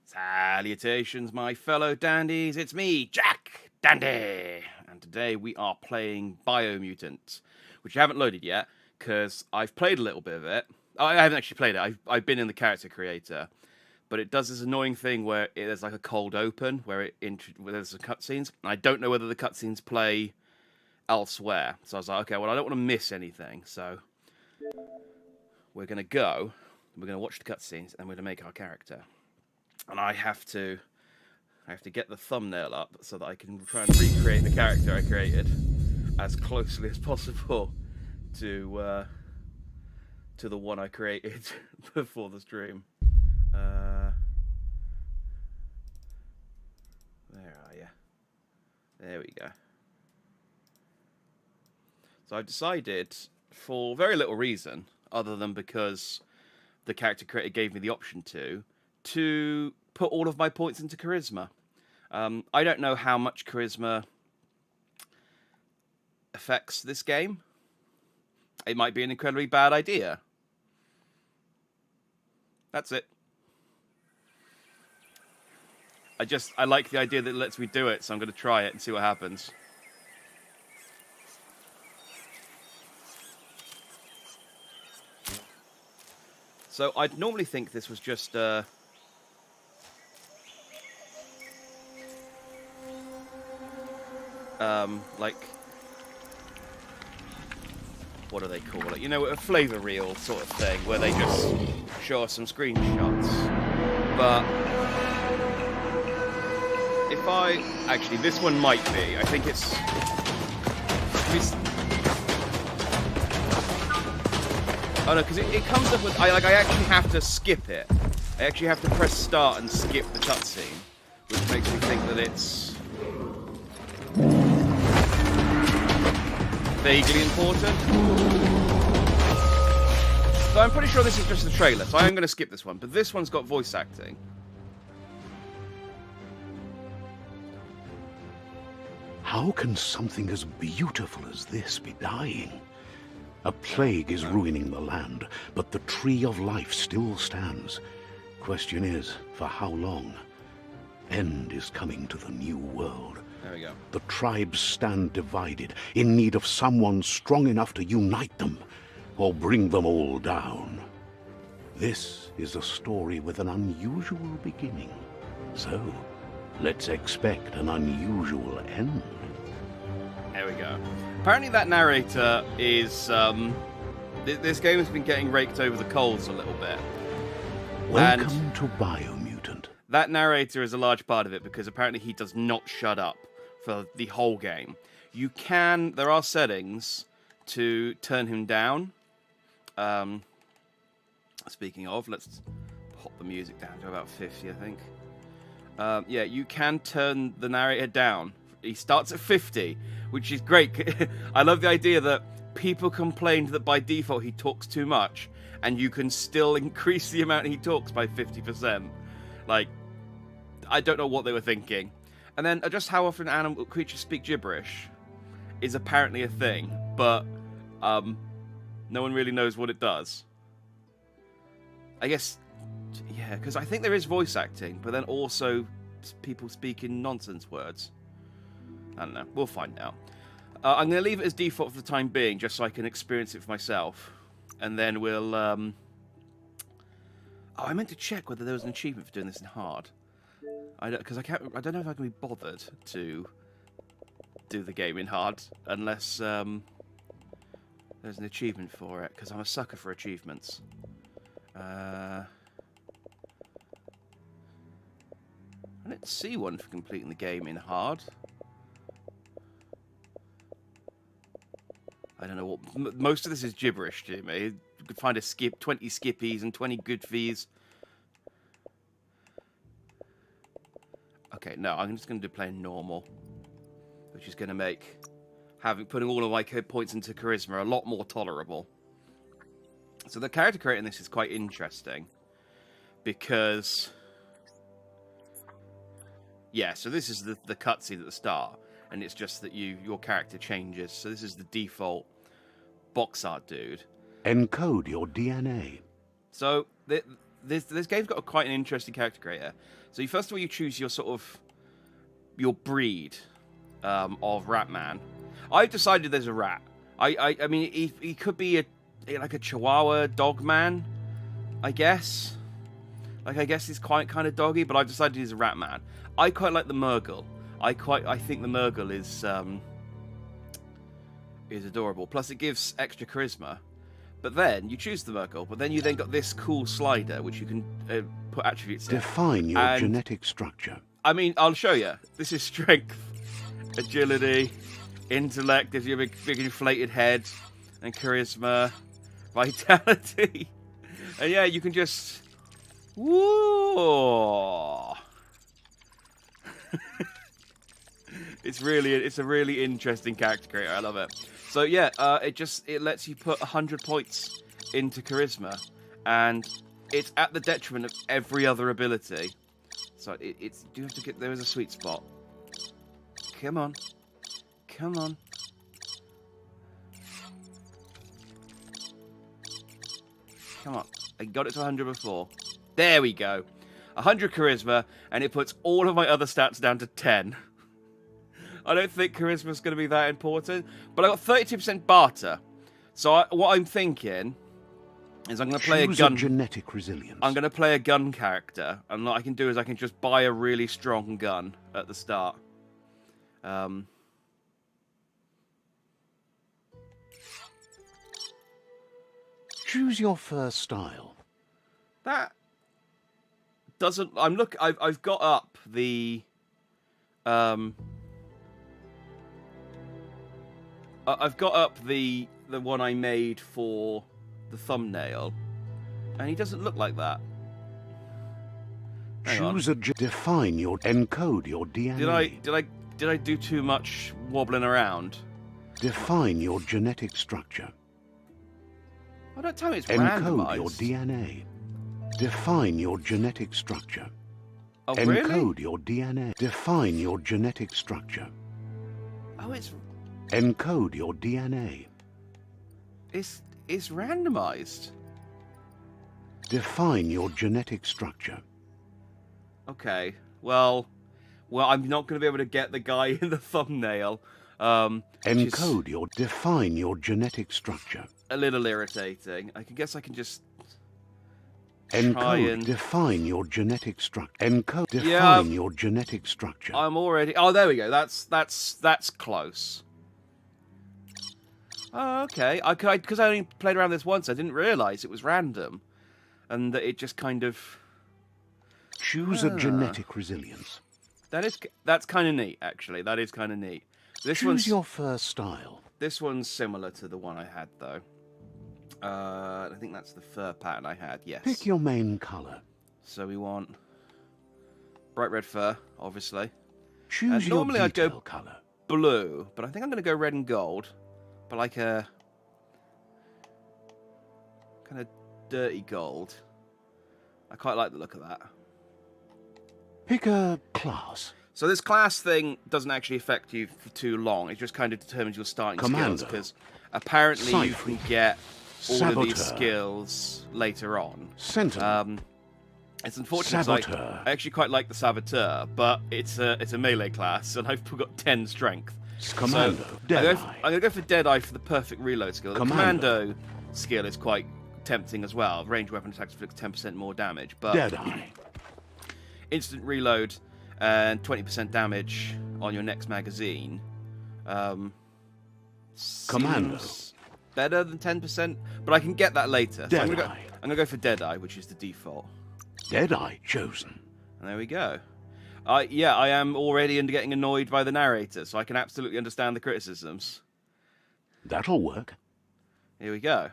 Salutations, my fellow dandies. It's me, Jack Dandy. And today we are playing Biomutant, which I haven't loaded yet, because I've played a little bit of it. I haven't actually played it. I've been in the character creator. But it does this annoying thing where there's like a cold open, where there's some cutscenes. And I don't know whether the cutscenes play elsewhere. So I was like, okay, well, I don't want to miss anything. So we're going to go, we're going to watch the cutscenes, and we're going to make our character. And I have to get the thumbnail up so that I can try and recreate the character I created as closely as possible to the one I created before the stream. Where are you? There we go. So I've decided, for very little reason, other than because the character creator gave me the option to put all of my points into charisma. I don't know how much charisma affects this game. It might be an incredibly bad idea. That's it. I like the idea that it lets me do it, so I'm going to try it and see what happens. So I'd normally think this was just like, what do they call it? You know, a flavor reel sort of thing, where they just show us some screenshots. But if actually, this one might be. I think it's. Oh no, because it comes up with. I actually have to skip it. I actually have to press start and skip the cutscene, which makes me think that it's vaguely important. So I'm pretty sure this is just the trailer, so I am going to skip this one. But this one's got voice acting. How can something as beautiful as this be dying? A plague is ruining the land, but the tree of life still stands. Question is, for how long? End is coming to the new world. There we go. The tribes stand divided, in need of someone strong enough to unite them, or bring them all down. This is a story with an unusual beginning. So, let's expect an unusual end. There we go. Apparently that narrator is, this game has been getting raked over the coals a little bit. Welcome to Biomutant. That narrator is a large part of it, because apparently he does not shut up for the whole game. There are settings to turn him down. Speaking of, let's pop the music down to about 50, I think. Yeah, you can turn the narrator down. He starts at 50, which is great. I love the idea that people complained that by default he talks too much, and you can still increase the amount he talks by 50%. Like, I don't know what they were thinking. And then just how often animal creatures speak gibberish is apparently a thing, but no one really knows what it does. I guess, yeah, because I think there is voice acting, but then also people speaking nonsense words. I don't know. We'll find out. I'm going to leave it as default for the time being, just so I can experience it for myself. And then we'll... Oh, I meant to check whether there was an achievement for doing this in hard. Because I don't know if I can be bothered to do the game in hard, unless there's an achievement for it, because I'm a sucker for achievements. I didn't see one for completing the game in hard. I don't know what... Most of this is gibberish to me. You could find 20 skippies and 20 good fees. Okay, no, I'm just going to do playing normal, which is going to make putting all of my points into charisma a lot more tolerable. So the character creator in this is quite interesting, because... Yeah, so this is the cutscene at the start, and it's just that your character changes. So this is the default box art dude. Encode your DNA. So this game's got quite an interesting character creator. So first of all, you choose your sort of your breed of rat man. I've decided there's a rat. I mean, he could be like a Chihuahua dog man, I guess. Like, I guess he's quite kind of doggy, but I've decided he's a rat man. I quite like the Murgle. I think the Murgle is adorable. Plus, it gives extra charisma. But then you choose the Murgle, but then you got this cool slider which you can put attributes in. Define your genetic structure. I mean, I'll show you. This is strength, agility, intellect, gives you a big inflated head, and charisma, vitality. And yeah, you can just... Whoa! It's a really interesting character creator. I love it. So yeah, it lets you put 100 points into charisma, and it's at the detriment of every other ability. So it's you have to get there is a sweet spot. Come on, come on. Come on. I got it to 100 before. There we go. 100 charisma, and it puts all of my other stats down to 10. I don't think charisma's going to be that important, but I got 32% barter. So what I'm thinking is I'm going to play a gun. Genetic resilience. I'm going to play a gun character, and what I can do is I can just buy a really strong gun at the start. Choose your first style. That doesn't. I've got up the. I've got up the one I made for the thumbnail, and he doesn't look like that. Define your encode your DNA. Did I do too much wobbling around? Define your genetic structure. Oh, don't tell me it's encode randomized. Your DNA. Define your genetic structure. Oh, encode really? your DNA. Define your genetic structure. Oh, it's encode your DNA. It's randomized. Define your genetic structure. Okay. Well, I'm not going to be able to get the guy in the thumbnail. Encode your. Define your genetic structure. A little irritating. I guess I can just encode. And... Define your genetic structure. Encode. Define your genetic structure. I'm already. Oh, there we go. That's close. Oh, okay. Because I only played around this once, I didn't realise it was random, and that it just kind of. Choose a genetic resilience. That's kind of neat, actually. That is kind of neat. Choose your first style. This one's similar to the one I had, though. I think that's the fur pattern I had. Yes. Pick your main colour. So we want bright red fur, obviously. Choose your normally I'd go colour. Blue, but I think I'm going to go red and gold. But like a kind of dirty gold. I quite like the look of that. Pick a class. So this class thing doesn't actually affect you for too long. It just kind of determines your starting skills, because apparently you can get all of these skills later on. Sentinel. It's unfortunate. I actually quite like the Saboteur, but it's a melee class, and I've got 10 strength. Commando. So I'm going to go for Deadeye for the perfect reload skill. The Commando skill is quite tempting as well. Range weapon attacks inflict 10% more damage, but Deadeye. Instant reload and 20% damage on your next magazine. Commando. Better than 10%, but I can get that later. So I'm going to go for Deadeye, which is the default. Deadeye chosen. And there we go. Yeah, I am already getting annoyed by the narrator, so I can absolutely understand the criticisms. That'll work. Here we go.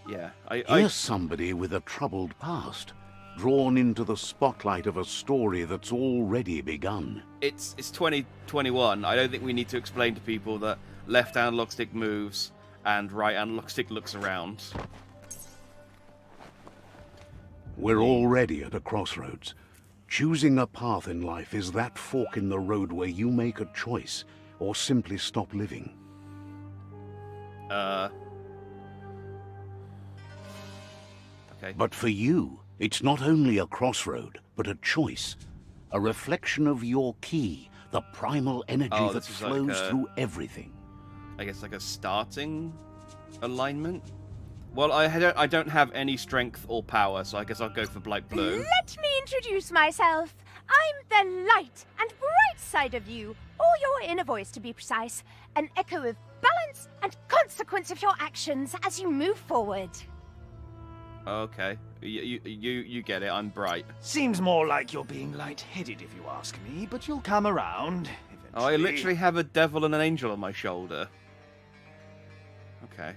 Yeah, Here's somebody with a troubled past, drawn into the spotlight of a story that's already begun. It's 2021. I don't think we need to explain to people that left analog stick moves and right analog stick looks around. We're already at a crossroads. Choosing a path in life is that fork in the road where you make a choice or simply stop living. Okay. But for you, it's not only a crossroad, but a choice. A reflection of your key, the primal energy that this is like flows through everything. I guess like a starting alignment. Well, I don't have any strength or power, so I guess I'll go for light blue. Let me introduce myself. I'm the light and bright side of you, or your inner voice to be precise. An echo of balance and consequence of your actions as you move forward. Okay, you get it. I'm bright. Seems more like you're being light-headed if you ask me, but you'll come around eventually. Oh, I literally have a devil and an angel on my shoulder. Okay.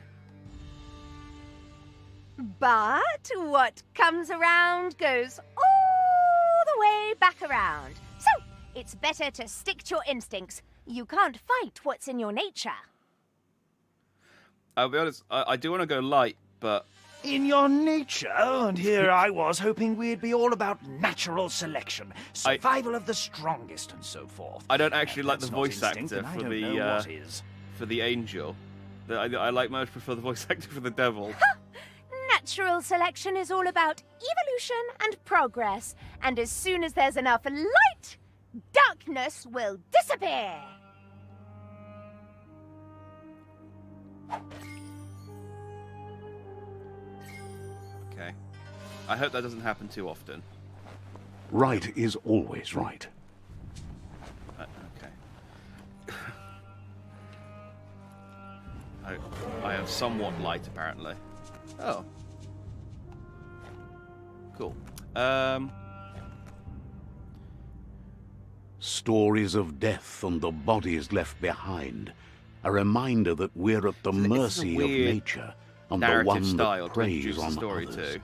But what comes around goes all the way back around. So, it's better to stick to your instincts. You can't fight what's in your nature. I'll be honest, I do want to go light, but... In your nature, and here I was hoping we'd be all about natural selection, survival of the strongest, and so forth. I don't actually like the That's voice not instinct, actor and I don't know what is. for the angel. I like much prefer the voice actor for the devil. Natural selection is all about evolution and progress. And as soon as there's enough light, darkness will disappear. Okay. I hope that doesn't happen too often. Right is always right. Okay. I am somewhat light, apparently. Oh. Cool. Stories of death and the bodies left behind. A reminder that we're at the mercy of nature and the one that preys on story others. too.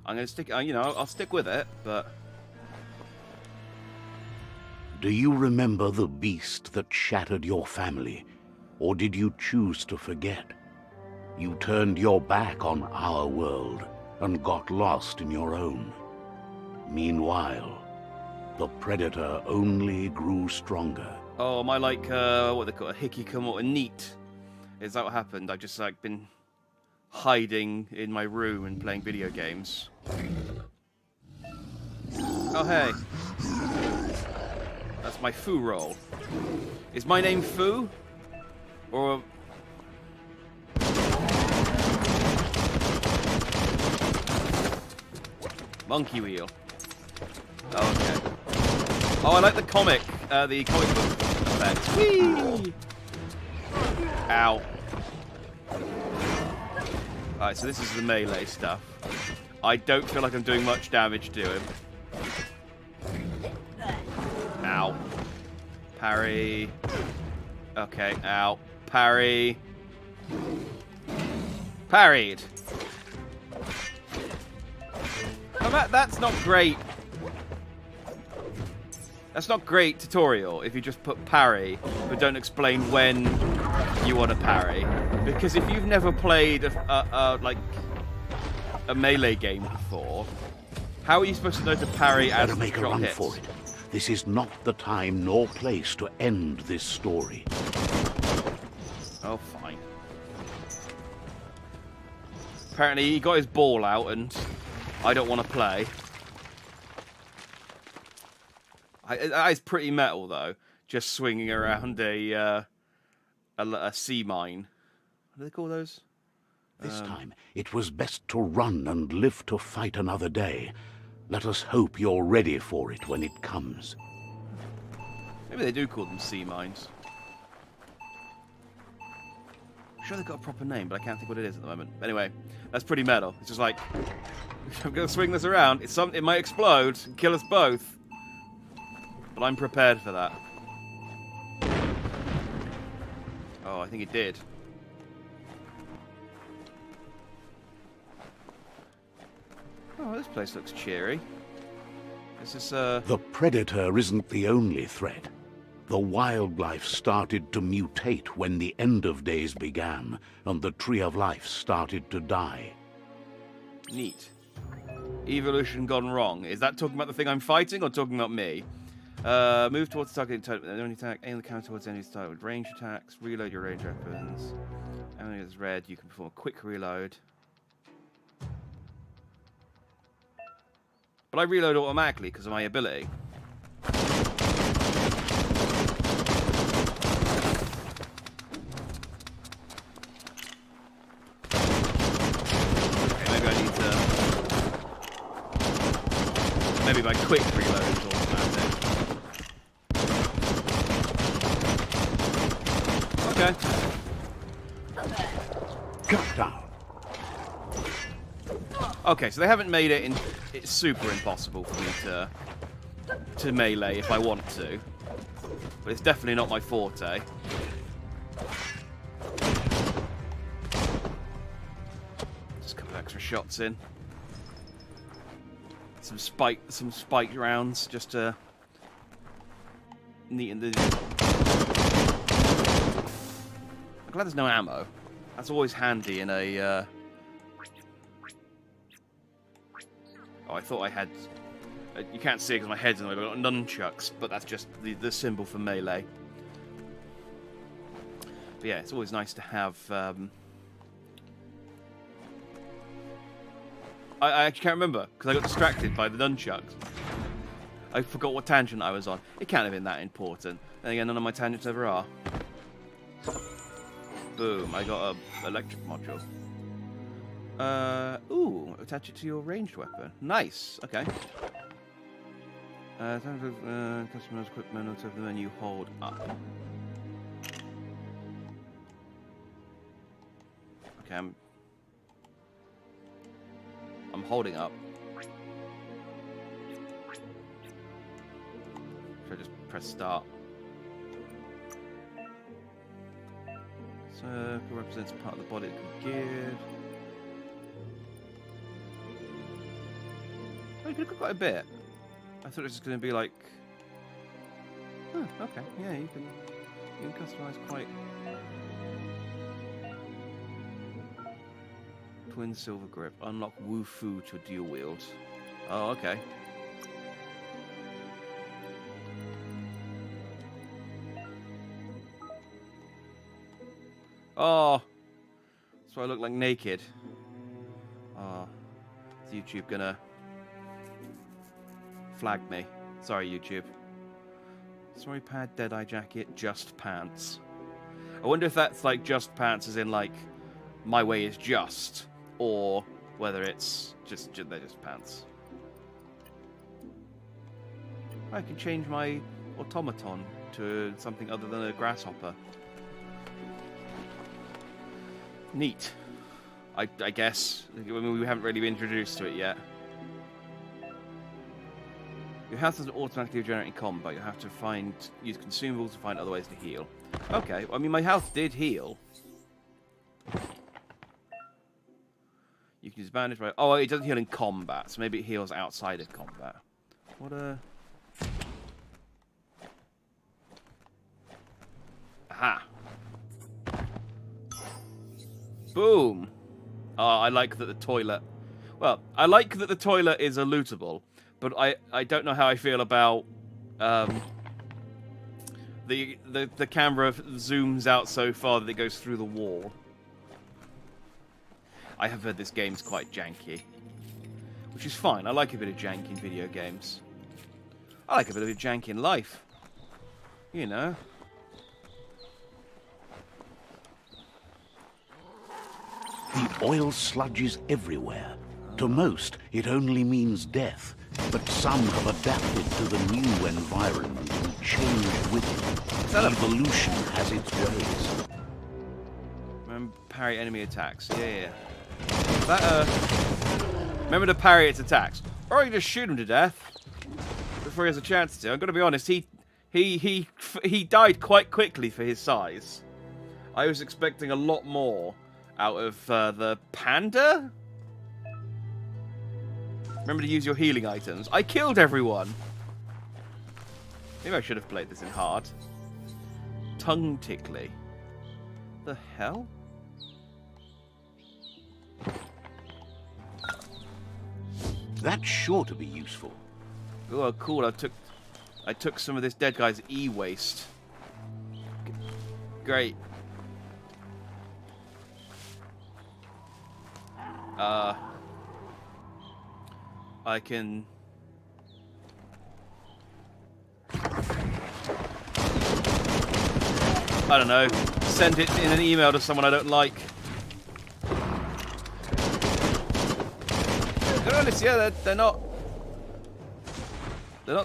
I'm gonna stick. I'll stick with it, but. Do you remember the beast that shattered your family, or did you choose to forget? You turned your back on our world and got lost in your own. Meanwhile, the predator only grew stronger. Oh, am I like what they call a hikikomori, a neat? Is that what happened? I've just like been hiding in my room and playing video games. Oh hey, that's my foo roll. Is my name Foo? Or monkey wheel? Oh, okay. Oh, I like the comic book effect. Whee! Ow. Alright, so this is the melee stuff. I don't feel like I'm doing much damage to him. Ow. Parry. Okay, ow. Parry. Parried. Oh, that's not great. That's not great tutorial if you just put parry, but don't explain when you want to parry. Because if you've never played like a melee game before, how are you supposed to know to parry as the make a shot run hits? for it. This is not the time nor place to end this story. Oh, fine. Apparently he got his ball out and I don't want to play. That is pretty metal, though. Just swinging around a sea mine. What do they call those? This time, it was best to run and live to fight another day. Let us hope you're ready for it when it comes. Maybe they do call them sea mines. I'm sure they've got a proper name, but I can't think what it is at the moment. Anyway, that's pretty metal. It's just like, I'm going to swing this around. It might explode and kill us both. But I'm prepared for that. Oh, I think it did. Oh, this place looks cheery. This is, The predator isn't the only threat. The wildlife started to mutate when the end of days began, and the tree of life started to die. neat. Evolution gone wrong. Is that talking about the thing I'm fighting, or talking about me? Move towards the target, only attack, aim the counter towards enemies target with range attacks, reload your range weapons. Enemy is red, you can perform a quick reload. But I reload automatically because of my ability. Okay, maybe I need to... Maybe my quick reload is automatic. Okay. Cut down. Okay, so they haven't made it it's super impossible for me to melee if I want to. But it's definitely not my forte. Just a couple of extra shots in. Some spiked rounds just to neaten the... I'm glad there's no ammo. That's always handy in a... Oh, I thought I had... You can't see it because my head's in the way, but I've got nunchucks, but that's just the symbol for melee. But yeah, it's always nice to have... I actually can't remember, because I got distracted by the nunchucks. I forgot what tangent I was on. It can't have been that important. Then again, none of my tangents ever are. Boom, I got a electric module. Ooh, attach it to your ranged weapon. Nice, okay. Customer's equipment, whatever the menu hold up. Okay, I'm holding up. Should I just press start? Circle represents part of the body that can be geared. Oh, you could have got quite a bit. I thought it was just going to be like... Oh, okay. Yeah, you can customize quite... Twin silver grip. Unlock Wu-Fu to dual wield. Oh, okay. Oh! So I look like naked. Oh. Is YouTube gonna... flag me? Sorry, YouTube. Sorry, pad, Deadeye jacket, just pants. I wonder if that's like just pants as in like my way is just, or whether it's just they're just pants. I can change my automaton to something other than a grasshopper. Neat. I guess. I mean, we haven't really been introduced to it yet. Your health doesn't automatically regenerate in combat. You have to use consumables to find other ways to heal. Okay, I mean, my health did heal. You can use bandage by... Oh, it doesn't heal in combat, so maybe it heals outside of combat. What a... Aha! Boom! Oh, I like that the toilet... Well, I like that the toilet is a lootable, but I don't know how I feel about the camera zooms out so far that it goes through the wall. I have heard this game's quite janky, which is fine. I like a bit of jank in video games. I like a bit of jank in life. You know. The oil sludges everywhere. To most, it only means death. But some have adapted to the new environment and changed with it. Evolution has its ways. Remember, parry enemy attacks. Yeah. That, remember to parry its attacks. Or you just shoot him to death before he has a chance to. I'm gonna be honest, he died quite quickly for his size. I was expecting a lot more out of the panda. Remember to use your healing items. I killed everyone. Maybe I should have played this in hard. Tongue tickly. The hell? That's sure to be useful. Oh, cool! I took some of this dead guy's e-waste. Great. I can I don't know, send it in an email to someone I don't like. They're honest, yeah, they're not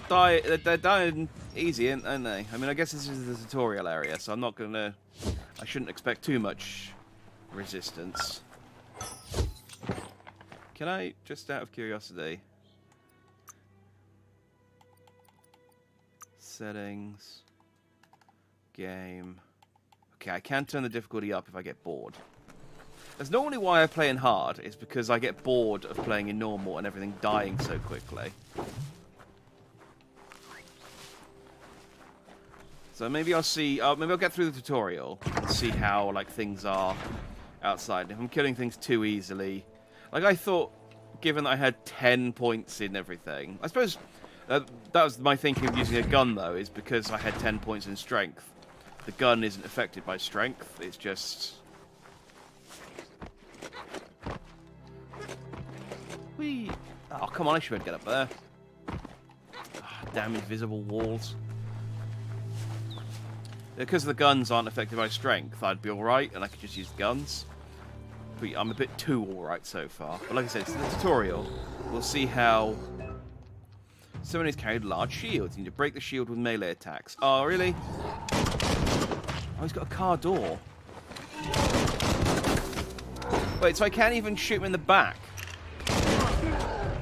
dying. They're dying easy, aren't they? I mean, I guess this is the tutorial area, so I'm not gonna. I shouldn't expect too much resistance. Can I, just out of curiosity, settings, game. Okay, I can turn the difficulty up if I get bored. That's normally why I play in hard, is because I get bored of playing in normal and everything dying so quickly. So maybe I'll see, maybe I'll get through the tutorial and see how, like, things are outside. If I'm killing things too easily, like I thought, given that I had 10 points in everything, I suppose that was my thinking of using a gun, though, is because I had 10 points in strength. The gun isn't affected by strength, it's just... Whee! Oh, come on, I should get up there. Oh, damn invisible walls. Because the guns aren't affected by strength, I'd be alright, and I could just use guns. But I'm a bit too alright so far. But like I said, it's the tutorial. We'll see how... Someone who's carried large shields. You need to break the shield with melee attacks. Oh, really? Oh, he's got a car door. Wait, so I can't even shoot him in the back?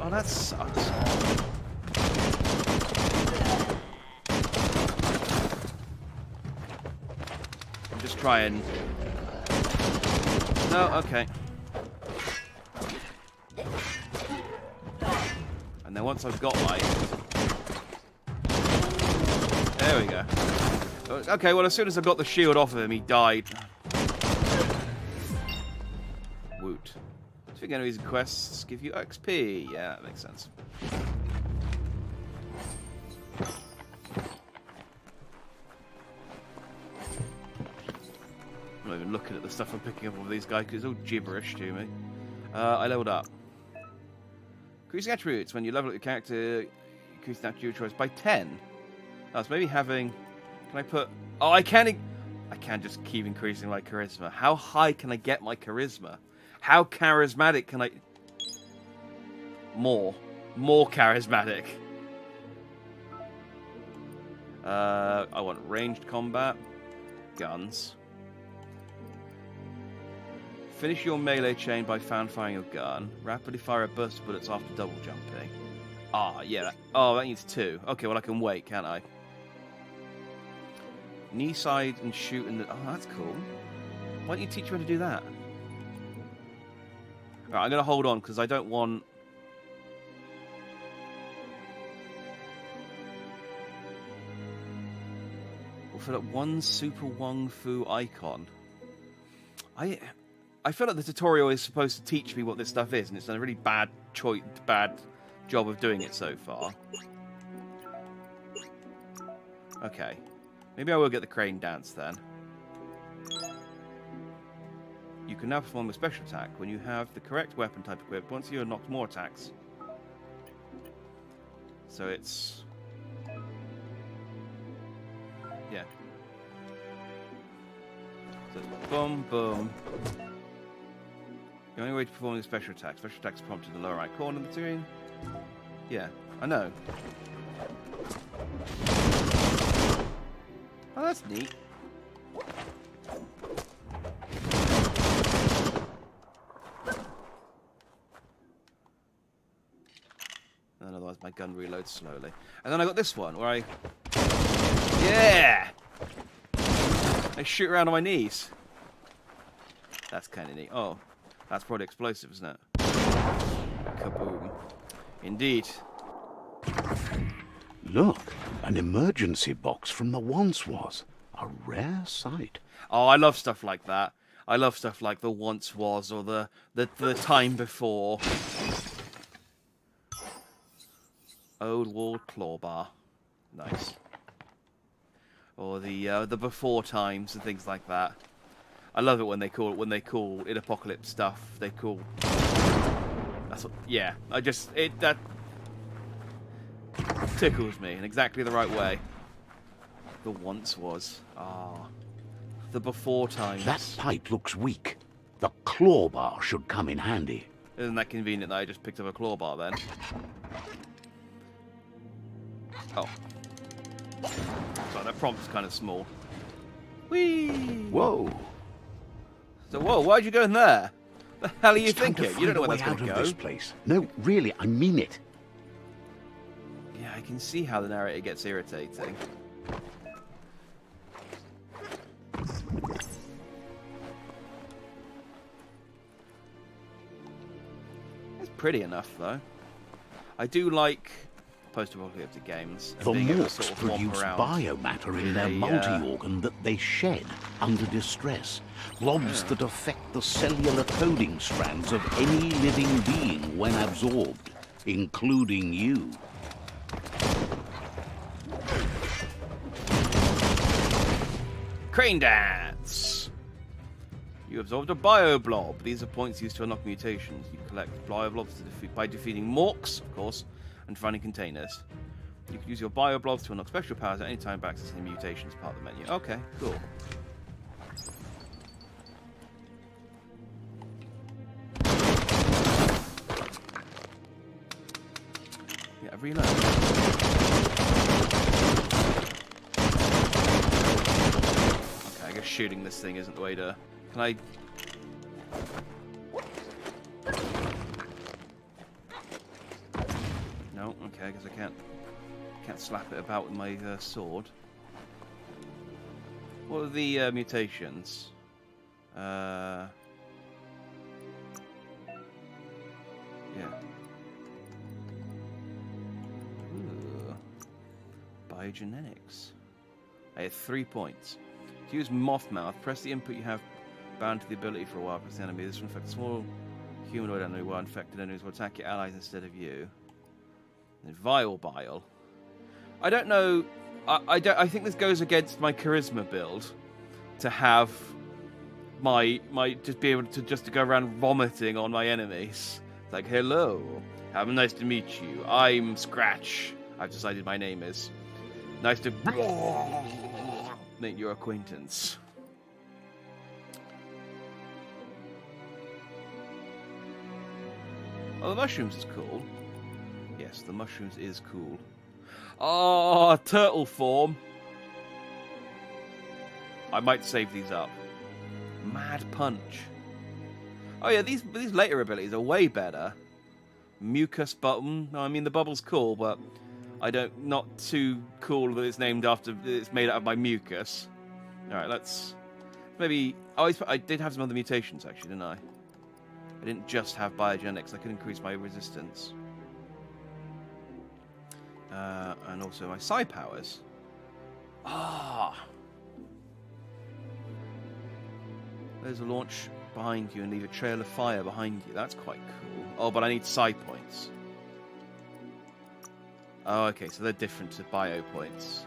Oh, that sucks. I'm just trying... No, okay. And then once I've got my... There we go. Okay, well, as soon as I got the shield off of him, he died. Woot. Defeat enemies and quests give you XP. Yeah, that makes sense. I'm not even looking at the stuff I'm picking up with these guys because it's all gibberish to me. I leveled up. Increasing attributes. When you level up your character, increase the attribute choice by 10. Oh, so maybe having... Can I put... Oh, I can just keep increasing my charisma. How high can I get my charisma? How charismatic can I... More charismatic. I want ranged combat. Guns. Finish your melee chain by fan-firing your gun. Rapidly fire a burst of bullets after double jumping. Ah, yeah. That needs 2. Okay, well I can wait, can't I? Knee side and shoot in the... Oh, that's cool. Why don't you teach me how to do that? Alright, I'm going to hold on, because I don't want... We'll fill up one Super Wong Fu icon. I feel like the tutorial is supposed to teach me what this stuff is, and it's done a really bad job of doing it so far. Okay. Maybe I will get the crane dance then. You can now perform a special attack when you have the correct weapon type equipped. Once you unlock more attacks. So it's... Yeah. So it's boom, boom. The only way to perform a special attack. Special attacks prompted in the lower right corner of the screen. Yeah, I know. Oh, that's neat. And otherwise my gun reloads slowly. And then I got this one where I... Yeah! I shoot around on my knees. That's kind of neat. Oh, that's probably explosive, isn't it? Kaboom. Indeed. Look, an emergency box from the once was. A rare sight. Oh, I love stuff like that. I love stuff like the once was or the time before. Old world claw bar. Nice. Or the before times and things like that. I love it when they call in apocalypse stuff. They call. That's what. Yeah. That tickles me in exactly the right way. The once was. Ah. the before times. That pipe looks weak. The claw bar should come in handy. Isn't that convenient that I just picked up a claw bar then? Oh. Sorry, that prompt's kind of small. Whee! Whoa! So, whoa, why'd you go in there? The hell are you It's time to thinking? You don't know where find that's a way going to out go. of this place. No, really, I mean it. Yeah, I can see how the narrator gets irritating. It's pretty enough, though. I do like post-apocalyptic games. And The being able to morphs sort of walk produce around. biomatter in their They, multi-organ that they shed under distress. Blobs that affect the cellular coding strands of any living being when absorbed, including you. Crane dance! You absorbed a bioblob. These are points used to unlock mutations. You collect bioblobs by defeating morks, of course, and finding containers. You can use your bioblobs to unlock special powers at any time by accessing the mutations part of the menu. Okay, cool. Yeah, reload. Okay, I guess shooting this thing isn't the way to... Can I... No, okay, I guess I can't slap it about with my sword. What are the mutations? Yeah. Ooh. Biogenetics. I had 3 points. To use Mothmouth, press the input you have bound to the ability for a while. Press the enemy. This will infect a small humanoid enemy while infected enemies will attack your allies instead of you. And Vile Bile. I don't know. I think this goes against my charisma build to have my just be able to just go around vomiting on my enemies. It's like, hello, have nice to meet you. I'm Scratch. I've decided my name is. Nice to make your acquaintance. Oh, the mushrooms is cool. Yes, the mushrooms is cool. Oh, turtle form. I might save these up. Mad Punch. Oh yeah, these later abilities are way better. Mucus button. No, I mean the bubble's cool, but not too cool that it's named after. It's made out of my mucus. All right, let's maybe. Oh, I did have some other mutations actually, didn't I? I didn't just have biogenics. I could increase my resistance. And also my psi powers. Ah! There's a launch behind you and leave a trail of fire behind you. That's quite cool. Oh, but I need psi points. Oh, okay, so they're different to bio points.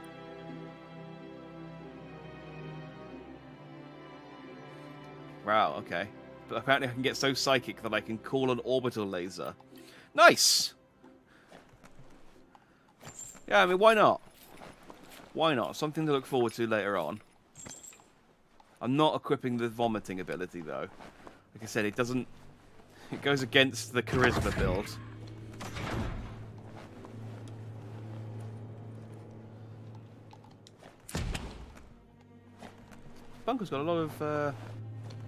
Wow, okay. But apparently I can get so psychic that I can call an orbital laser. Nice! Yeah, I mean, why not? Why not? Something to look forward to later on. I'm not equipping the vomiting ability, though. Like I said, it doesn't... It goes against the charisma build. Bunker's got a lot of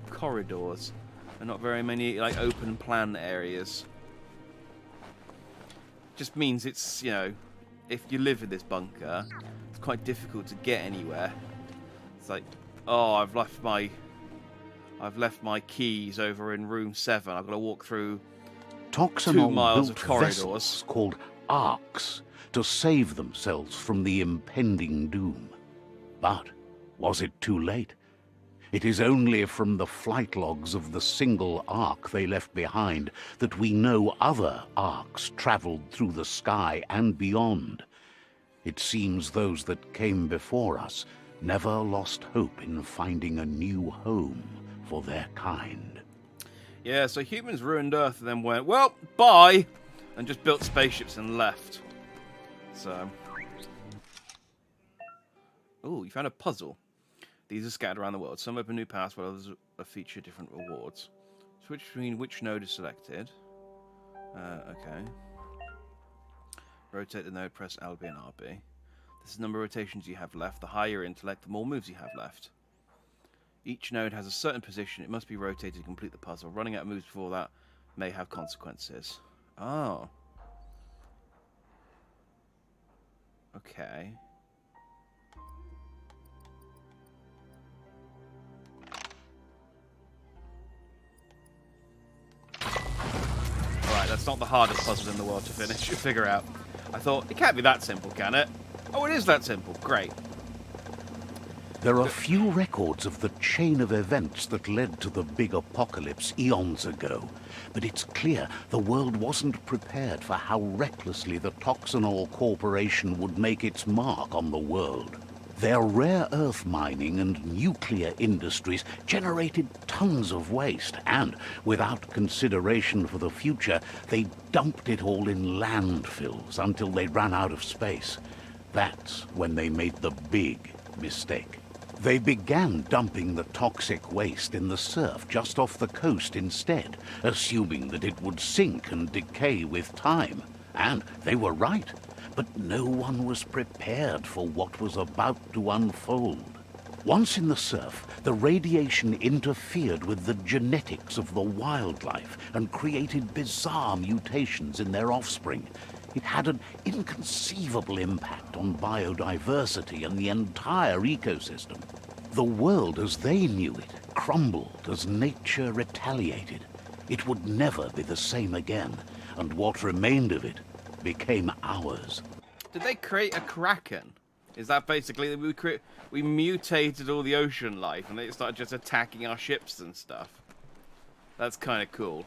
corridors and not very many like open plan areas. Just means it's, you know, if you live in this bunker, it's quite difficult to get anywhere. It's like, oh, I've left my keys over in room 7. I've got to walk through 2 miles of corridors vessels called arcs to save themselves from the impending doom. But was it too late? It is only from the flight logs of the single arc they left behind that we know other arcs traveled through the sky and beyond. It seems those that came before us never lost hope in finding a new home for their kind. Yeah, so humans ruined Earth and then went, well, bye, and just built spaceships and left. So, oh, you found a puzzle. These are scattered around the world. Some open new paths, while others feature different rewards. Switch between which node is selected. Okay. Rotate the node, press LB and RB. This is the number of rotations you have left. The higher your intellect, the more moves you have left. Each node has a certain position. It must be rotated to complete the puzzle. Running out of moves before that may have consequences. Oh. Okay. Alright, that's not the hardest puzzle in the world to figure out. I thought, it can't be that simple, can it? Oh, it is that simple. Great. There are few records of the chain of events that led to the big apocalypse eons ago, but it's clear the world wasn't prepared for how recklessly the Toxanol Corporation would make its mark on the world. Their rare earth mining and nuclear industries generated tons of waste, and, without consideration for the future, they dumped it all in landfills until they ran out of space. That's when they made the big mistake. They began dumping the toxic waste in the surf just off the coast instead, assuming that it would sink and decay with time. And they were right. But no one was prepared for what was about to unfold. Once in the surf, the radiation interfered with the genetics of the wildlife and created bizarre mutations in their offspring. It had an inconceivable impact on biodiversity and the entire ecosystem. The world as they knew it crumbled as nature retaliated. It would never be the same again, and what remained of it became ours. Did they create a kraken? Is that basically we mutated all the ocean life and they started just attacking our ships and stuff? That's kind of cool.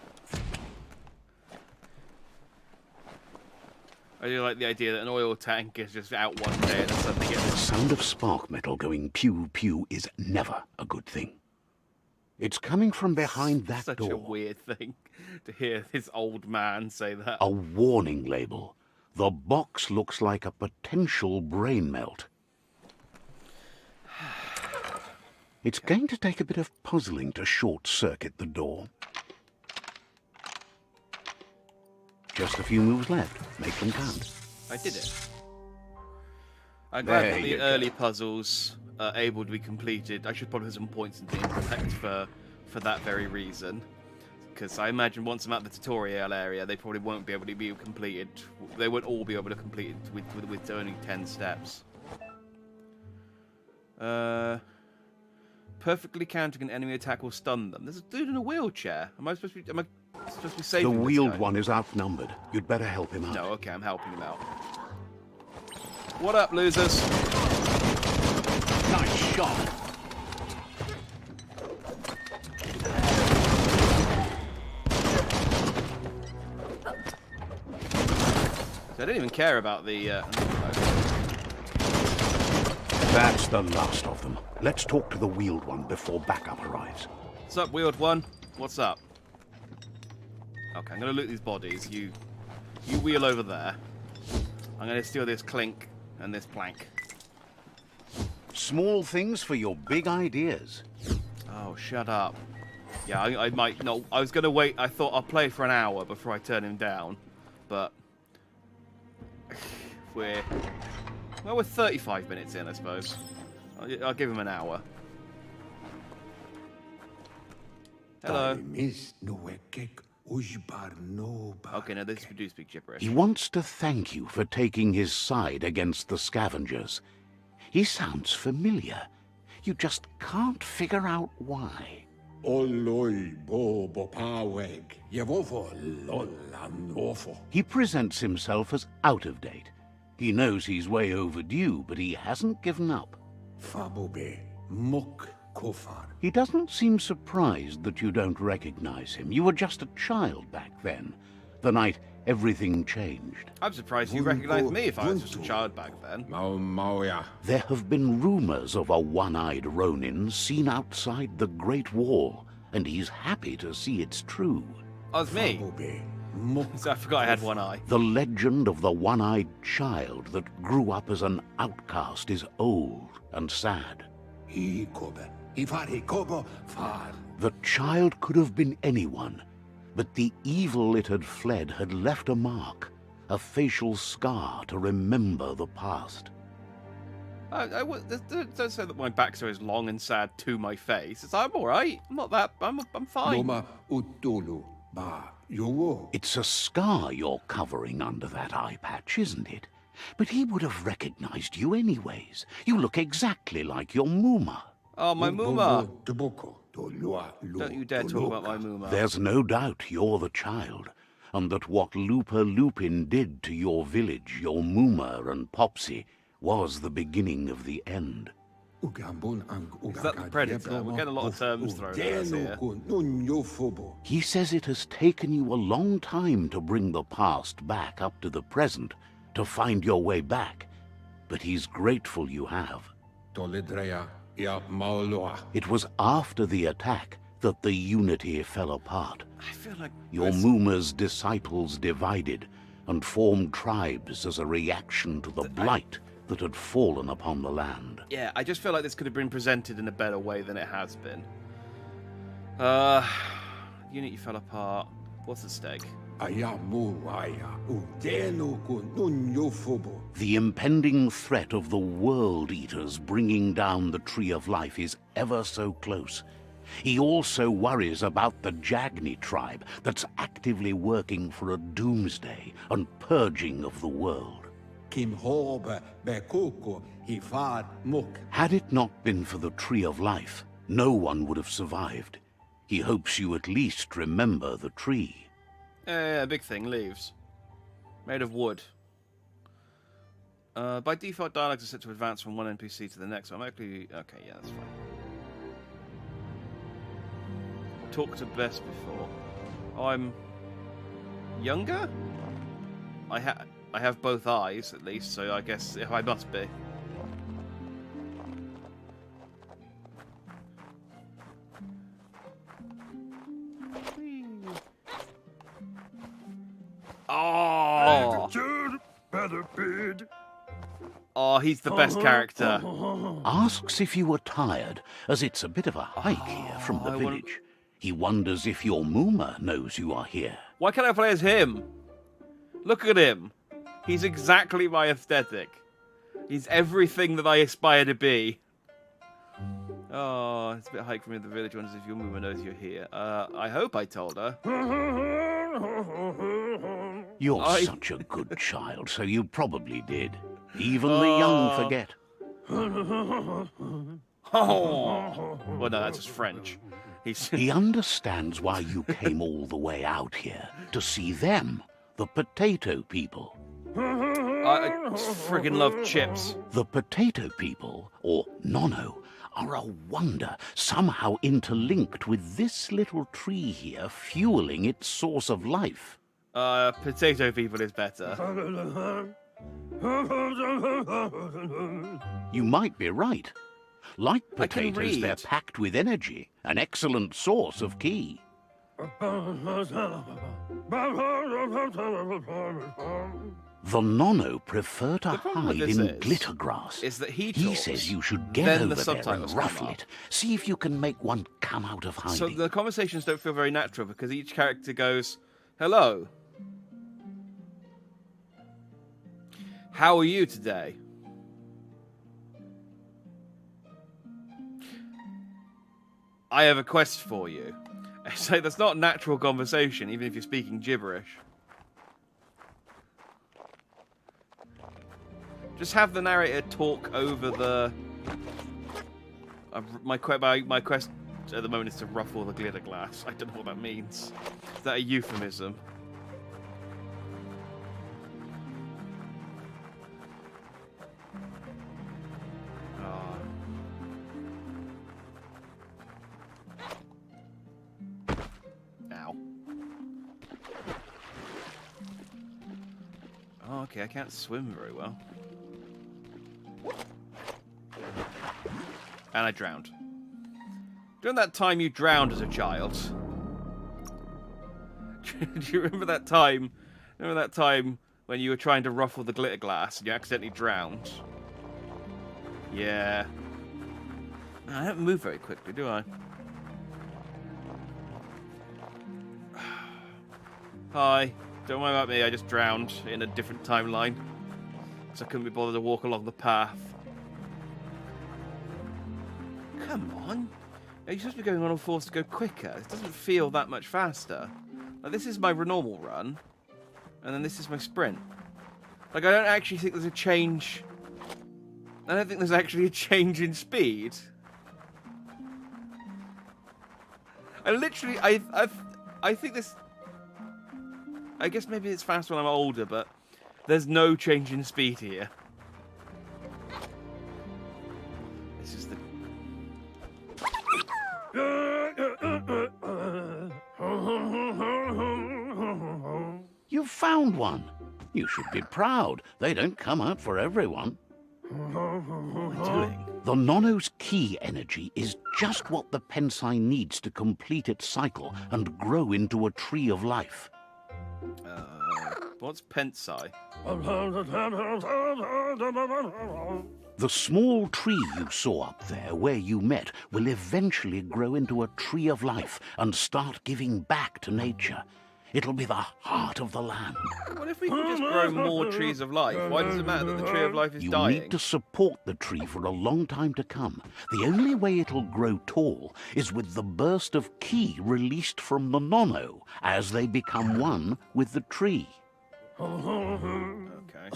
I do like the idea that an oil tank is just out one day and then suddenly gets... The sound of spark metal going pew-pew is never a good thing. It's coming from behind that door. Such a weird thing to hear this old man say that. A warning label. The box looks like a potential brain melt. It's going to take a bit of puzzling to short-circuit the door. Just a few moves left. Make them count. I did it. I'm glad that the early puzzles are able to be completed. I should probably put some points into intellect for that very reason. Because I imagine once I'm at the tutorial area, they probably won't be able to be completed. They won't all be able to complete it with only 10 steps. Perfectly countering an enemy attack will stun them. There's a dude in a wheelchair. Am I supposed to be saving The this wheeled guy? one is outnumbered. You'd better help him out. No, okay, I'm helping him out. What up, losers? Nice shot. I didn't even care about the... That's the last of them. Let's talk to the wheeled one before backup arrives. What's up, wheeled one? What's up? Okay, I'm gonna loot these bodies. You wheel over there. I'm gonna steal this clink and this plank. Small things for your big ideas. Oh, shut up. Yeah, I might... No, I was gonna wait. I thought I'll play for an hour before I turn him down. But... we're 35 minutes in, I suppose. I'll give him an hour. Hello. Okay, now this do speak gibberish. He wants to thank you for taking his side against the scavengers. He sounds familiar. You just can't figure out why. He presents himself as out of date. He knows he's way overdue, but he hasn't given up. He doesn't seem surprised that you don't recognize him. You were just a child back then, the night everything changed. I'm surprised you recognized me if I was just a child back then. There have been rumors of a one-eyed Ronin seen outside the Great Wall, and he's happy to see it's true. Oh, it's me. So I forgot I had one eye. The legend of the one-eyed child that grew up as an outcast is old and sad. The child could have been anyone, but the evil it had fled had left a mark, a facial scar to remember the past. Don't say that my backstory is long and sad to my face. I'm all right. I'm not that. I'm fine. It's a scar you're covering under that eye patch, isn't it? But he would have recognized you anyways. You look exactly like your Muma. Oh, my Muma. Don't you dare talk about my Muma. There's no doubt you're the child, and that what Looper Lupin did to your village, your Muma and Popsy, was the beginning of the end. Is that the Predator? We're getting a lot of terms thrown at us here. He says it has taken you a long time to bring the past back up to the present, to find your way back, but he's grateful you have. It was after the attack that the unity fell apart. I feel like your Muma's disciples divided and formed tribes as a reaction to the blight that had fallen upon the land. Yeah, I just feel like this could have been presented in a better way than it has been. Unity fell apart. What's at stake? The impending threat of the World Eaters bringing down the Tree of Life is ever so close. He also worries about the Jagni tribe that's actively working for a doomsday and purging of the world. Had it not been for the Tree of Life, no one would have survived. He hopes you at least remember the tree. Yeah, big thing, leaves. Made of wood. By default, dialogues are set to advance from one NPC to the next. I'm actually... Okay, yeah, that's fine. Talk to Bess before. Oh, I'm... younger? I have both eyes, at least, so I guess I must be. Oh! Oh, he's the best character. Asks if you were tired, as it's a bit of a hike here from the village. He wonders if your Muma knows you are here. Why can't I play as him? Look at him. He's exactly my aesthetic. He's everything that I aspire to be. Oh, it's a bit hike from the village. Wonders if your Muma knows you're here. I hope I told her. You're such a good child, so you probably did. Even the young forget. Oh. Well, no, that's just French. He understands why you came all the way out here, to see them, the potato people. I friggin' love chips. The potato people, or Nono, are a wonder, somehow interlinked with this little tree here fueling its source of life. Potato people is better. You might be right. Like potatoes, they're packed with energy, an excellent source of ki. The Nono prefer to hide in glitter grass. Is that he says you should get over there and ruffle it. See if you can make one come out of hiding. So the conversations don't feel very natural because each character goes, "Hello. How are you today? I have a quest for you." So that's not natural conversation, even if you're speaking gibberish. Just have the narrator talk over the... My quest at the moment is to ruffle the glitter glass. I don't know what that means. Is that a euphemism? Oh, okay, I can't swim very well. And I drowned. During that time you drowned as a child. Do you remember that time? Remember that time when you were trying to ruffle the glitter glass and you accidentally drowned? Yeah. I don't move very quickly, do I? Hi. Don't worry about me, I just drowned in a different timeline. Because I couldn't be bothered to walk along the path. Come on. Are you supposed to be going on all fours to go quicker? It doesn't feel that much faster. Like, this is my normal run. And then this is my sprint. Like, I don't actually think there's a change... I don't think there's actually a change in speed. I literally... I think this... I guess maybe it's fast when I'm older, but there's no change in speed here. This is the... You've found one. You should be proud. They don't come out for everyone. What am I doing? The Nono's key energy is just what the Pensai needs to complete its cycle and grow into a tree of life. What's Pensai? The small tree you saw up there where you met will eventually grow into a tree of life and start giving back to nature. It'll be the heart of the land. What if we can just grow more trees of life? Why does it matter that the tree of life is You dying? need to support the tree for a long time to come. The only way it'll grow tall is with the burst of ki released from the Nono as they become one with the tree. Okay.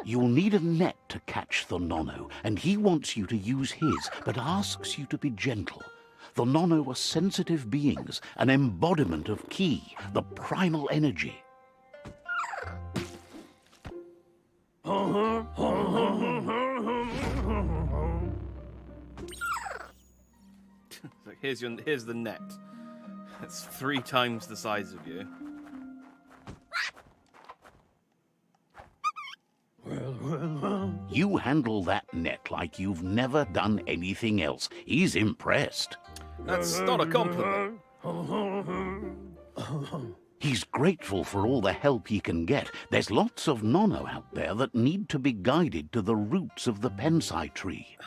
You'll need a net to catch the Nono, and he wants you to use his, but asks you to be gentle. The Nono are sensitive beings, an embodiment of ki, the primal energy. Like, here's the net. It's 3 times the size of you. You handle that net like you've never done anything else. He's impressed. That's not a compliment. He's grateful for all the help he can get. There's lots of Nono out there that need to be guided to the roots of the Pensai tree.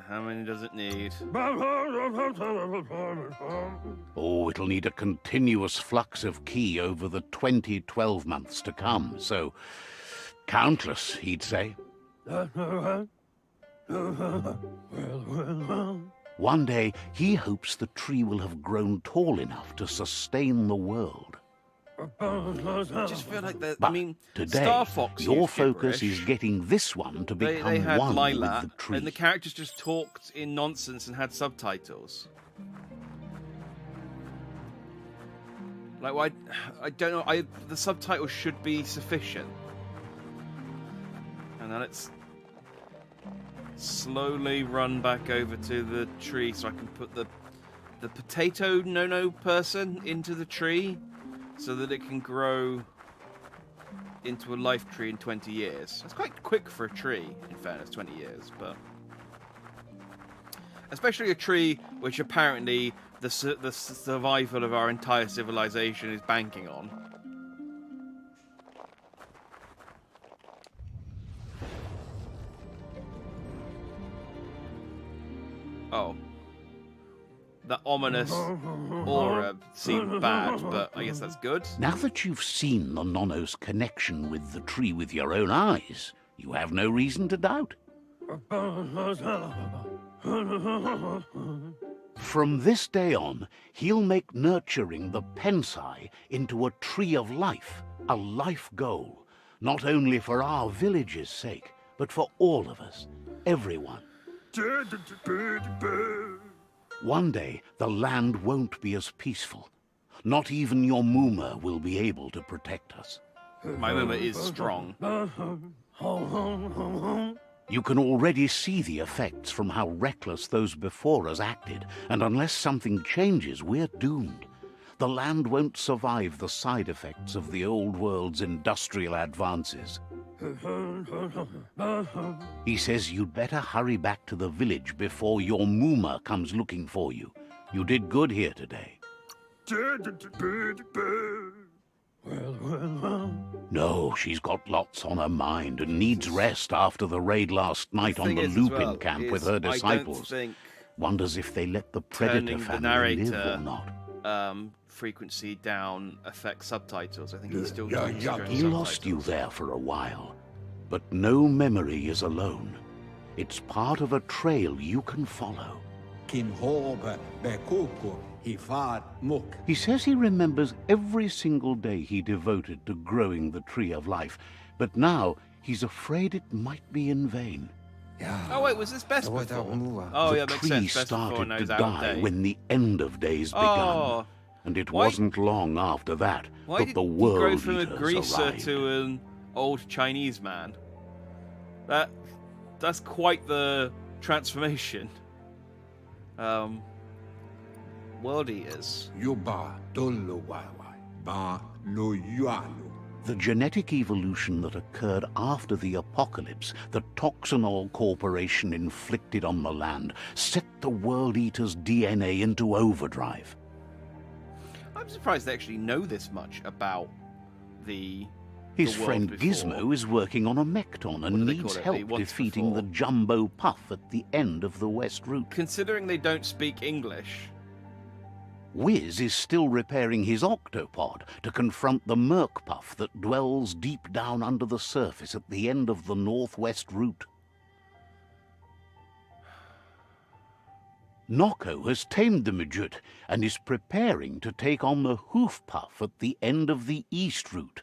How many does it need? Oh, it'll need a continuous flux of ki over the 12 months to come, so countless, he'd say. One day, he hopes the tree will have grown tall enough to sustain the world. I just feel like But I mean, today, Star Fox your used focus gibberish. is getting this one to become They had one Lilac, with the tree. and the characters just talked in nonsense and had subtitles. Like, why? I don't know. The subtitles should be sufficient. And then let's slowly run back over to the tree so I can put the potato Nono person into the tree so that it can grow into a life tree in 20 years. That's quite quick for a tree, in fairness, 20 years, but... Especially a tree which apparently the survival of our entire civilization is banking on. Oh. That ominous aura seemed bad, but I guess that's good. Now that you've seen the Nono's connection with the tree with your own eyes, you have no reason to doubt. From this day on, he'll make nurturing the Pensai into a tree of life, a life goal, not only for our village's sake, but for all of us, everyone. One day, the land won't be as peaceful. Not even your Muma will be able to protect us. My Muma is strong. You can already see the effects from how reckless those before us acted, and unless something changes, we're doomed. The land won't survive the side effects of the old world's industrial advances. He says you'd better hurry back to the village before your Muma comes looking for you. You did good here today. No, she's got lots on her mind and needs rest after the raid last night on the Lupin camp with her disciples. I don't think Wonders if they let the Predator family live or not. Frequency down affects subtitles. I think he's still doing He lost you there for a while. But no memory is alone. It's part of a trail you can follow. He says he remembers every single day he devoted to growing the Tree of Life, but now he's afraid it might be in vain. Oh wait, was this best before? Oh yeah, the makes tree sense. Best before started to knows out die day. when the end of days began, and it wasn't long after that Why that the did he grow world from a eaters greaser arrived. to an old Chinese man? That's quite the transformation. World eaters. The genetic evolution that occurred after the apocalypse that Toxanol Corporation inflicted on the land set the World Eater's DNA into overdrive. I'm surprised they actually know this much about the His world friend before. Gizmo is working on a Mekton and do they needs call it? The help once defeating the before. Jumbo Puff at the end of the West Route. Considering they don't speak English. Wiz is still repairing his octopod to confront the Merc Puff that dwells deep down under the surface at the end of the Northwest Route. Nocco has tamed the midget and is preparing to take on the Hoof Puff at the end of the East Route.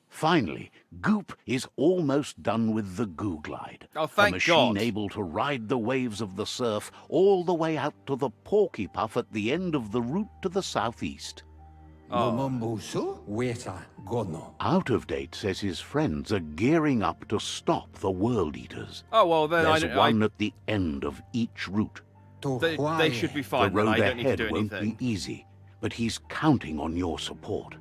Finally, Goop is almost done with the Goo Glide, Oh, a thank machine God. able to ride the waves of the surf all the way out to the Porky Puff at the end of the route to the southeast. Out of Date says his friends are gearing up to stop the World Eaters. Oh well, then There's one at the end of each route. they should be The fine. Then road I don't need to ahead do won't anything. be easy, but he's counting on your support.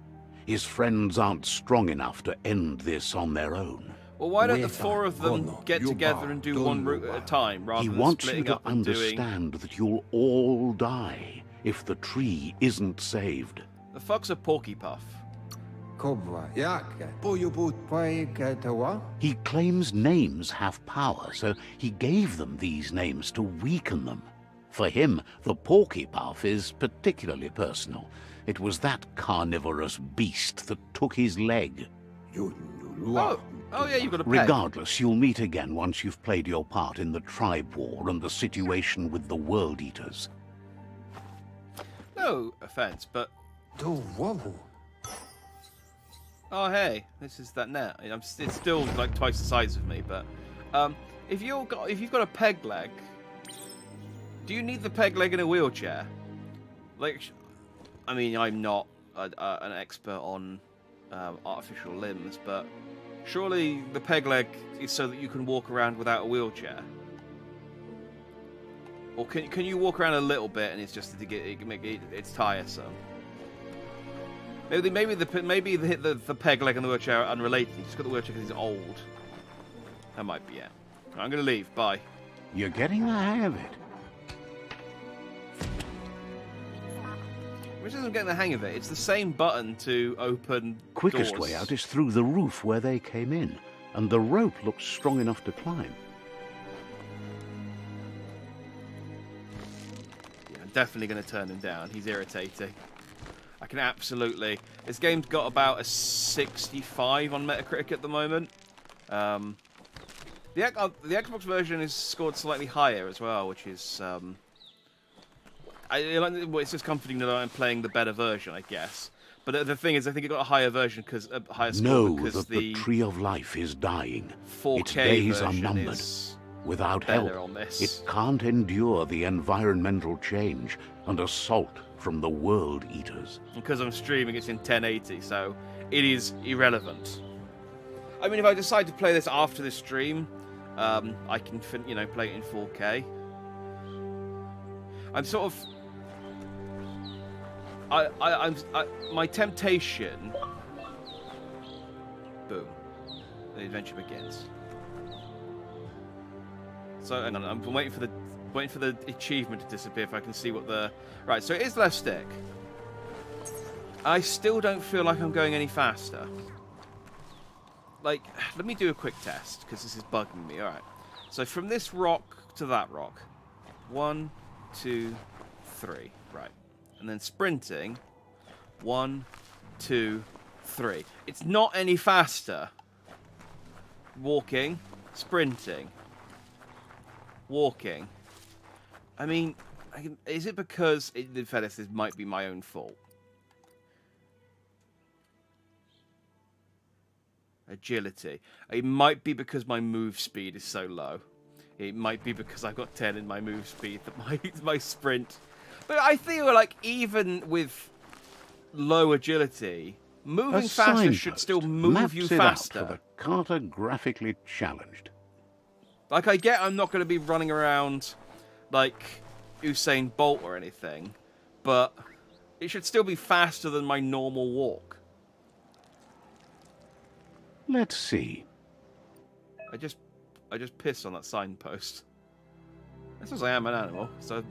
His friends aren't strong enough to end this on their own. Well, why don't the four of them get together and do one route at a time rather He than wants you splitting to up and doing? understand that you'll all die if the tree isn't saved. The fuck's a Porky Puff? He claims names have power, so he gave them these names to weaken them. For him, the Porky Puff is particularly personal. It was that carnivorous beast that took his leg. Oh yeah, you've got a peg. Regardless, you'll meet again once you've played your part in the tribe war and the situation with the World Eaters. No offense, but oh hey, this is that net. It's still like twice the size of me, but if you've got a peg leg, do you need the peg leg in a wheelchair? Like, I mean, I'm not an expert on artificial limbs, but surely the peg leg is so that you can walk around without a wheelchair. Or can you walk around a little bit and it's just it's tiresome? Maybe the peg leg and the wheelchair are unrelated. He's just got the wheelchair because he's old. That might be it. I'm gonna leave. Bye. You're getting the hang of it. Which isn't getting the hang of it. It's the same button to open Quickest doors. way out is through the roof where they came in, and the rope looks strong enough to climb. Yeah, I'm definitely going to turn him down. He's irritating. I can absolutely... This game's got about a 65 on Metacritic at the moment. The Xbox version is scored slightly higher as well, which is... it's just comforting that I'm playing the better version, I guess. But the thing is, I think it got a higher version because a higher score Know because that the Tree of Life is dying. 4K Its days are version numbered. is Without better help, on this. it can't endure the environmental change and assault from the World Eaters. Because I'm streaming, it's in 1080, so it is irrelevant. I mean, if I decide to play this after this stream, I can, play it in 4K. I'm sort of... my temptation... Boom. The adventure begins. So, hang on, I'm waiting for the achievement to disappear if I can see what the... Right, so it is left stick. I still don't feel like I'm going any faster. Like, let me do a quick test, because this is bugging me. Alright. So from this rock to that rock. 1, 2, 3. Right. And then sprinting. 1, 2, 3. It's not any faster. Walking. Sprinting. Walking. I mean, is it because, in fairness, this might be my own fault? Agility. It might be because my move speed is so low. It might be because I've got 10 in my move speed that my sprint. But I feel like even with low agility, moving faster should still move you faster. Out for the cartographically challenged. Like, I get I'm not going to be running around like Usain Bolt or anything, but it should still be faster than my normal walk. Let's see. I just pissed on that signpost. This is I am an animal, so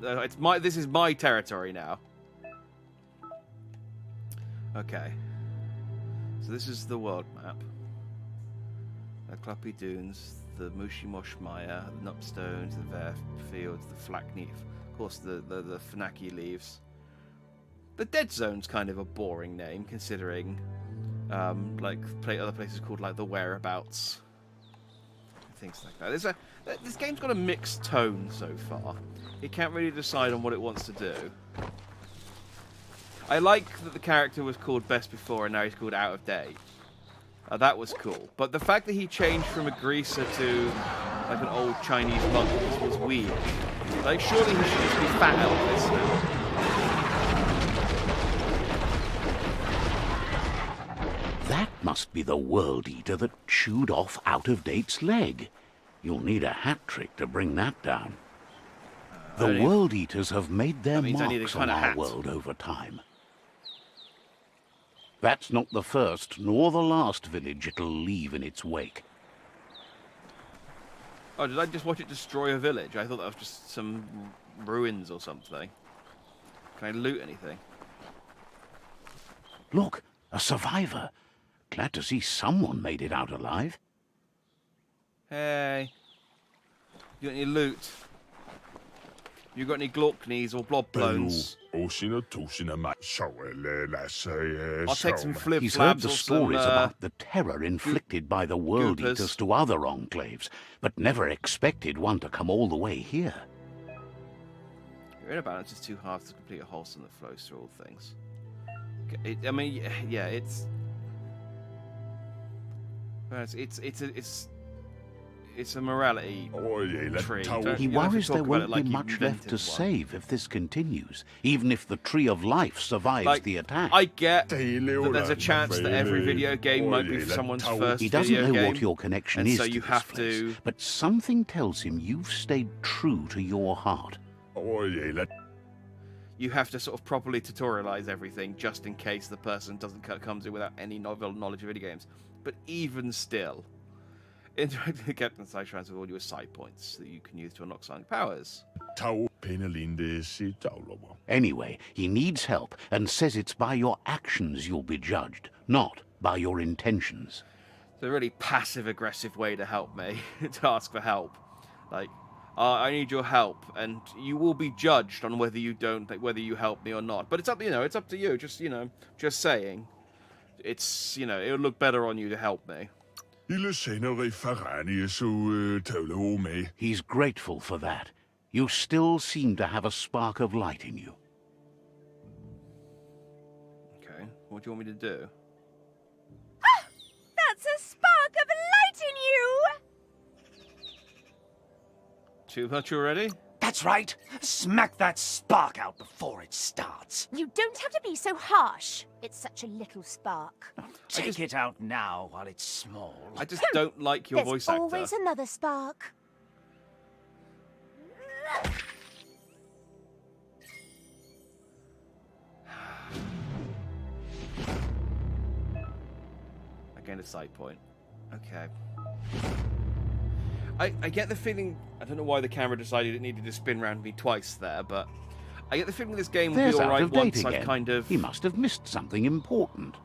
this is my territory now. Okay. So this is the world map. The Cluppy Dunes, the Mushimosh Maya, the Nupstones, the Vare Fields, the Flackneef, of course the Funaki Leaves. The Dead Zone's kind of a boring name, considering like other places called like the Whereabouts, things like that. This game's got a mixed tone so far. It can't really decide on what it wants to do. I like that the character was called Best Before and now he's called Out of Date. That was cool. But the fact that he changed from a greaser to like an old Chinese monk was weird. Like, surely he should just be Fat Elvis now. That must be the World Eater that chewed off Out of Date's leg. You'll need a hat trick to bring that down. The World Eaters have made their marks on our world over time. That's not the first nor the last village it'll leave in its wake. Oh, did I just watch it destroy a village? I thought that was just some ruins or something. Can I loot anything? Look, a survivor. Glad to see someone made it out alive. Hey. You got any loot? You got any Glockneys or Bloblones? I'll take some flip-flaps. He's heard the stories about the terror inflicted by the World Eaters to other enclaves, but never expected one to come all the way here. Your inner balance is too hard to complete a wholesome that flows through all things. I mean, yeah, it's a morality tree. He worries there won't be much left to save if this continues, even if the Tree of Life survives the attack. I get that there's a chance that every video game might be someone's first He doesn't video know game, what your connection is so to you this have place, to. but something tells him you've stayed true to your heart. You have to sort of properly tutorialize everything just in case the person comes in without any novel knowledge of video games. But even still, interact with the Captain Side Shrines with all your side points that you can use to unlock psionic powers. Anyway, he needs help and says it's by your actions you'll be judged, not by your intentions. It's a really passive-aggressive way to help me, to ask for help. Like, I need your help, and you will be judged on whether you help me or not. But it's up, it's up to you. Just saying. It's, it'll look better on you to help me. He's grateful for that. You still seem to have a spark of light in you. Okay, what do you want me to do? Ah! That's a spark of light in you! Too much already? That's right. Smack that spark out before it starts. You don't have to be so harsh. It's such a little spark. Take it out now while it's small. I just don't like your voice actor. There's always another spark. I gained a sight point. Okay. I get the feeling, I don't know why the camera decided it needed to spin around me twice there, but I get the feeling this game will There's be out alright of date once again. I've kind of... He must have missed something important.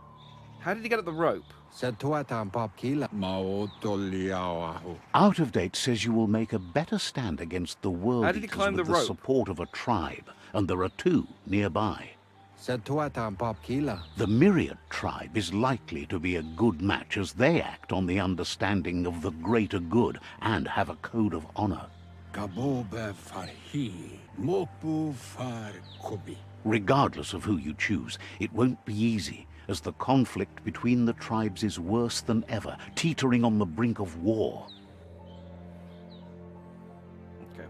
How did he get at the rope? Out of date says you will make a better stand against the world How did he eaters climb with the the rope? support of a tribe, and there are 2 nearby. The The Myriad tribe is likely to be a good match as they act on the understanding of the greater good and have a code of honor. Regardless of who you choose, it won't be easy, as the conflict between the tribes is worse than ever, teetering on the brink of war. Okay.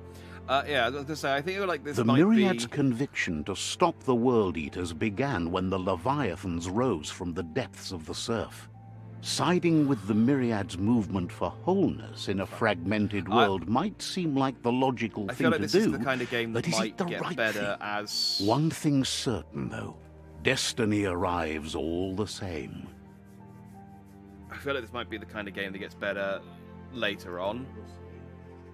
Yeah, I was going to say, I think like this The might Myriad's be... conviction to stop the World Eaters began when the Leviathans rose from the depths of the surf. Siding with the Myriad's movement for wholeness in a fragmented world might seem like the logical I thing feel like to this do, is the kind of game that but is might it the get right better thing? as... One thing's certain, though. Destiny arrives all the same. I feel like this might be the kind of game that gets better later on.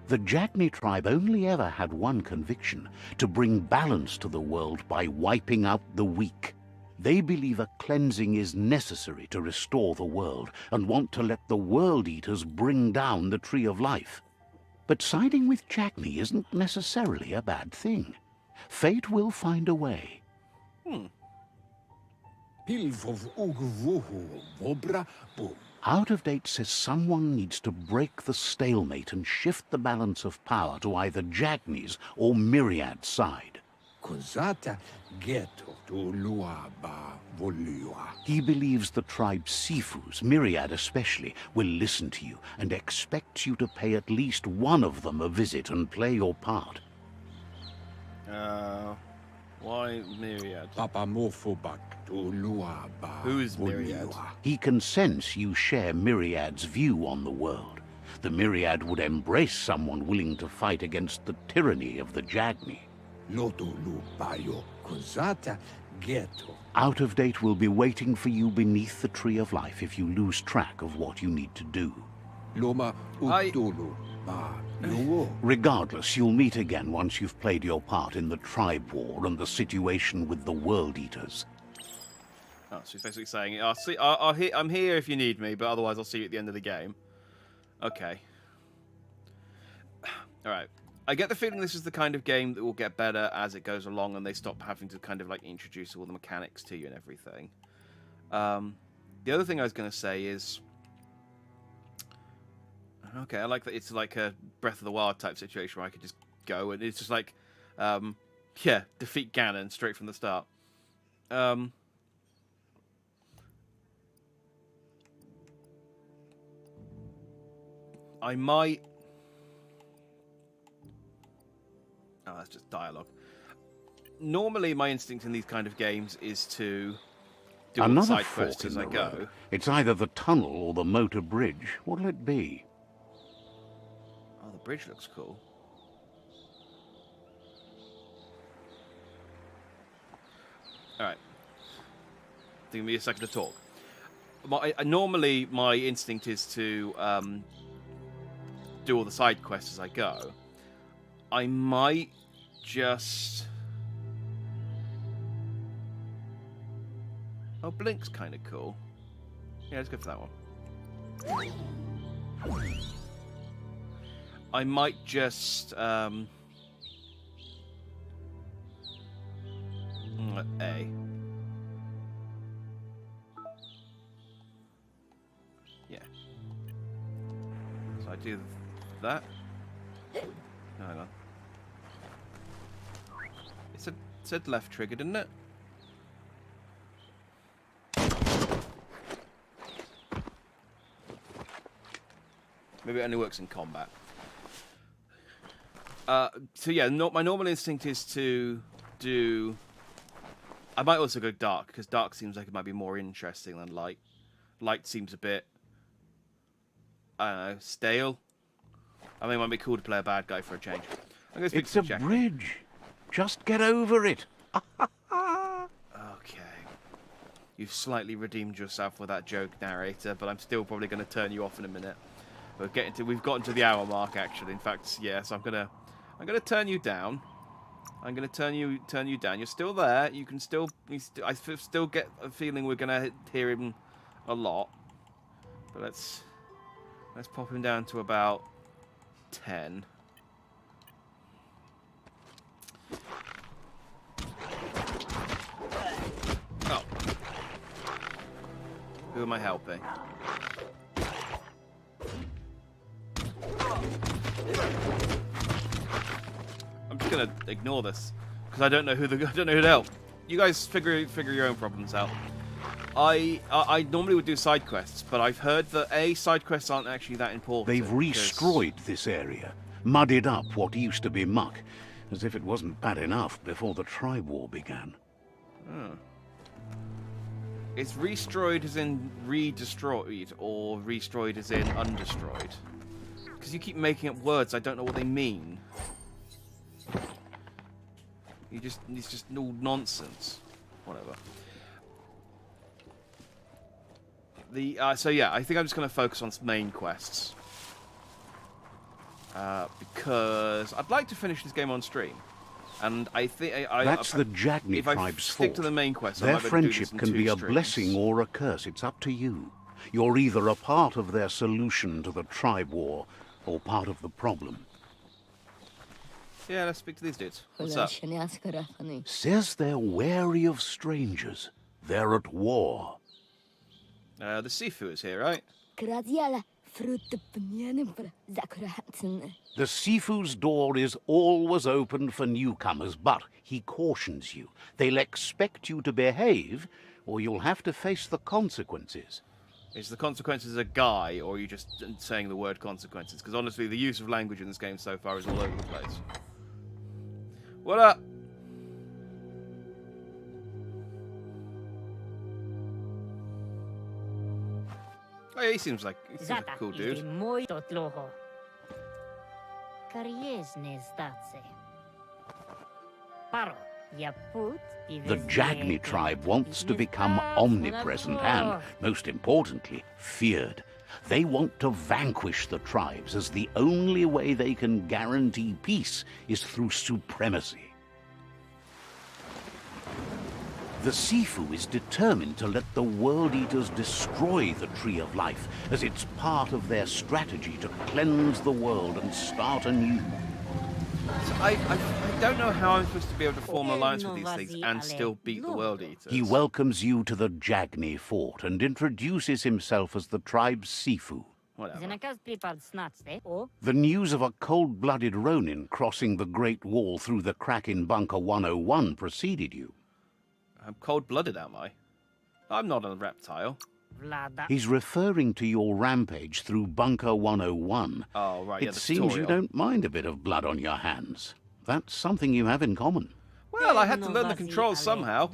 The Jagni tribe only ever had one conviction: to bring balance to the world by wiping out the weak. They believe a cleansing is necessary to restore the world, and want to let the World Eaters bring down the Tree of Life. But siding with Jagni isn't necessarily a bad thing. Fate will find a way. Out of date says someone needs to break the stalemate and shift the balance of power to either Jagni's or Myriad's side. He believes the tribe's Sifus, Myriad especially, will listen to you and expects you to pay at least one of them a visit and play your part. Why Myriad? Who's Myriad? He can sense you share Myriad's view on the world. The Myriad would embrace someone willing to fight against the tyranny of the Jagni. Out of date will be waiting for you beneath the Tree of Life if you lose track of what you need to do. Regardless, you'll meet again once you've played your part in the tribe war and the situation with the World Eaters. Oh, so he's basically saying, I'm here if you need me, but otherwise I'll see you at the end of the game. Okay. Alright. I get the feeling this is the kind of game that will get better as it goes along and they stop having to kind of like introduce all the mechanics to you and everything. The other thing I was going to say is... Okay, I like that it's like a Breath of the Wild type situation where I could just go and it's just like... yeah, defeat Ganon straight from the start. I might... Oh, that's just dialogue. Normally, my instinct in these kind of games is to do all the Another side fork quests in as the I go. road. It's either the tunnel or the motor bridge. What'll it be? Oh, the bridge looks cool. Alright. Give me a second to talk. Normally, my instinct is to do all the side quests as I go. I might just... Oh, Blink's kind of cool. Yeah, let's go for that one. I might just... A. Yeah. So I do that. No, hang on. It said left trigger, didn't it? Maybe it only works in combat. So yeah, my normal instinct is to do... I might also go dark, because dark seems like it might be more interesting than light. Light seems a bit... I don't know, stale. I mean, it might be cool to play a bad guy for a change. I'm gonna speak It's to a Jack. bridge. Just get over it. Okay. You've slightly redeemed yourself with that joke, narrator, but I'm still probably going to turn you off in a minute. We've gotten to the hour mark, actually. In fact, yes, I'm gonna turn you down. I'm going to turn you down. You're still there. You can still... I still get a feeling we're going to hear him a lot. But let's pop him down to about 10. Oh. Who am I helping? I'm just gonna ignore this because I don't know who to help. You guys figure your own problems out. I normally would do side quests, but I've heard that side quests aren't actually that important. They've destroyed this area, muddied up what used to be muck, as if it wasn't bad enough before the tribe war began. Oh. Is restroyed as in redestroyed, or restroyed as in undestroyed? Because you keep making up words, I don't know what they mean. It's just all nonsense. Whatever. So yeah, I think I'm just going to focus on main quests. Because I'd like to finish this game on stream. And I think that's the Jagni tribe's fault. If I stick to the main quest, their friendship can be a blessing or a curse. It's up to you. You're either a part of their solution to the tribe war, or part of the problem. Yeah, let's speak to these dudes. What's up? Says they're wary of strangers. They're at war. The Sifu is here, right? The Sifu's door is always open for newcomers, but he cautions you. They'll expect you to behave, or you'll have to face the consequences. Is the consequences a guy, or are you just saying the word consequences? Because honestly, the use of language in this game so far is all over the place. What up? Oh, yeah, he seems like a cool dude. The Jagni tribe wants to become omnipresent and, most importantly, feared. They want to vanquish the tribes, as the only way they can guarantee peace is through supremacy. The Sifu is determined to let the World Eaters destroy the Tree of Life, as it's part of their strategy to cleanse the world and start anew. So I don't know how I'm supposed to be able to form an alliance with these things and still beat the World Eaters. He welcomes you to the Jagni fort and introduces himself as the tribe's Sifu. Whatever. The news of a cold-blooded Ronin crossing the Great Wall through the crack in Bunker 101 preceded you. I'm cold-blooded, am I? I'm not a reptile. He's referring to your rampage through Bunker 101. Oh, right, yeah, It the seems tutorial. you don't mind a bit of blood on your hands. That's something you have in common. Well, I had to learn the controls somehow.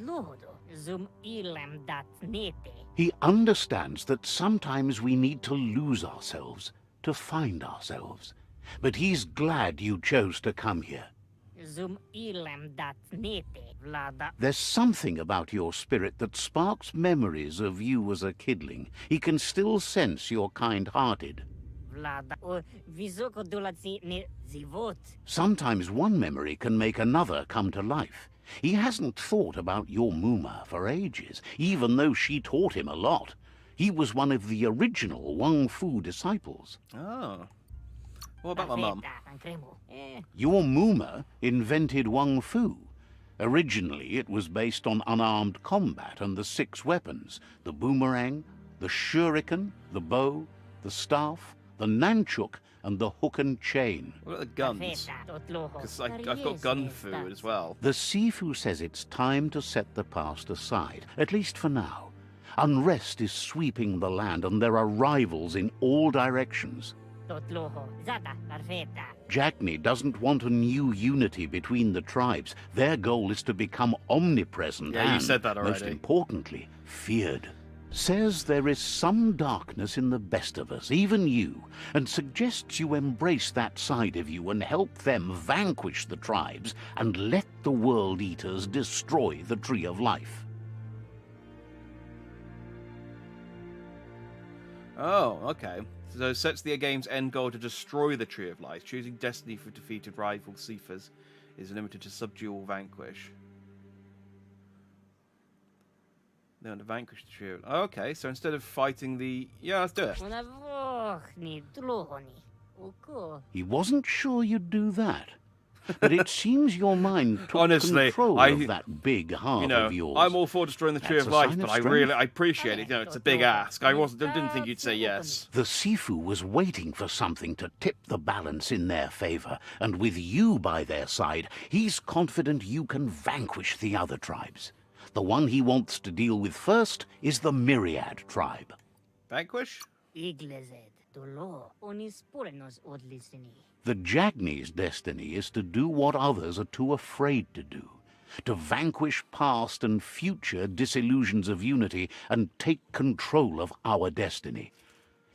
He understands that sometimes we need to lose ourselves to find ourselves. But he's glad you chose to come here. There's something about your spirit that sparks memories of you as a kidling. He can still sense you're kind-hearted. Sometimes one memory can make another come to life. He hasn't thought about your Muma for ages, even though she taught him a lot. He was one of the original Wang Fu disciples. Oh. What about my mum? Your Muma invented Wang Fu. Originally, it was based on unarmed combat and the 6 weapons: the boomerang, the shuriken, the bow, the staff, the nunchuk, and the hook and chain. What about the guns? Because I've got gun food as well. The Sifu says it's time to set the past aside, at least for now. Unrest is sweeping the land, and there are rivals in all directions. Jagni doesn't want a new unity between the tribes. Their goal is to become omnipresent Yeah, you and, said that already. most importantly, feared. Says there is some darkness in the best of us, even you, and suggests you embrace that side of you and help them vanquish the tribes and let the World Eaters destroy the Tree of Life. Oh, okay. So it sets the game's end goal to destroy the Tree of Life, choosing destiny for defeated rival Sifas is limited to subdue or vanquish. They want to vanquish the trio. Oh, okay, so instead of fighting the... Yeah, let's do it. He wasn't sure you'd do that. But it seems your mind took Honestly, control of that big heart you know, of yours. I'm all for destroying the Tree That's of a Life, sign but of I strength. appreciate it. You know, it's a big ask. I didn't think you'd say yes. The Sifu was waiting for something to tip the balance in their favor, and with you by their side, he's confident you can vanquish the other tribes. The one he wants to deal with first is the Myriad tribe. Vanquish? The Jagni's destiny is to do what others are too afraid to do, to vanquish past and future disillusions of unity and take control of our destiny.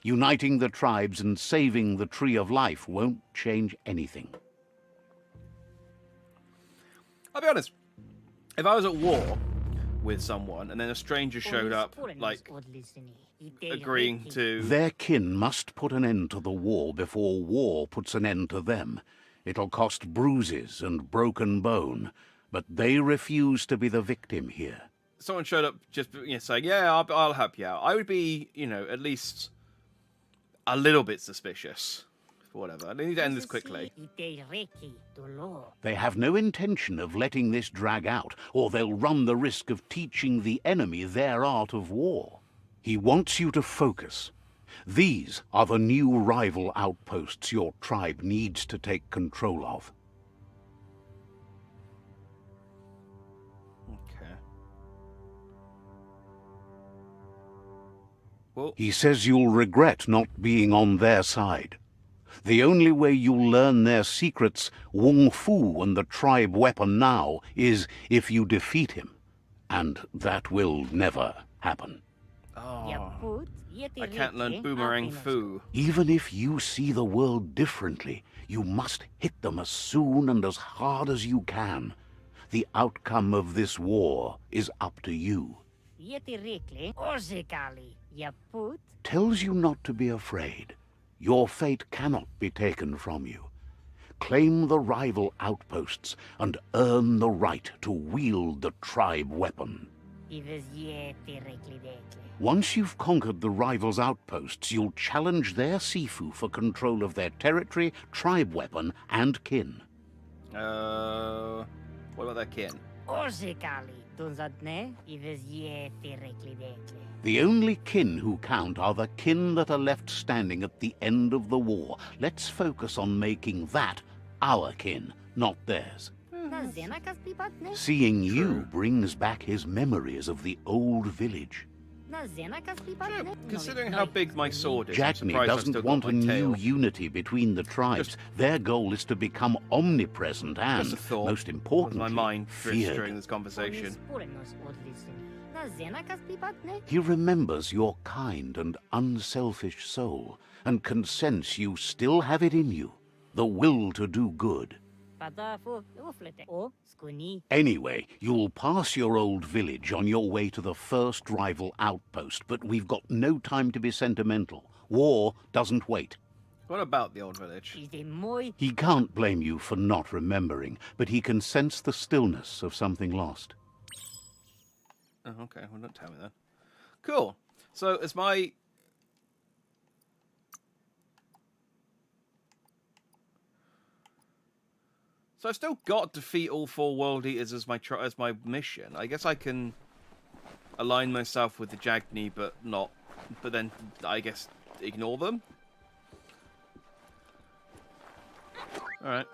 Uniting the tribes and saving the Tree of Life won't change anything. I'll be honest. If I was at war with someone and then a stranger showed up, like, agreeing to... Their kin must put an end to the war before war puts an end to them. It'll cost bruises and broken bone, but they refuse to be the victim here. Someone showed up just saying, yeah, I'll help you out. I would be, at least a little bit suspicious. Whatever. I need to end this quickly. They have no intention of letting this drag out, or they'll run the risk of teaching the enemy their art of war. He wants you to focus. These are the new rival outposts your tribe needs to take control of. Okay. Well, he says you'll regret not being on their side. The only way you'll learn their secrets, Wung Fu and the tribe weapon now, is if you defeat him. And that will never happen. Oh, I can't learn Boomerang Fu. Even if you see the world differently, you must hit them as soon and as hard as you can. The outcome of this war is up to you. Tells you not to be afraid. Your fate cannot be taken from you. Claim the rival outposts and earn the right to wield the tribe weapon. Once you've conquered the rivals' outposts, you'll challenge their Sifu for control of their territory, tribe weapon, and kin. What about their kin? The only kin who count are the kin that are left standing at the end of the war. Let's focus on making that our kin, not theirs. Seeing you brings back his memories of the old village. Considering how big my sword is, Jagni doesn't want a new unity between the tribes. Their goal is to become omnipresent and, most importantly, my mind drifts feared. during this conversation. He remembers your kind and unselfish soul, and can sense you still have it in you, the will to do good. Anyway, you'll pass your old village on your way to the first rival outpost, but we've got no time to be sentimental. War doesn't wait. What about the old village? He can't blame you for not remembering, but he can sense the stillness of something lost. Oh, okay. Well, don't tell me that. Cool. So, it's my... So I've still got defeat all 4 World Eaters as my mission. I guess I can align myself with the Jagni, but then I guess ignore them. All right.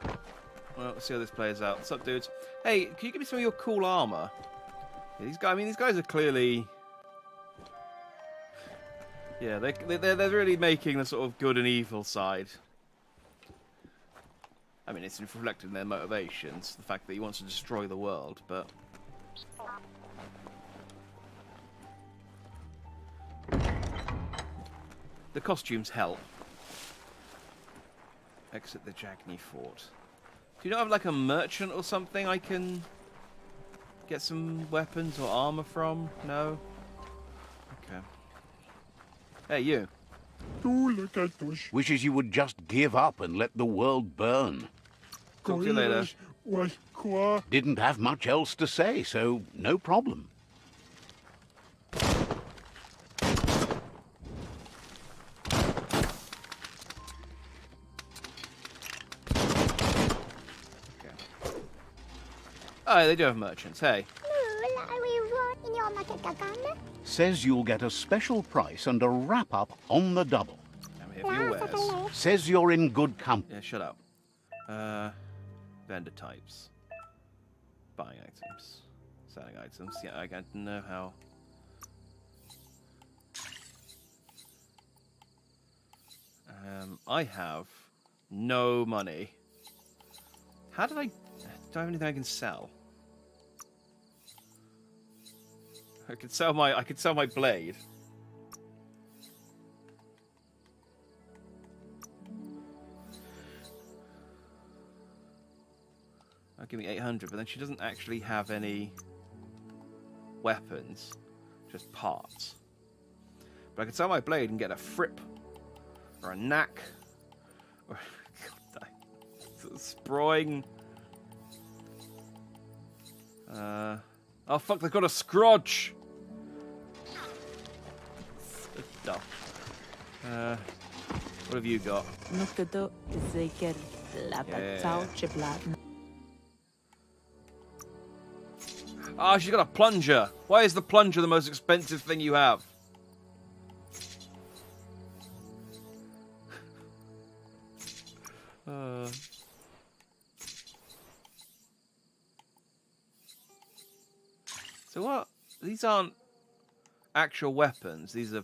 Well, let's see how this plays out. What's up, dudes? Hey, can you give me some of your cool armor? Yeah, these guys are clearly. Yeah, they're really making the sort of good and evil side. I mean, it's reflected in their motivations, the fact that he wants to destroy the world, but... The costumes help. Exit the Jagni fort. Do you not have, like, a merchant or something I can get some weapons or armor from? No? Okay. Hey, you. Wishes you would just give up and let the world burn. Talk to you later. Didn't have much else to say, so no problem. Oh, they do have merchants. Hey. Says you'll get a special price and a wrap-up on the double. I'm here for your wares. Says you're in good company. Yeah, shut up. Vendor types. Buying items. Selling items. Yeah, I don't know how. I have no money. How did I... Do I have anything I can sell? I could sell my blade. I'll give me 800, but then she doesn't actually have any weapons, just parts. But I could sell my blade and get a frip or a knack or sproing. Oh fuck! They've got a scrodge. No. What have you got? Ah, she's got a plunger. Why is the plunger the most expensive thing you have? So what? These aren't actual weapons. These are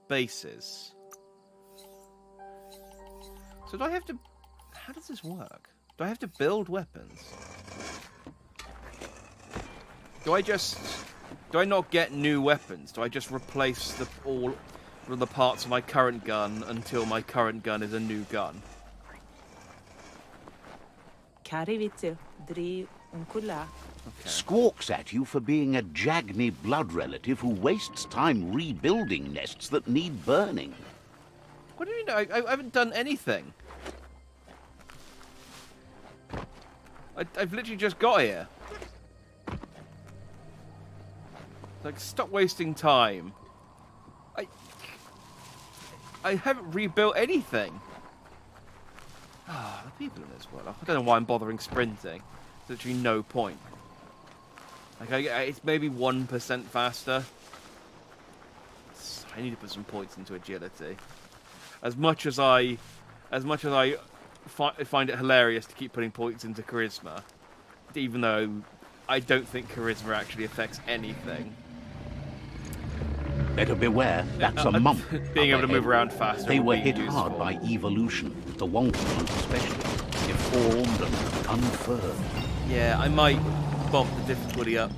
bases. So do I have to... How does this work? Do I have to build weapons? Do I not get new weapons? Do I just replace all of the parts of my current gun until my current gun is a new gun? Okay. Squawks at you for being a Jagny blood relative who wastes time rebuilding nests that need burning. What do you mean? I haven't done anything. I've literally just got here. Like, stop wasting time. I haven't rebuilt anything. Ah, the people in this world. I don't know why I'm bothering sprinting. There's literally no point. Like, it's maybe 1% faster. I need to put some points into agility. As much as I find it hilarious to keep putting points into charisma, even though I don't think charisma actually affects anything. Better beware, that's a monk. Being able to move around faster. They were would be hit hard useful. by evolution, the wonky ones especially. Deformed and unfurled. Yeah, I might bump the difficulty up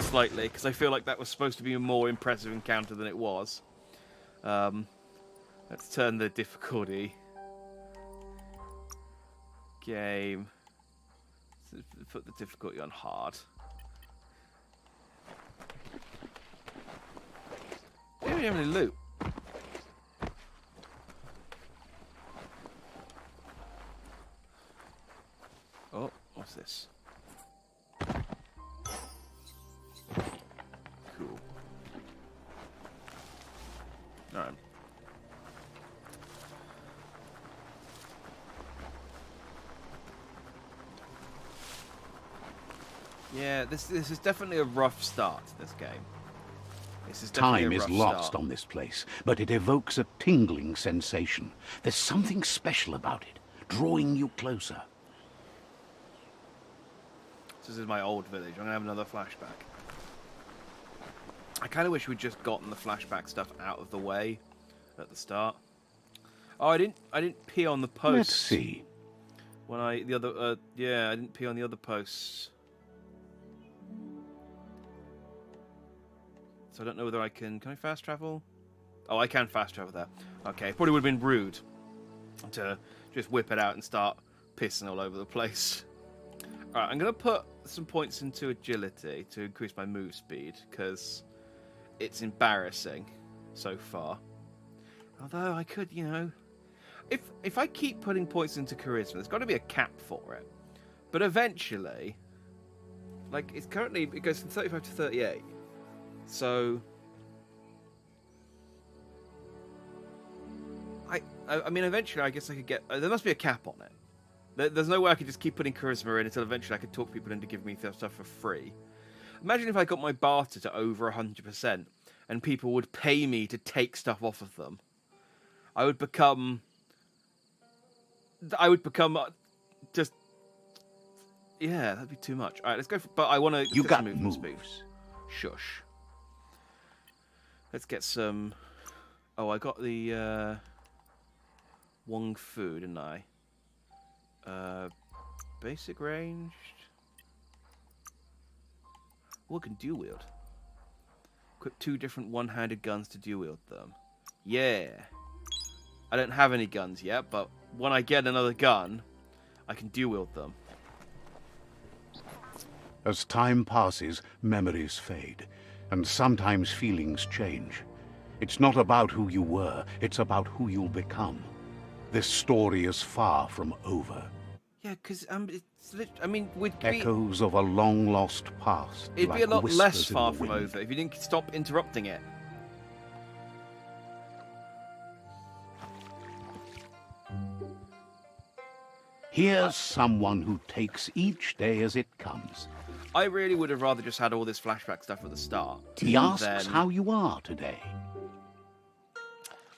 slightly, because I feel like that was supposed to be a more impressive encounter than it was. Let's turn the difficulty. Game. Put the difficulty on hard. We don't have any loot. Oh, what's this? Cool. Alright. Yeah, this is definitely a rough start to this game. This is definitely Time a is rough lost start. on this place, but it evokes a tingling sensation. There's something special about it, drawing you closer. This is my old village. I'm gonna have another flashback. I kind of wish we'd just gotten the flashback stuff out of the way at the start. Oh, I didn't pee on the post. Let's see. When I didn't pee on the other posts. So I don't know whether I can I fast travel? Oh, I can fast travel there. Okay, probably would have been rude to just whip it out and start pissing all over the place. Alright, I'm going to put some points into agility to increase my move speed, because it's embarrassing so far. Although I could, if I keep putting points into charisma, there's got to be a cap for it. But eventually, like, it's currently, it goes from 35 to 38. So, I mean, eventually I guess I could get, there must be a cap on it. There's no way I could just keep putting charisma in until eventually I could talk people into giving me stuff for free. Imagine if I got my barter to over 100% and people would pay me to take stuff off of them. I would become just, yeah, that'd be too much. All right, let's go. But I want to. You got moves. moves. Shush. Let's get some. Oh, I got the Wong Fu, didn't I? Basic ranged. What can dual wield? Equip 2 different one-handed guns to dual wield them. Yeah. I don't have any guns yet, but when I get another gun, I can dual wield them. As time passes, memories fade, and sometimes feelings change. It's not about who you were, it's about who you'll become. This story is far from over. Yeah, because I mean, Echoes of a long-lost past. It'd like be a lot whispers less in far the from wind. over if you didn't stop interrupting it. Here's someone who takes each day as it comes. I really would have rather just had all this flashback stuff at the start. He asks Then how you are today.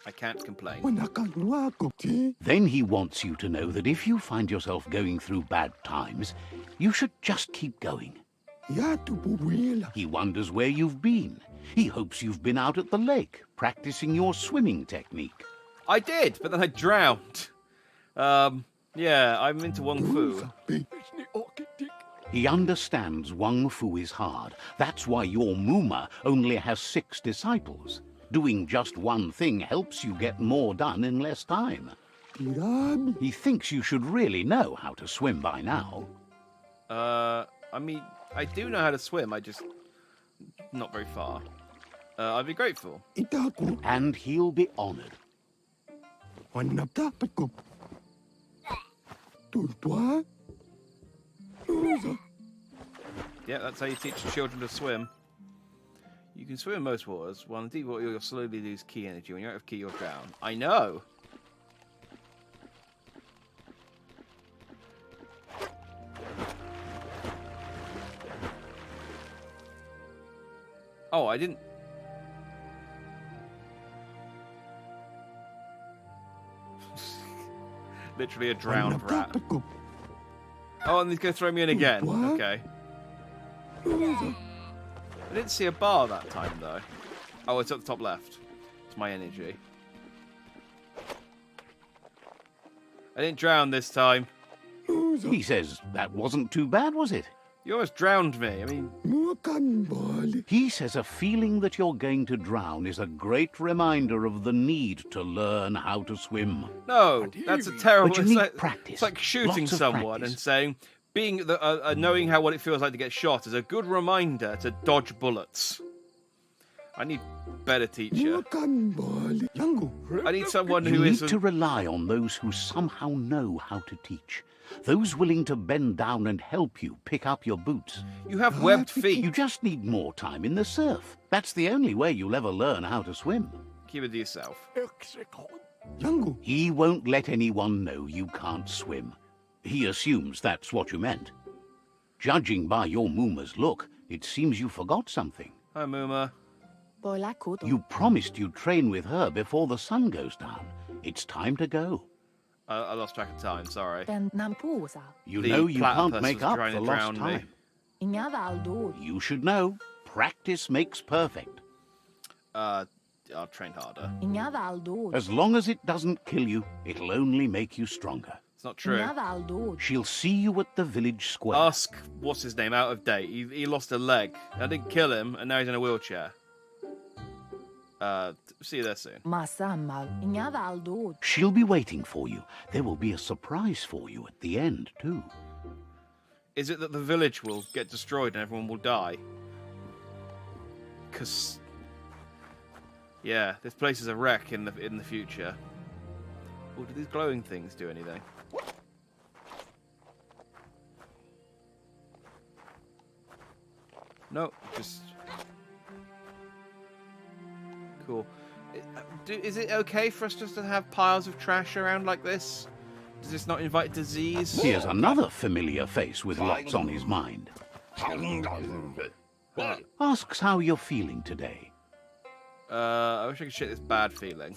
I can't complain. Then he wants you to know that if you find yourself going through bad times, you should just keep going. He wonders where you've been. He hopes you've been out at the lake, practicing your swimming technique. I did, but then I drowned. Yeah, I'm into Wong Fu. He understands Wong Fu is hard. That's why your Muma only has 6 disciples. Doing just one thing helps you get more done in less time. He thinks you should really know how to swim by now. I mean, I do know how to swim, I just... not very far. I'd be grateful. And he'll be honored. Yeah, that's how you teach children to swim. You can swim in most waters. While in deep water, you'll slowly lose key energy. When you're out of key, you'll drown. I know! Oh, I didn't... Literally a drowned rat. Oh, and he's going to throw me in again. Okay. I didn't see a bar that time, though. Oh, it's at the top left. It's my energy. I didn't drown this time. He says that wasn't too bad, was it? You almost drowned me. I mean... He says a feeling that you're going to drown is a great reminder of the need to learn how to swim. No, that's a terrible... But you need practice. It's like shooting Lots of someone practice. and saying... knowing what it feels like to get shot is a good reminder to dodge bullets. I need a better teacher. I need someone You who need isn't... to rely on those who somehow know how to teach. Those willing to bend down and help you pick up your boots. You have webbed feet. You just need more time in the surf. That's the only way you'll ever learn how to swim. Keep it to yourself. He won't let anyone know you can't swim. He assumes that's what you meant. Judging by your Muma's look, it seems you forgot something. Hi, Muma. You promised you'd train with her before the sun goes down. It's time to go. I lost track of time, sorry. You The know you platypus can't make was up trying for to lost drown me. time. You should know. Practice makes perfect. I'll train harder. As long as it doesn't kill you, it'll only make you stronger. It's not true. She'll see you at the village square. Ask, what's his name, out of date. He lost a leg. I didn't kill him, and now he's in a wheelchair. See you there soon. She'll be waiting for you. There will be a surprise for you at the end, too. Is it that the village will get destroyed and everyone will die? Because... yeah, this place is a wreck in the future. Oh, do these glowing things do anything? No, just... Cool. Is it okay for us just to have piles of trash around like this? Does this not invite disease? Here's another familiar face with lots on his mind. Asks how you're feeling today. I wish I could shake this bad feeling.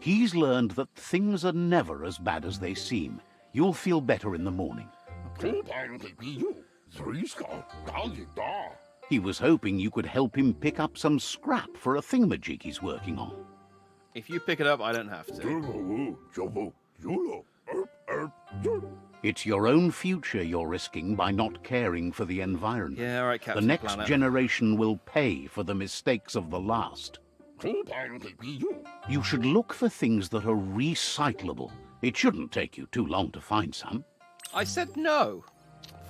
He's learned that things are never as bad as they seem. You'll feel better in the morning. He was hoping you could help him pick up some scrap for a thingamajig he's working on. If you pick it up, I don't have to. It's your own future you're risking by not caring for the environment. Yeah, all right, The Captain next Planet. generation will pay for the mistakes of the last. You should look for things that are recyclable. It shouldn't take you too long to find some. I said no.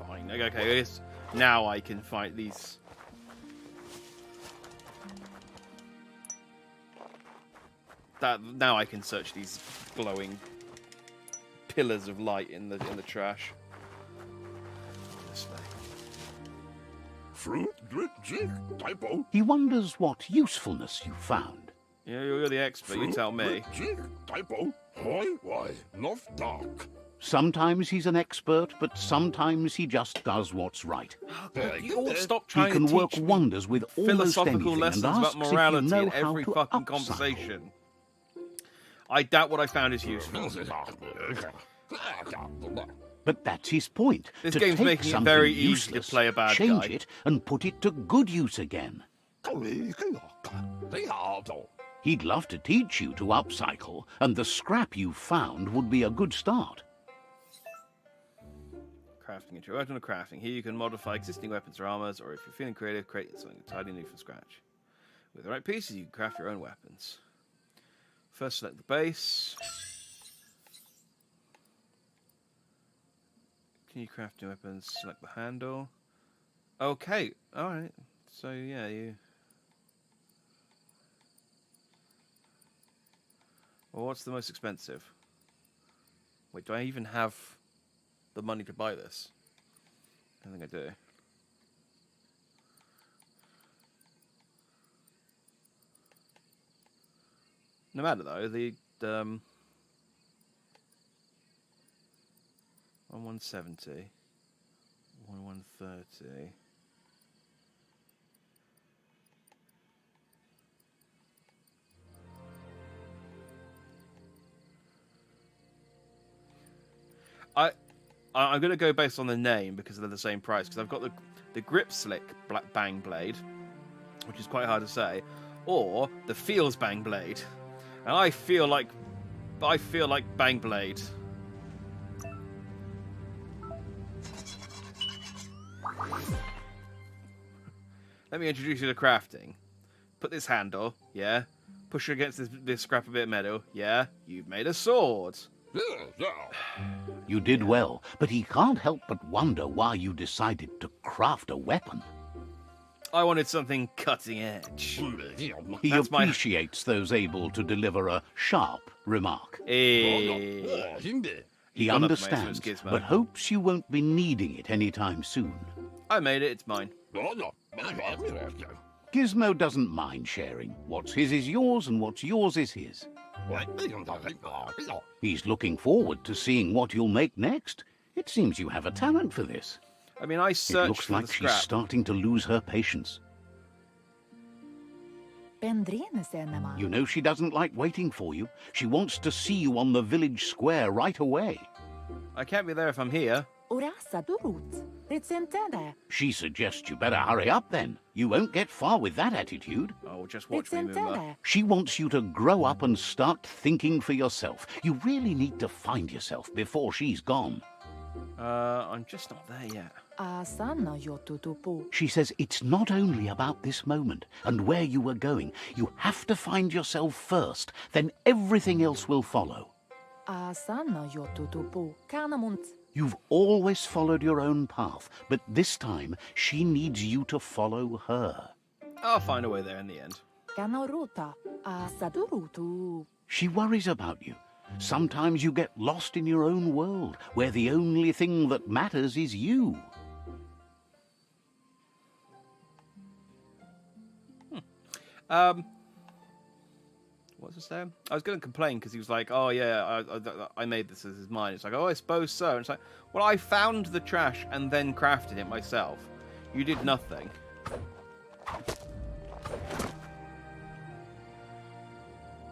Fine. Okay, yes. Now I can fight these. Now I can search these glowing pillars of light in the trash. This way. He wonders what usefulness you found. Yeah, you're the expert. You tell me. Sometimes he's an expert, but sometimes he just does what's right. You all stop He trying can to work teach me wonders with almost philosophical anything lessons and about asks if morality you know in how every to fucking upcycle. conversation. I doubt what I found is useful. But that's his point. This to game's take making it something very easy to useless, play a bad change guy. it and put it to good use again. He'd love to teach you to upcycle, and the scrap you found would be a good start. Crafting into your crafting. Here you can modify existing weapons or armors, or if you're feeling creative, create something entirely new from scratch. With the right pieces, you can craft your own weapons. First, select the base. Can you craft new weapons? Select the handle. Okay, alright. So, yeah, you... Well, what's the most expensive? Wait, do I even have the money to buy this? I think I do. No matter though, the 170, 130. I'm going to go based on the name because they're the same price. Because I've got the Grip Slick Bang Blade, which is quite hard to say, or the Feels Bang Blade, and I feel like Bang Blade. Let me introduce you to crafting. Put this handle, yeah. Push it against this scrap of bit of metal, yeah. You've made a sword. You did well, but he can't help but wonder why you decided to craft a weapon. I wanted something cutting edge. He That's my- appreciates those able to deliver a sharp remark. He He gone up my understands, infamous gizmo. but hopes you won't be needing it anytime soon. I made it, it's mine. Gizmo doesn't mind sharing. What's his is yours, and what's yours is his. He's looking forward to seeing what you'll make next. It seems you have a talent for this. I mean, I It searched looks for like the she's scrap. starting to lose her patience. You know she doesn't like waiting for you. She wants to see you on the village square right away. I can't be there if I'm here. She suggests you better hurry up then. You won't get far with that attitude. Oh, just watch me, Moomba. She wants you to grow up and start thinking for yourself. You really need to find yourself before she's gone. I'm just not there yet. She says it's not only about this moment and where you were going. You have to find yourself first, then everything else will follow. You've always followed your own path, but this time she needs you to follow her. I'll find a way there in the end. She worries about you. Sometimes you get lost in your own world, where the only thing that matters is you. What's his name? I was going to complain because he was like, "Oh yeah, I made this as mine." It's like, "Oh, I suppose so." And it's like, "Well, I found the trash and then crafted it myself. You did nothing."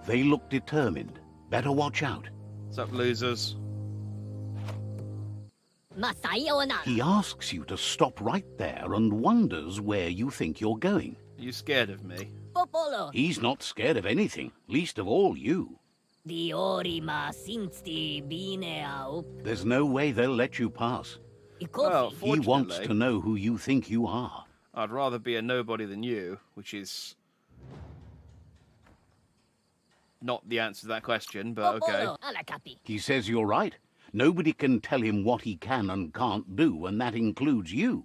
They look determined. Better watch out. What's up, losers? He asks you to stop right there and wonders where you think you're going. Are you scared of me? He's not scared of anything, least of all you. There's no way they'll let you pass. Well, He wants fortunately, to know who you think you are. I'd rather be a nobody than you, which is not the answer to that question, but okay. He says you're right. Nobody can tell him what he can and can't do, and that includes you.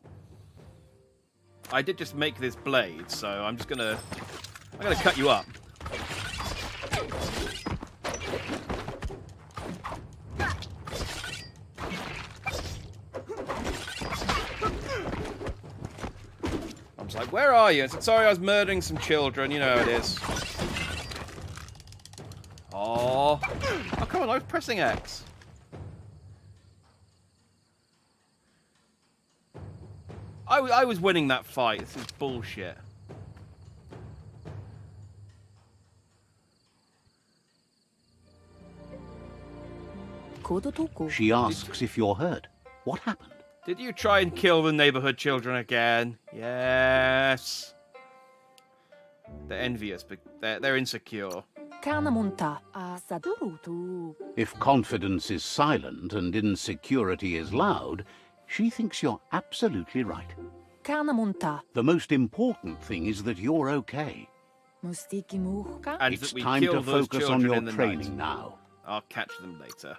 I did just make this blade, so I'm gonna cut you up. I'm just like, where are you? It's like, sorry, I was murdering some children. You know how it is. Oh, come on! I was pressing X. I was winning that fight. This is bullshit. She asks if you're hurt. What happened? Did you try and kill the neighborhood children again? Yes. They're envious, but they're insecure. If confidence is silent and insecurity is loud, she thinks you're absolutely right. The most important thing is that you're okay. And It's that we time kill to those focus children on your in the training night. now. I'll catch them later.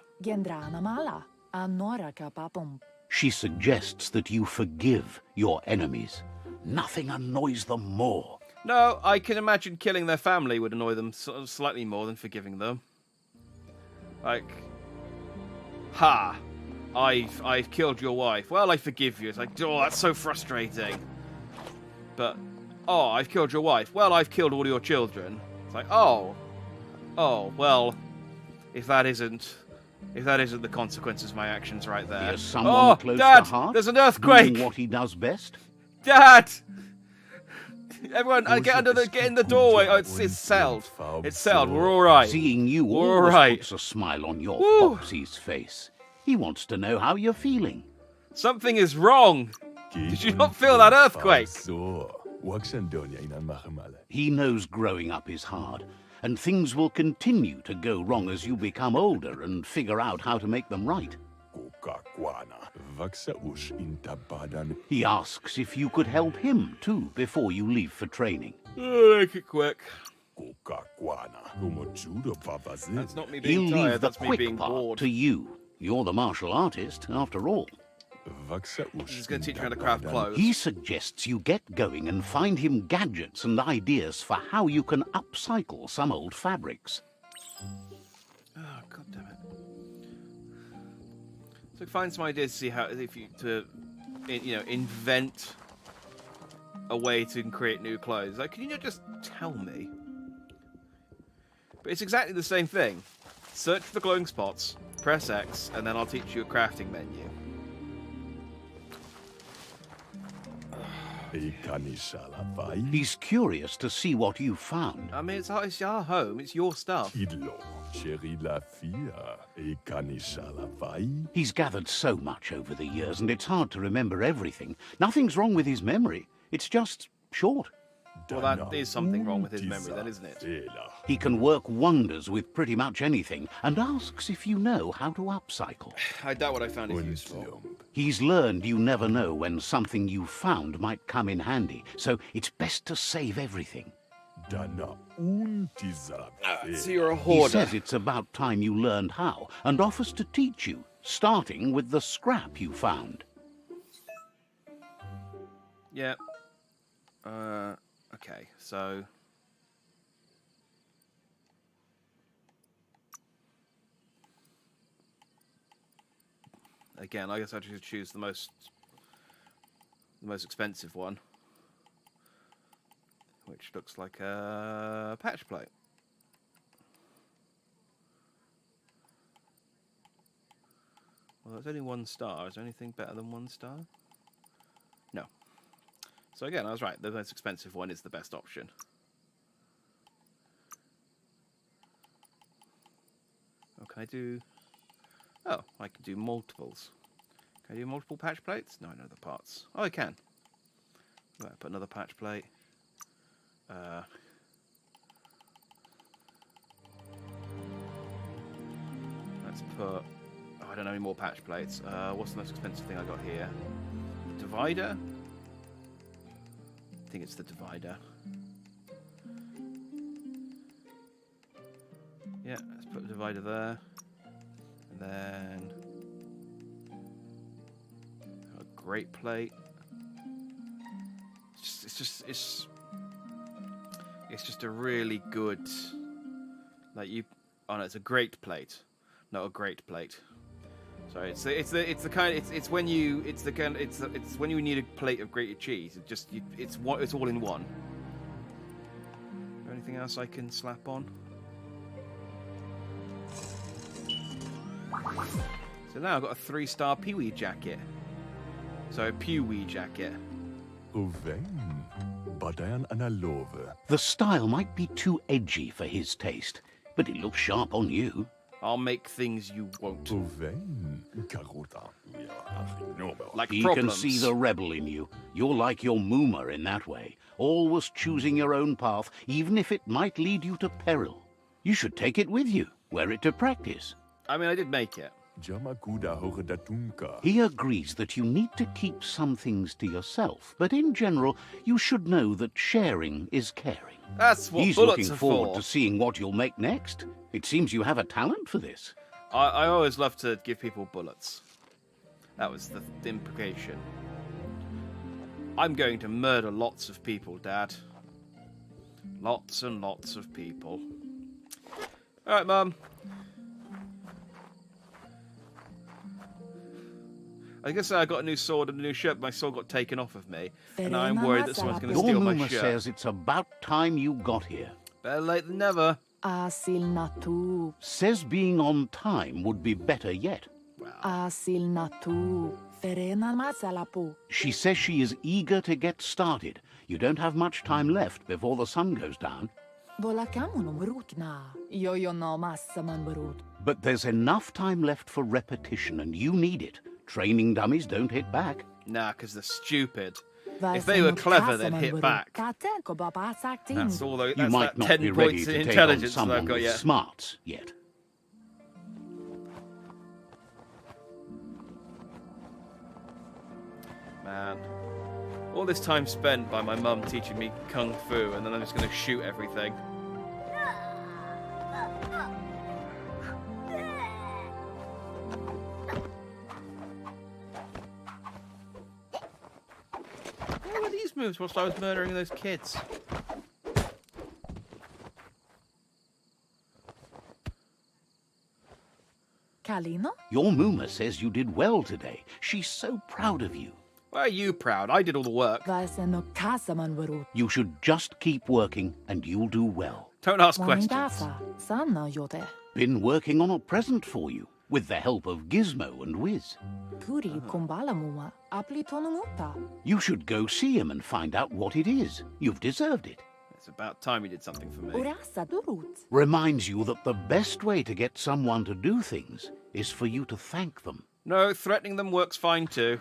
She suggests that you forgive your enemies. Nothing annoys them more. No, I can imagine killing their family would annoy them slightly more than forgiving them. Like, ha! I've killed your wife. Well, I forgive you. It's like, oh, that's so frustrating. But, oh, I've killed your wife. Well, I've killed all your children. It's like, oh, well, if that isn't the consequences of my actions right there. Here's someone Oh, close Dad, to heart, there's an earthquake. doing what he does best. Dad! Everyone, get in the doorway. Oh, it's Seld. It's Seld. We're all right. Seeing you We're always right. puts a smile on your Woo. Popsy's face. He wants to know how you're feeling. Something is wrong. Did you not feel that earthquake? He knows growing up is hard, and things will continue to go wrong as you become older and figure out how to make them right. He asks if you could help him too before you leave for training. Make it quick. That's not me He'll being leave tired, the that's me quick being part bored. to you. You're the martial artist, after all. He's going to teach me how to craft clothes. He suggests you get going and find him gadgets and ideas for how you can upcycle some old fabrics. Oh, god damn it. So find some ideas to see how invent a way to create new clothes. Like, can you not just tell me? But it's exactly the same thing. Search for glowing spots, press X, and then I'll teach you a crafting menu. He's curious to see what you found. I mean, it's our home. It's your stuff. He's gathered so much over the years, and it's hard to remember everything. Nothing's wrong with his memory. It's just short. Well, that is something wrong with his memory, then, isn't it? He can work wonders with pretty much anything, and asks if you know how to upcycle. I doubt what I found is useful. He's learned you never know when something you found might come in handy, so it's best to save everything. So you're a He hoarder. says it's about time you learned how, and offers to teach you, starting with the scrap you found. Yeah. Okay, so... again, I guess I should choose the most expensive one, which looks like a patch plate. Well, it's only 1 star. Is there anything better than 1 star? No. So again, I was right. The most expensive one is the best option. Oh, can I do... Oh, I can do multiples. Can I do multiple patch plates? No, I know the parts. Oh, I can. Right, put another patch plate. Let's put... Oh, I don't know any more patch plates. What's the most expensive thing I got here? The divider? I think it's the divider. Yeah, let's put the divider there. And then... a great plate. It's just a really good... Like you... Oh no, it's a great plate. Not a great plate. Sorry, it's when you need a plate of grated cheese. It's all in one. Is there anything else I can slap on? So now I've got a 3-star Pee-wee jacket. So Pee-wee jacket. The style might be too edgy for his taste, but it looks sharp on you. I'll make things you won't. Like He problems. can see the rebel in you. You're like your Mooma in that way, always choosing your own path, even if it might lead you to peril. You should take it with you, wear it to practice. I mean, I did make it. He agrees that you need to keep some things to yourself, but in general, you should know that sharing is caring. That's what He's bullets looking are forward for. to seeing what you'll make next. It seems you have a talent for this. I always love to give people bullets. That was the implication. I'm going to murder lots of people, Dad. Lots and lots of people. Alright, Mum. I guess I got a new sword and a new shirt. My sword got taken off of me. And now I'm worried that someone's going to Your steal my Mooma shirt. says it's about time you got here. Better late than never. Asil natu, Says being on time would be better yet. asil natu, ferena masalapu. She says she is eager to get started. You don't have much time left before the sun goes down. Bolakamuno murutna, yo no massaman burut. But there's enough time left for repetition, and you need it. Training dummies don't hit back. Nah, because they're stupid. If they were clever, they'd hit back. That's all. You That's might that not 10 be ready points to in take on intelligence that someone I've got with yet. smarts yet. Man. All this time spent by my mum teaching me kung fu, and then I'm just going to shoot everything. What were these moves whilst I was murdering those kids? Kalino? Your Mooma says you did well today. She's so proud of you. Why are you proud? I did all the work. Vaiseno kasaman burut. You should just keep working, and you'll do well. Don't ask questions. Wandasa, sana yote. Been working on a present for you, with the help of Gizmo and Wiz. Puri kumbala muma, aplitonomuta. You should go see him and find out what it is. You've deserved it. It's about time you did something for me. Urasa durut. Reminds you that the best way to get someone to do things is for you to thank them. No, threatening them works fine too.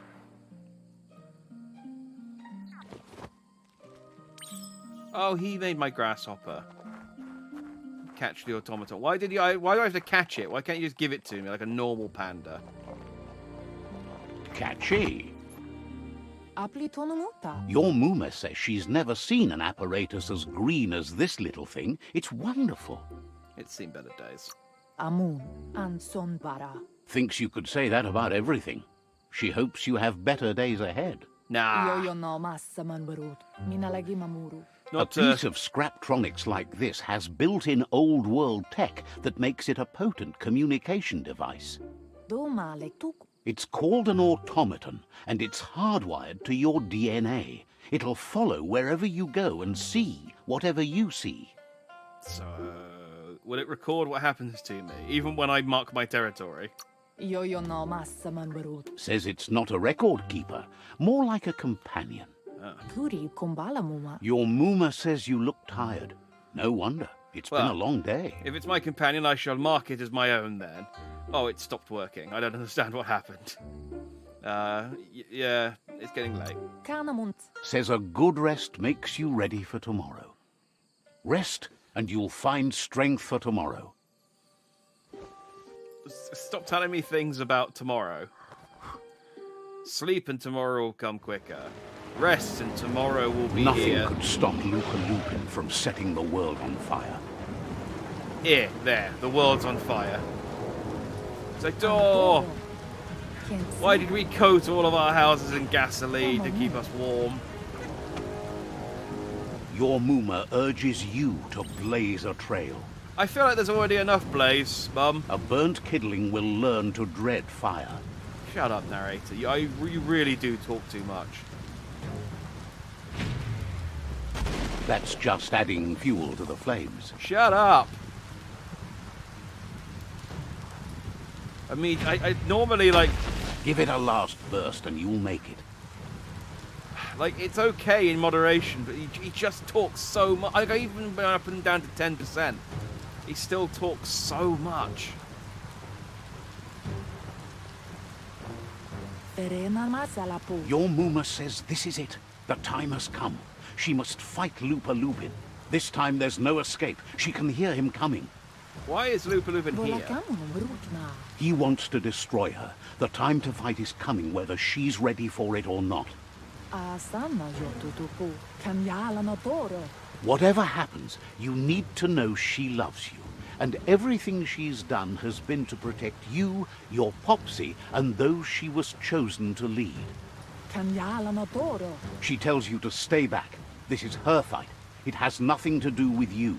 Oh, he made my grasshopper. Catch the automaton. Why do I have to catch it? Why can't you just give it to me like a normal panda? Catchy. Aplitonomuta. Your Mooma says she's never seen an apparatus as green as this little thing. It's wonderful. It's seen better days. Amun, ansonbara. Thinks you could say that about everything. She hopes you have better days ahead. Nah. Yo no massaman burut. Minalagi mamuru. Not a piece of Scraptronics like this has built-in old-world tech that makes it a potent communication device. Domale tuk It's called an automaton, and it's hardwired to your DNA. It'll follow wherever you go and see whatever you see. So, will it record what happens to me, even when I mark my territory? Yo no massa man barut. Says it's not a record keeper, more like a companion. Turi kumbala muma. Your Muma says you look tired. No wonder. It's been a long day. If it's my companion, I shall mark it as my own then. Oh, it stopped working. I don't understand what happened. Yeah, it's getting late. Kanamunt. Says a good rest makes you ready for tomorrow. Rest, and you'll find strength for tomorrow. Stop telling me things about tomorrow. Sleep and tomorrow will come quicker. Rest and tomorrow will be here. Nothing could stop Lupa Lupin from setting the world on fire. Here, there, the world's on fire. So, oh, why did we coat all of our houses in gasoline to keep us warm? Your Muma urges you to blaze a trail. I feel like there's already enough blaze, Mum. A burnt kidling will learn to dread fire. Shut up, narrator. You really do talk too much. That's just adding fuel to the flames. Shut up! I mean, I normally, like... Give it a last burst and you'll make it. Like, it's okay in moderation, but he just talks so much. Like, I even went up and down to 10%. He still talks so much. Your Muma says this is it. The time has come. She must fight Lupa Lupin. This time there's no escape. She can hear him coming. Why is Lupa Lupin here? He wants to destroy her. The time to fight is coming, whether she's ready for it or not. Whatever happens, you need to know she loves you. And everything she's done has been to protect you, your Popsy, and those she was chosen to lead. She tells you to stay back. This is her fight. It has nothing to do with you.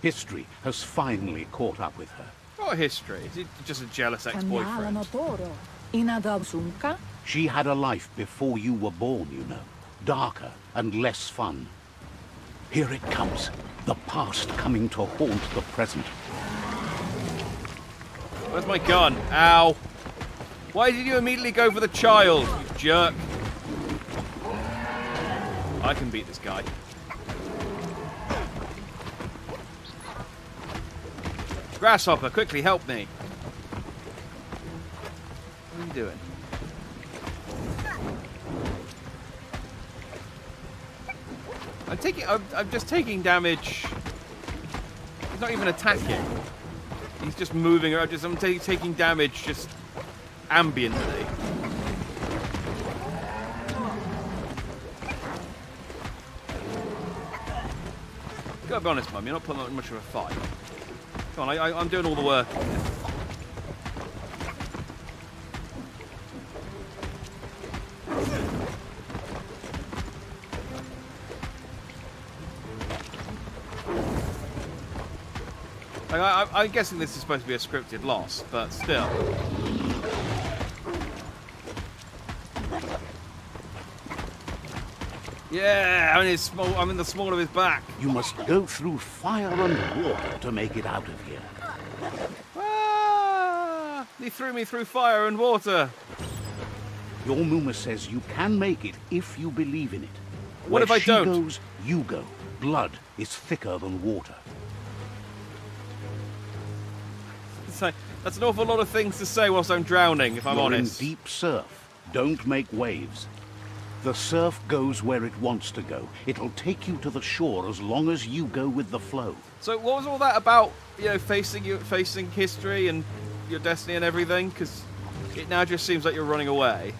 History has finally caught up with her. What history? Is it just a jealous ex-boyfriend? She had a life before you were born, you know. Darker and less fun. Here it comes. The past coming to haunt the present. Where's my gun? Ow. Why did you immediately go for the child, you jerk? I can beat this guy. Grasshopper, quickly help me. What are you doing? I'm just taking damage. He's not even attacking. He's just moving around. I'm taking damage just ambiently. Gotta be honest, Mum, you're not putting up much of a fight. Come on, I'm doing all the work. Like, I'm guessing this is supposed to be a scripted loss, but still. Yeah, I'm in the small of his back. You must go through fire and water to make it out of here. Ah, he threw me through fire and water. Your Muma says you can make it if you believe in it. What if I don't? Where she goes, you go. Blood is thicker than water. That's an awful lot of things to say whilst I'm drowning, if I'm You're honest. in deep surf. Don't make waves. The surf goes where it wants to go. It'll take you to the shore as long as you go with the flow. So what was all that about, you know, facing history and your destiny and everything? Because it now just seems like you're running away.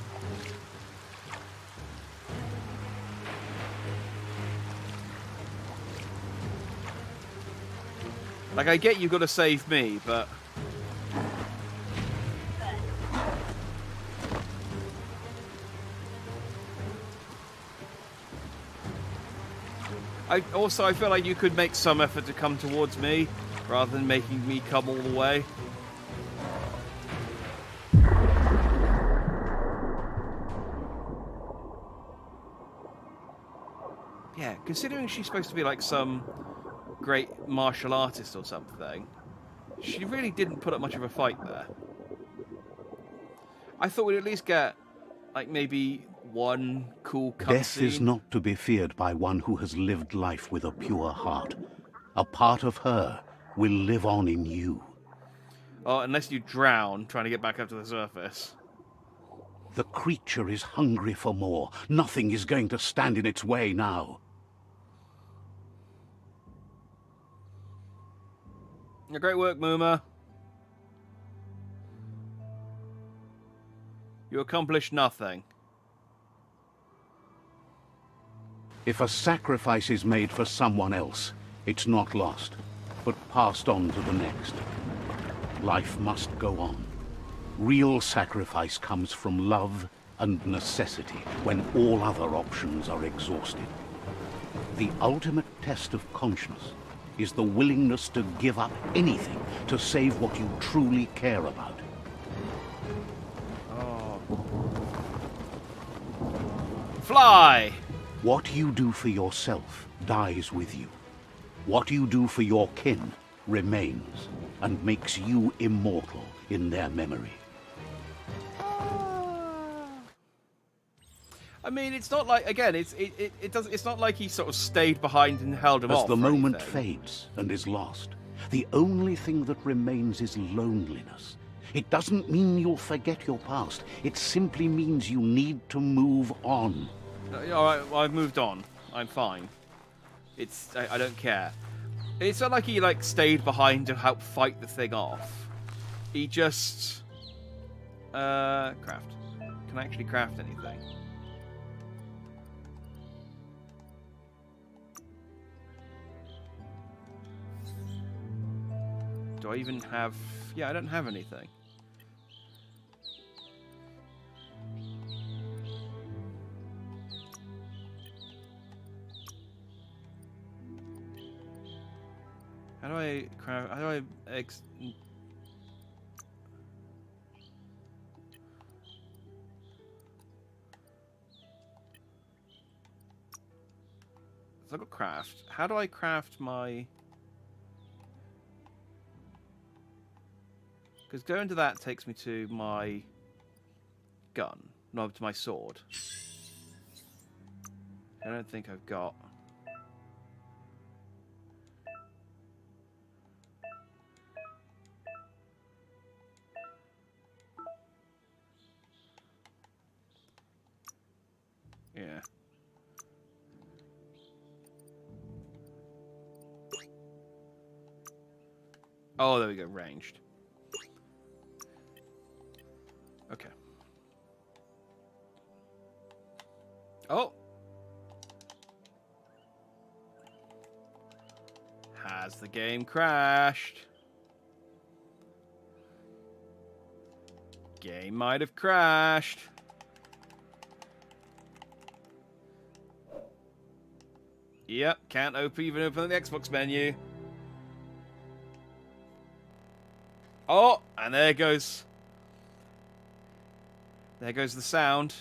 Like, I get you've got to save me, but... I feel like you could make some effort to come towards me, rather than making me come all the way. Yeah, considering she's supposed to be like some great martial artist or something, she really didn't put up much of a fight there. I thought we'd at least get, like, maybe one cool cutscene. Death is not to be feared by one who has lived life with a pure heart. A part of her will live on in you. Oh, unless you drown trying to get back up to the surface. The creature is hungry for more. Nothing is going to stand in its way now. Great work, Muma. You accomplished nothing. If a sacrifice is made for someone else, it's not lost, but passed on to the next. Life must go on. Real sacrifice comes from love and necessity when all other options are exhausted. The ultimate test of conscience is the willingness to give up anything to save what you truly care about. Fly! What you do for yourself dies with you. What you do for your kin remains and makes you immortal in their memory. I mean, it's not like, again, it's not like he sort of stayed behind and held him off. As the or moment anything. fades and is lost, the only thing that remains is loneliness. It doesn't mean you'll forget your past. It simply means you need to move on. All right, well, I've moved on. I'm fine. I don't care. It's not like he like stayed behind to help fight the thing off. He just craft. Can I actually craft anything? Do I even have? Yeah, I don't have anything. How do I craft? How do I So I've got craft. How do I craft my? Because going to that takes me to my gun, not to my sword. I don't think I've got. Yeah. Oh, there we go, ranged. Okay. Oh! Has the game crashed? Game might have crashed. Yep, can't even open the Xbox menu. Oh, and there goes the sound.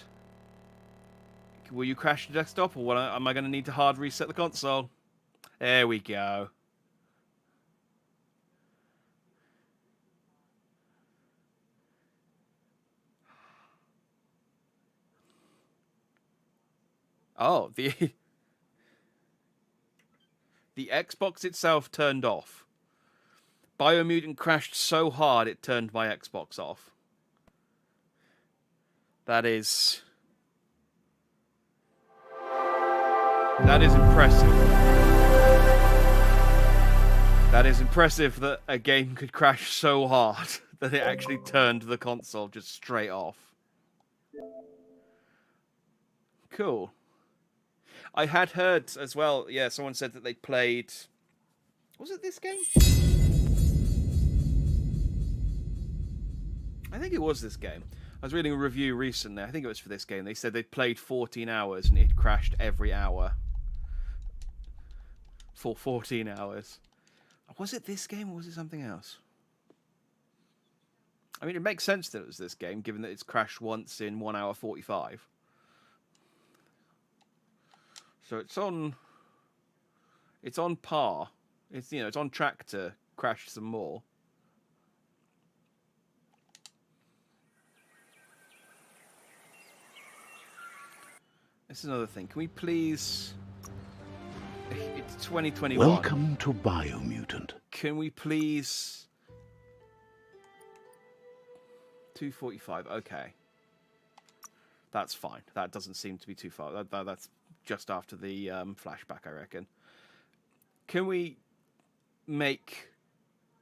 Will you crash the desktop, or am I going to need to hard reset the console? There we go. Oh, the Xbox itself turned off. Biomutant crashed so hard it turned my Xbox off. That is impressive. That is impressive that a game could crash so hard that it actually turned the console just straight off. Cool. I had heard as well, yeah, someone said that they played... Was it this game? I think it was this game. I was reading a review recently. I think it was for this game. They said they'd played 14 hours and it crashed every hour. For 14 hours. Was it this game or was it something else? I mean, it makes sense that it was this game, given that it's crashed once in 1 hour 45. So it's on par. It's it's on track to crash some more. This is another thing. Can we please? It's 2021. Welcome to Biomutant. Can we please? 245. Okay. That's fine. That doesn't seem to be too far. That's just after the flashback, I reckon. Can we make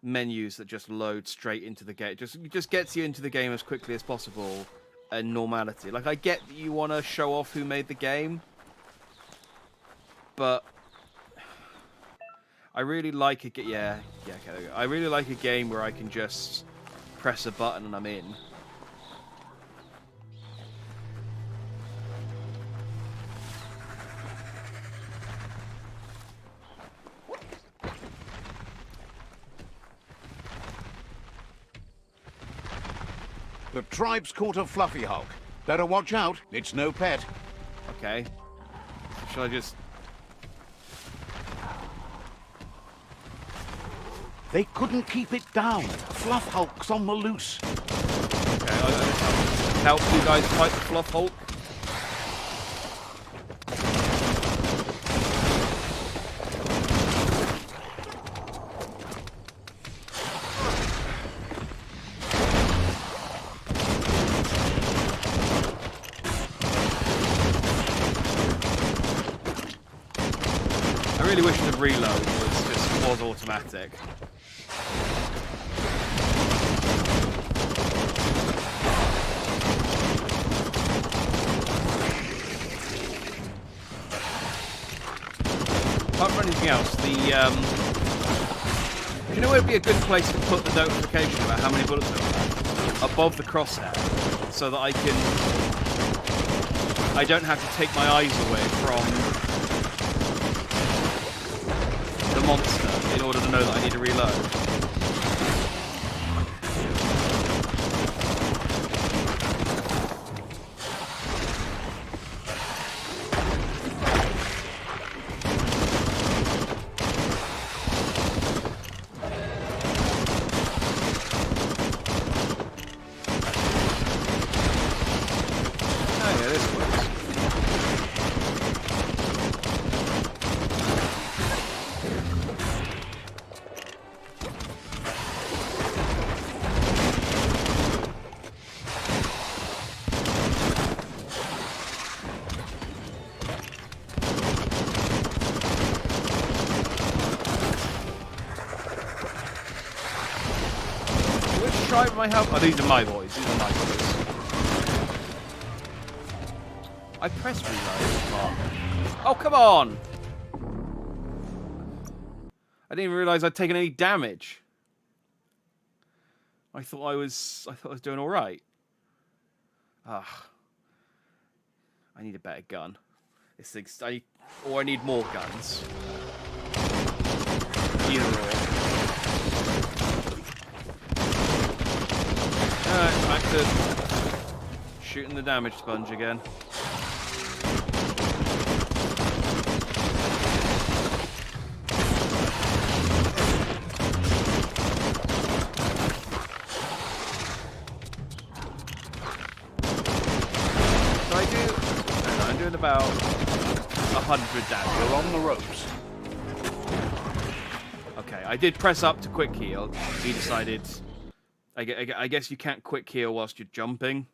menus that just load straight into the game? Just gets you into the game as quickly as possible and normality. Like, I get that you want to show off who made the game, but I really like a okay, there we go. I really like a game where I can just press a button and I'm in. The tribe's caught a fluffy Hulk. Better watch out. It's no pet. Okay. Shall I just... They couldn't keep it down. Fluff Hulk's on the loose. Okay, I'll help you guys fight the Fluff Hulk. I really wish the reload was automatic. Apart from anything else, do you know where would be a good place to put the notification about how many bullets there are? Above the crosshair, so that I don't have to take my eyes away from the monster in order to know that I need to reload. Oh yeah, this works. Which tribe am I helping? Oh, these are my boys. These are my boys. I pressed reload. Oh, come on! I didn't even realise I'd taken any damage. I thought I was doing all right. Ah, I need a better gun. This thing's, I need more guns. Either or. Alright, back to shooting the damage sponge again. I'm doing about 100 damage. You're on the ropes. Okay, I did press up to quick heal. He decided... I guess you can't quick heal whilst you're jumping.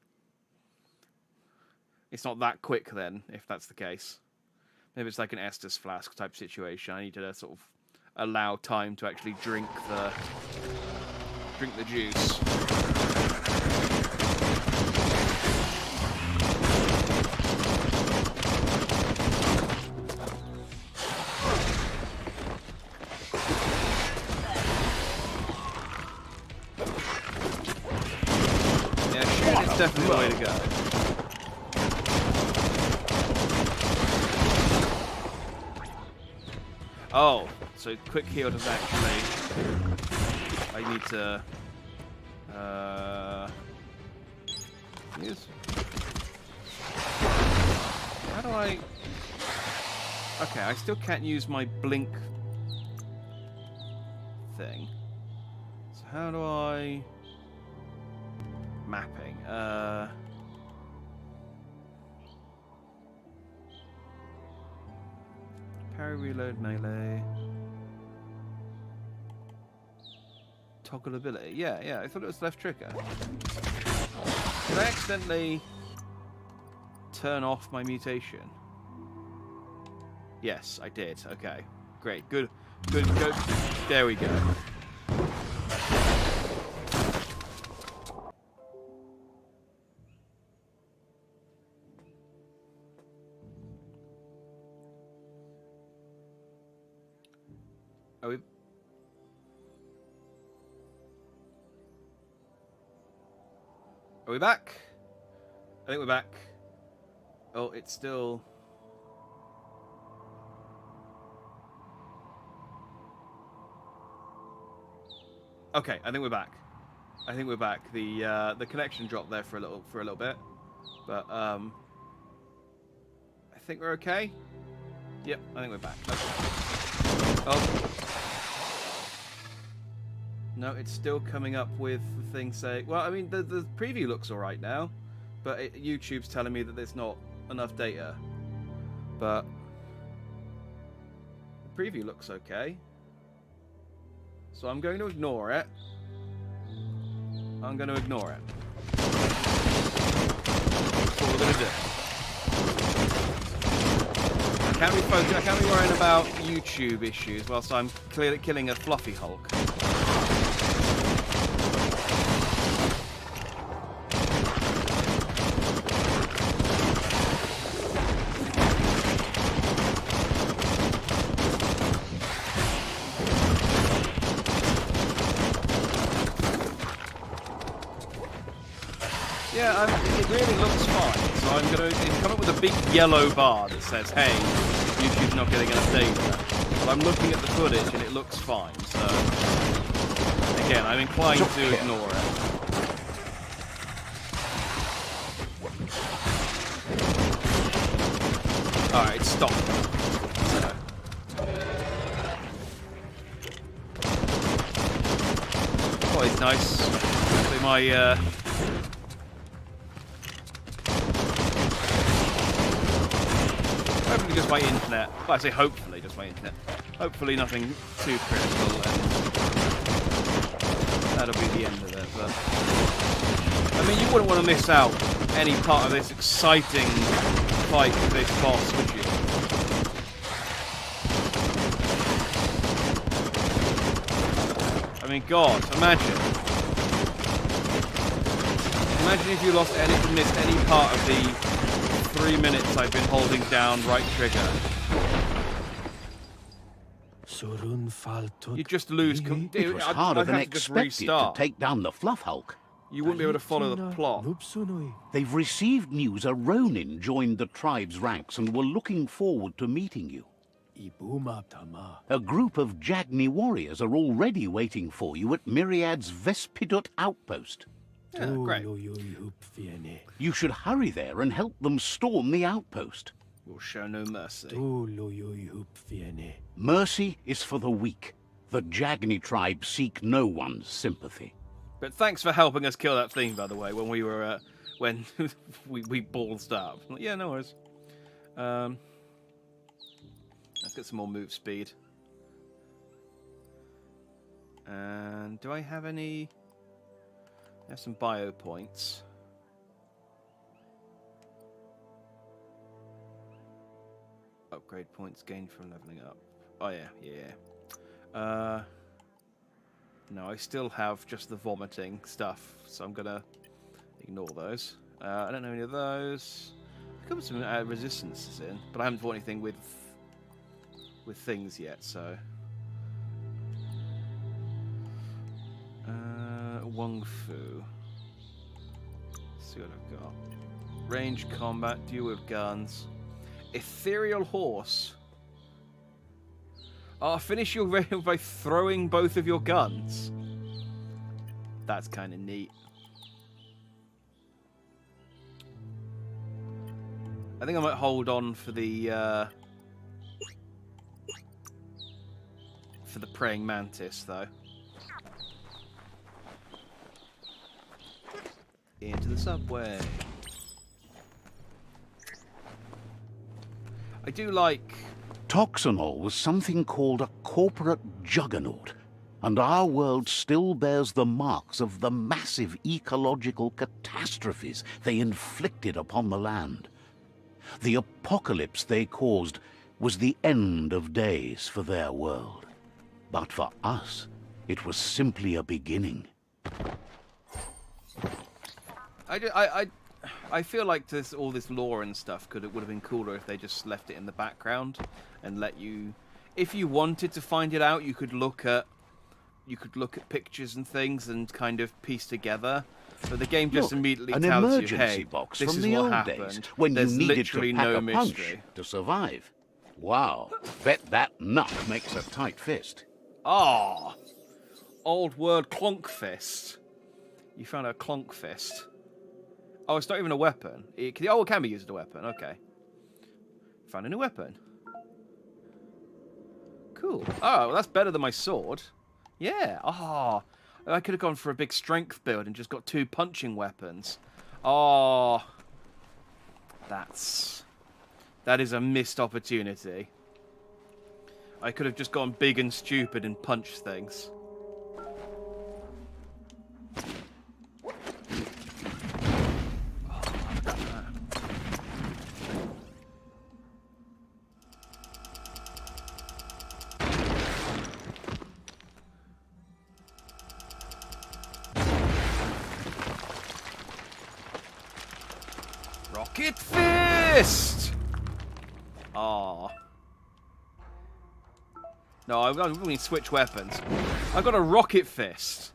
It's not that quick then, if that's the case. Maybe it's like an Estus flask type situation. I need to sort of allow time to actually drink the juice. It's definitely the way to go. Oh, so quick heal does actually... I need to... Use... How do I... Okay, I still can't use my blink thing. So how do I... Mapping. Parry, reload, melee. Toggle ability. Yeah, I thought it was left trigger. Did I accidentally turn off my mutation? Yes, I did. Okay. Great. Good. There we go. Are we back? I think we're back. Oh, it's still... Okay, I think we're back. The connection dropped there for a little bit, but I think we're okay. Yep, I think we're back. Okay. Oh. No, it's still coming up with the thing saying... Well, I mean, the preview looks alright now, but YouTube's telling me that there's not enough data. But the preview looks okay. So I'm going to ignore it. I'm going to ignore it. That's what we're going to do. I can't be worrying about YouTube issues whilst I'm clearly killing a fluffy Hulk. Yeah, it really looks fine. So I'm going to come up with a big yellow bar that says, hey, YouTube's not getting enough data. But I'm looking at the footage and it looks fine. So, again, I'm inclined to ignore it. Alright, stop. So. Oh, it's nice. So my, hopefully just my internet. Well, I say hopefully just my internet. Hopefully nothing too critical, and that'll be the end of it. But I mean, you wouldn't want to miss out any part of this exciting fight with this boss, would you? I mean, God, imagine if you missed any part of the 3 minutes I've been holding down right trigger. You just lose. It was harder than expected to take down the Fluff Hulk. You wouldn't be able to follow the plot. They've received news a Ronin joined the tribe's ranks and were looking forward to meeting you. A group of Jagni warriors are already waiting for you at Myriad's Vespidut outpost. Yeah, great. You should hurry there and help them storm the outpost. We'll show no mercy. Mercy is for the weak. The Jagni tribe seek no one's sympathy. But thanks for helping us kill that thing, by the way, when we were when we ballsed up. Yeah, no worries. Let's get some more move speed. And do I have any? I have some bio points. Upgrade points gained from leveling up. Oh yeah. No, I still have just the vomiting stuff, so I'm gonna ignore those. I don't know any of those. I've got some resistances in, but I haven't bought anything with things yet, so. Wong Fu. Let's see what I've got. Range combat, duel with guns. Ethereal horse. Oh, finish your round by throwing both of your guns. That's kind of neat. I think I might hold on for the for the praying mantis, though. Into the subway. I do like... Toxanol was something called a corporate juggernaut, and our world still bears the marks of the massive ecological catastrophes they inflicted upon the land. The apocalypse they caused was the end of days for their world. But for us, it was simply a beginning. I feel like all this lore and stuff would have been cooler if they just left it in the background and let you, if you wanted to find it out, you could look at pictures and things and kind of piece together. But the game just immediately tells you, emergency hey, box this from is the what old happened. days when There's you needed literally to pack no a punch mystery. to survive. Wow, bet that nut makes a tight fist. Ah, old word clonk fist. You found a clonk fist. Oh, it's not even a weapon. It can be used as a weapon. Okay. Found a new weapon. Cool. Oh, well, that's better than my sword. Yeah. Ah, I could have gone for a big strength build and just got 2 punching weapons. Oh, that is a missed opportunity. I could have just gone big and stupid and punched things. Rocket fist! Aww. No, I'm going to switch weapons. I've got a rocket fist.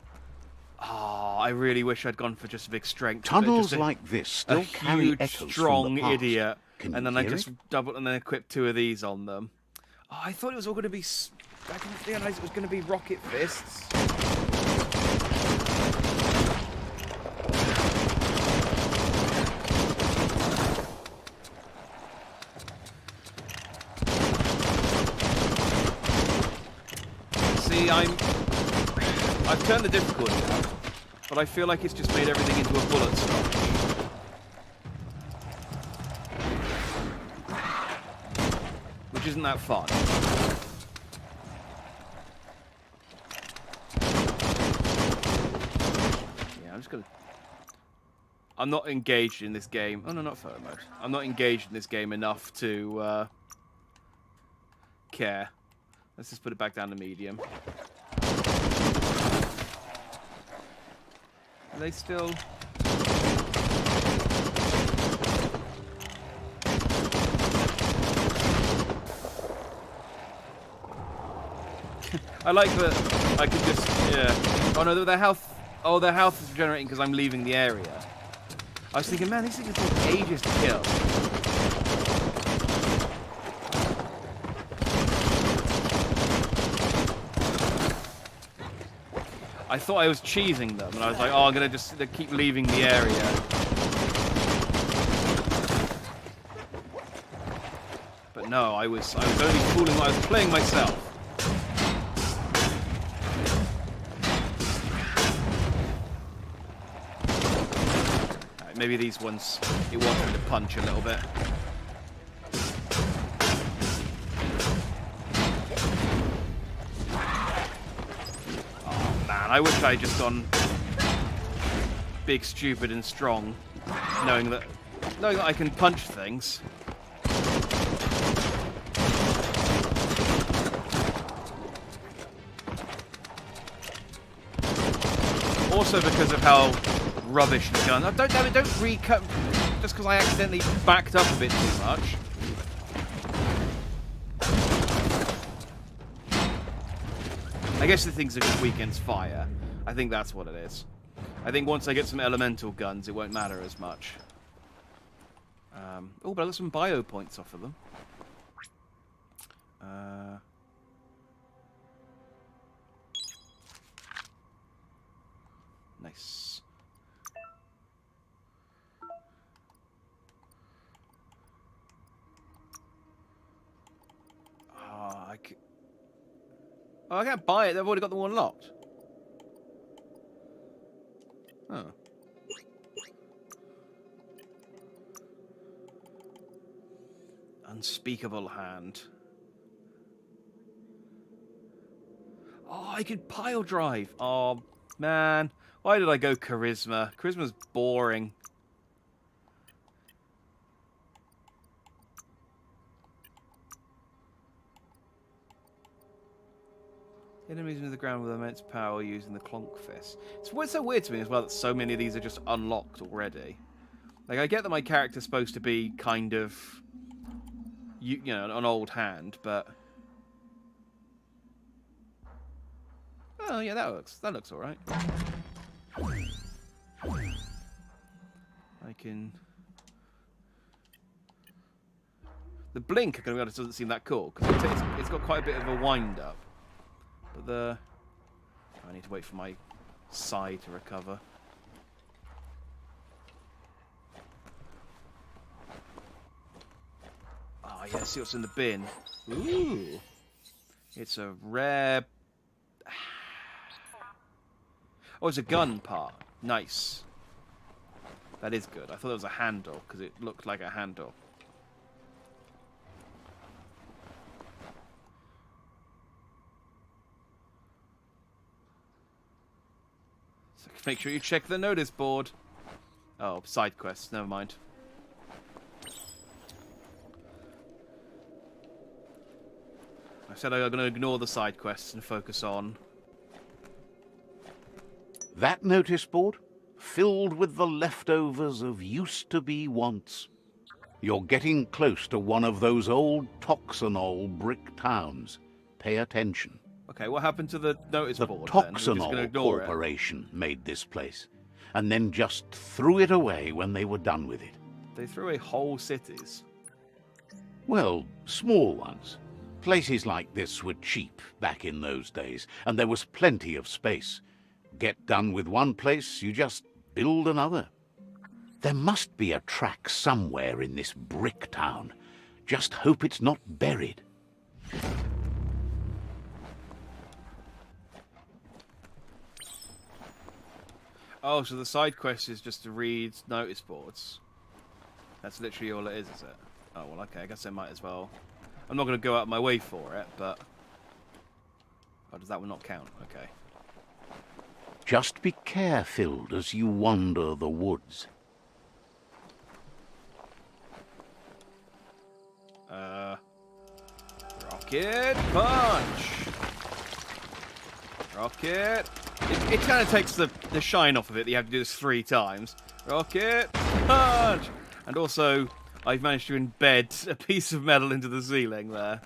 Oh, I really wish I'd gone for just a big strength. Tunnels just like this still a carry huge, echoes strong from the past. idiot. Can And you then I hear just it? doubled and then equipped 2 of these on them. Oh, I thought it was all going to be... I didn't realise it was going to be rocket fists. See, I've turned the difficulty up, but I feel like it's just made everything into a bullet sponge. Which isn't that fun. Yeah, I'm just gonna... I'm not engaged in this game. Oh no, not photo mode. I'm not engaged in this game enough to care. Let's just put it back down to medium. Are they still... I like that I could just... Yeah. Oh no, their health... Oh, their health is regenerating because I'm leaving the area. I was thinking, man, these things take ages to kill. I thought I was cheesing them, and I was like, oh, I'm going to just keep leaving the area. But no, I was only fooling, I was playing myself. Right, maybe these ones, it wants me to punch a little bit. I wish I had just gone big, stupid, and strong, knowing that I can punch things. Also because of how rubbish the gun. Don't recut just because I accidentally backed up a bit too much. I guess the things are just weak against fire. I think that's what it is. I think once I get some elemental guns, it won't matter as much. Oh, but I got some bio points off of them. Nice. Oh, I can't buy it. They've already got them all unlocked. Oh. Unspeakable hand. Oh, I could pile drive. Oh, man. Why did I go charisma? Charisma's boring. Enemies into the ground with immense power using the clonk fist. It's so weird to me as well that so many of these are just unlocked already. Like, I get that my character's supposed to be kind of, you know, an old hand, but... Oh, yeah, that looks alright. I can... The blink, I'm going to be honest, doesn't seem that cool, because it's got quite a bit of a wind-up. But I need to wait for my side to recover. Oh, yeah, see what's in the bin. Ooh. It's a rare... Oh, it's a gun part. Nice. That is good. I thought it was a handle, because it looked like a handle. So make sure you check the notice board. Oh, side quests. Never mind. I said I'm going to ignore the side quests and focus on... That notice board, filled with the leftovers of used-to-be wants. You're getting close to one of those old Toxanol brick towns. Pay attention. Okay, what happened to the notice board, The then? We're just gonna Toxanol ignore Corporation made this place, and then just threw it away when they were done with it. They threw away whole cities. Well, small ones. Places like this were cheap back in those days, and there was plenty of space. Get done with one place, you just build another. There must be a track somewhere in this brick town. Just hope it's not buried. Oh, so the side quest is just to read notice boards. That's literally all it is it? Oh, well, okay, I guess I might as well. I'm not going to go out of my way for it, but... Oh, does that one not count? Okay. Just be care-filled as you wander the woods. Rocket punch! Rocket... It kind of takes the shine off of it that you have to do this 3 times. Rocket punch! And also, I've managed to embed a piece of metal into the ceiling there.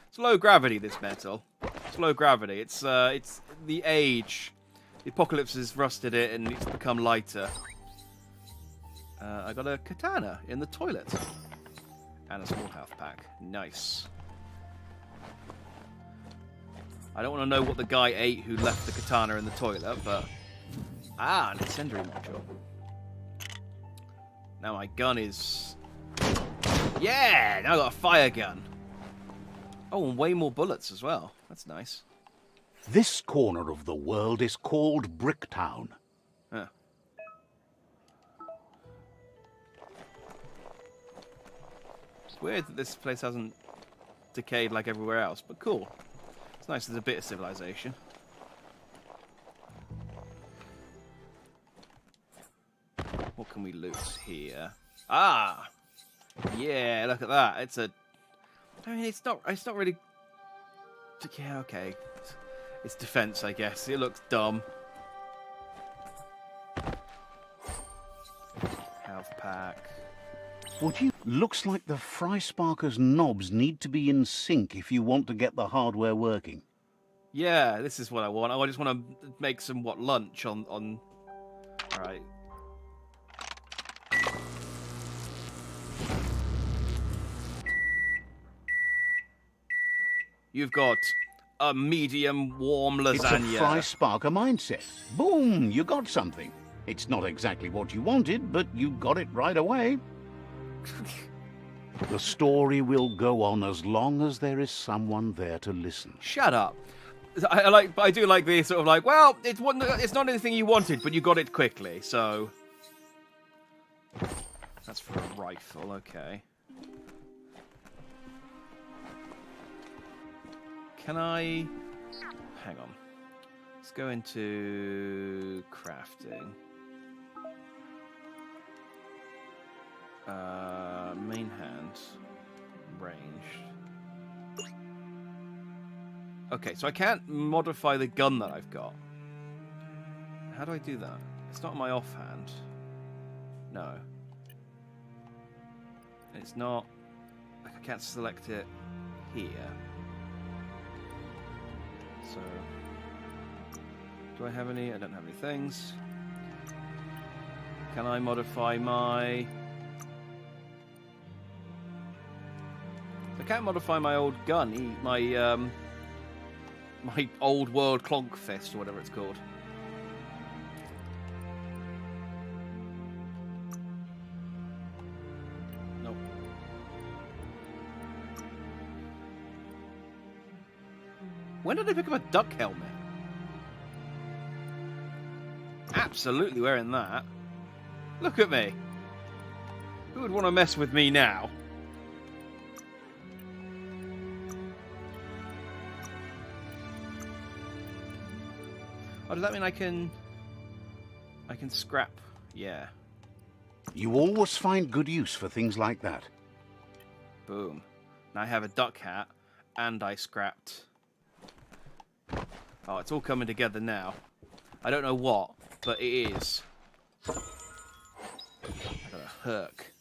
It's low gravity, this metal. It's low gravity. It's the age. The apocalypse has rusted it and it's become lighter. I got a katana in the toilet. And a small health pack. Nice. I don't want to know what the guy ate who left the katana in the toilet, but... Ah, an incendiary module. Now my gun is... Yeah! Now I got a fire gun. Oh, and way more bullets as well. That's nice. This corner of the world is called Bricktown. Huh. It's weird that this place hasn't decayed like everywhere else, but cool. It's nice there's a bit of civilization. What can we loot here? Ah! Yeah, look at that. It's a... I mean, it's not really... Yeah, okay. It's defense, I guess. It looks dumb. Health pack. Looks like the Fry Sparker's knobs need to be in sync if you want to get the hardware working. Yeah, this is what I want. I just want to make some, lunch on... Alright. You've got a medium warm lasagna. It's a Fry Sparker mindset. Boom, you got something. It's not exactly what you wanted, but you got it right away. The story will go on as long as there is someone there to listen. Shut up. I do like the sort of like, well, it's not anything you wanted, but you got it quickly, so that's for a rifle, okay. Can I hang on? Let's go into crafting. Main hand, ranged. Okay, so I can't modify the gun that I've got. How do I do that? It's not my offhand. No. It's not. Like, I can't select it here. So, do I have any? I don't have any things. Can I modify my? I can't modify my old gun. My old world clonk fist, or whatever it's called. Nope. When did I pick up a duck helmet? Absolutely wearing that. Look at me. Who would want to mess with me now? Oh, does that mean I can scrap? Yeah. You always find good use for things like that. Boom. Now I have a duck hat, and I scrapped. Oh, it's all coming together now. I don't know what, but it is. I got a herc.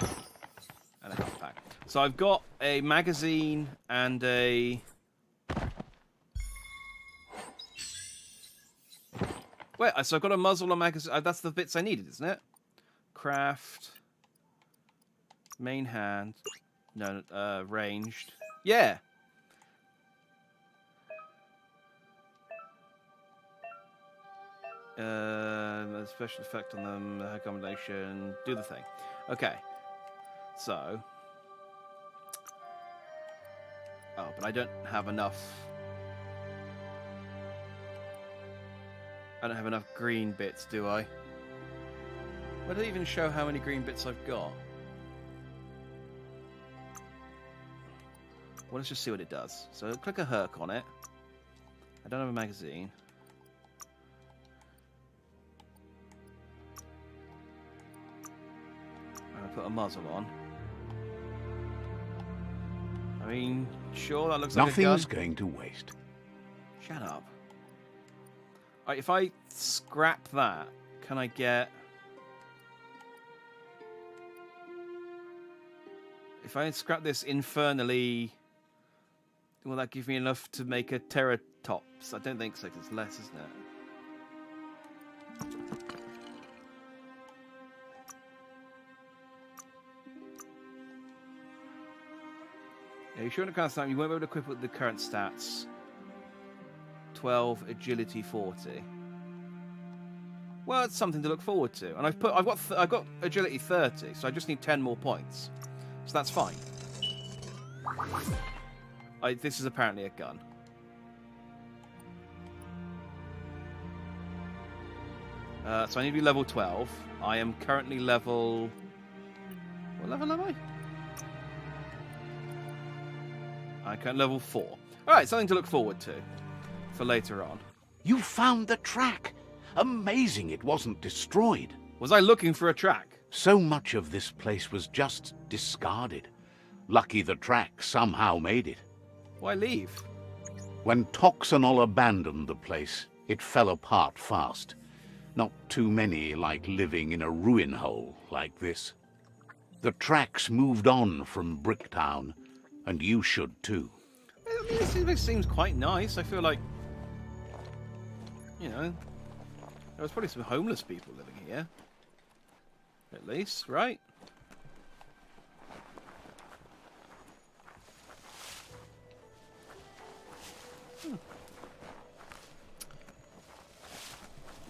And a health pack. So I've got a magazine and a... Wait, so I've got a muzzle, a magazine. That's the bits I needed, isn't it? Craft. Main hand. No, ranged. Yeah. A special effect on them, the combination. Do the thing. Okay. So. Oh, but I don't have enough. I don't have enough green bits, do I? Why does it even show how many green bits I've got? Well, let's just see what it does. So click a herc on it. I don't have a magazine. And I put a muzzle on. I mean, sure, that looks like a gun. Nothing's going to waste. Shut up. Right, if I scrap that, can I get... If I scrap this infernally... Will that give me enough to make a Terratops? I don't think so, 'cause it's less, isn't it? Yeah, you sure in the current time you won't be able to equip with the current stats. 12, agility 40. Well, it's something to look forward to. And I've got agility 30, so I just need 10 more points. So that's fine. This is apparently a gun. So I need to be level 12. I am currently level... What level am I? I can level 4. Alright, something to look forward to. For later on. You found the track! Amazing it wasn't destroyed. Was I looking for a track? So much of this place was just discarded. Lucky the track somehow made it. Why leave? When Toxanol abandoned the place, it fell apart fast. Not too many like living in a ruin hole like this. The tracks moved on from Bricktown, and you should too. I mean, this seems quite nice. I feel like, you know, there was probably some homeless people living here. At least, right?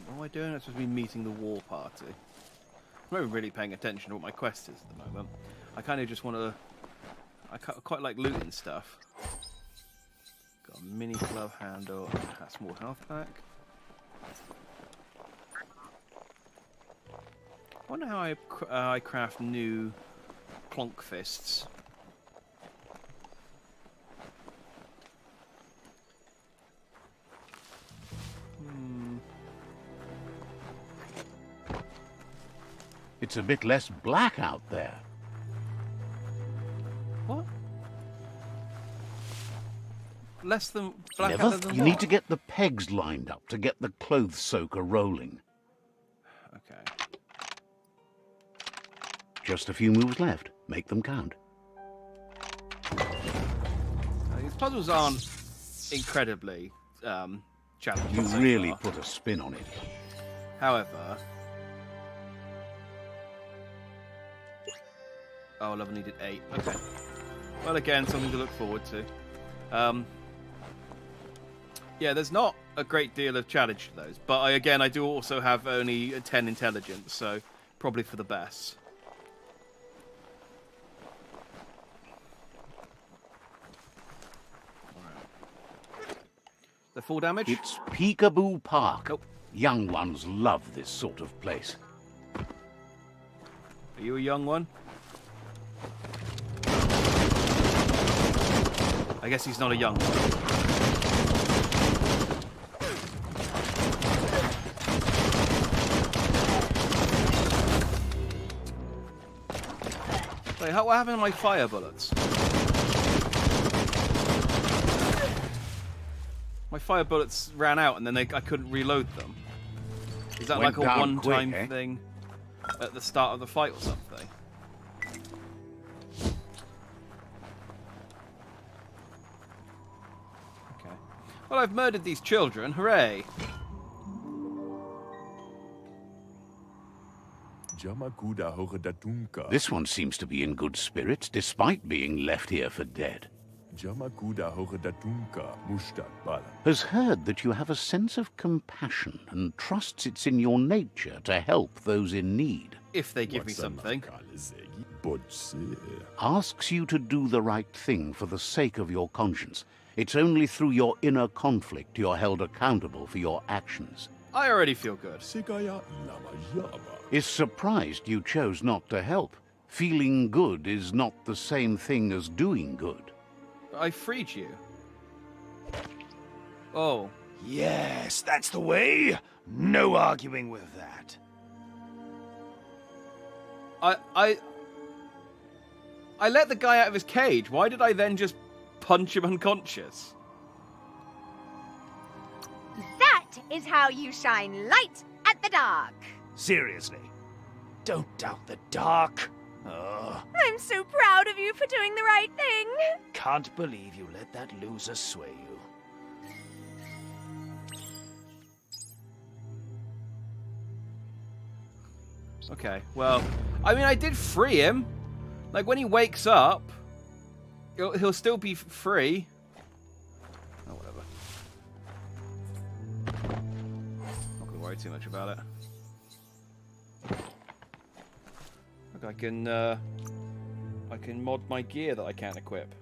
What am I doing? I'm supposed to be meeting the war party. I'm not really paying attention to what my quest is at the moment. I kind of just want to... I quite like looting stuff. Got a mini glove handle and a small health pack. I wonder how I craft new plonk fists. It's a bit less black out there. What? Less than black Never. than You what? need to get the pegs lined up to get the clothes soaker rolling. Okay. Just a few moves left. Make them count. These puzzles aren't incredibly challenging. You so really far. put a spin on it. However... Oh, level needed 8. Okay. Well, again, something to look forward to. Yeah, there's not a great deal of challenge to those, but I do also have only a 10 intelligence, so probably for the best. Alright. The full damage? It's Peekaboo Park. Nope. Young ones love this sort of place. Are you a young one? I guess he's not a young one. Wait, what happened to my fire bullets? My fire bullets ran out and then I couldn't reload them. Is that Went like a down one-time quick, eh? thing at the start of the fight or something? Okay. Well, I've murdered these children. Hooray! This one seems to be in good spirits, despite being left here for dead. Has heard that you have a sense of compassion and trusts it's in your nature to help those in need. If they give me something. Asks you to do the right thing for the sake of your conscience. It's only through your inner conflict you're held accountable for your actions. I already feel good. Is surprised you chose not to help. Feeling good is not the same thing as doing good. I freed you. Oh. Yes, that's the way. No arguing with that. I let the guy out of his cage. Why did I then just punch him unconscious? That is how you shine light at the dark. Seriously, don't doubt the dark. I'm so proud of you for doing the right thing. Can't believe you let that loser sway you. Okay, well, I mean, I did free him. Like, when he wakes up, he'll still be free. Oh, whatever. Not gonna worry too much about it. Look, I can mod my gear that I can't equip.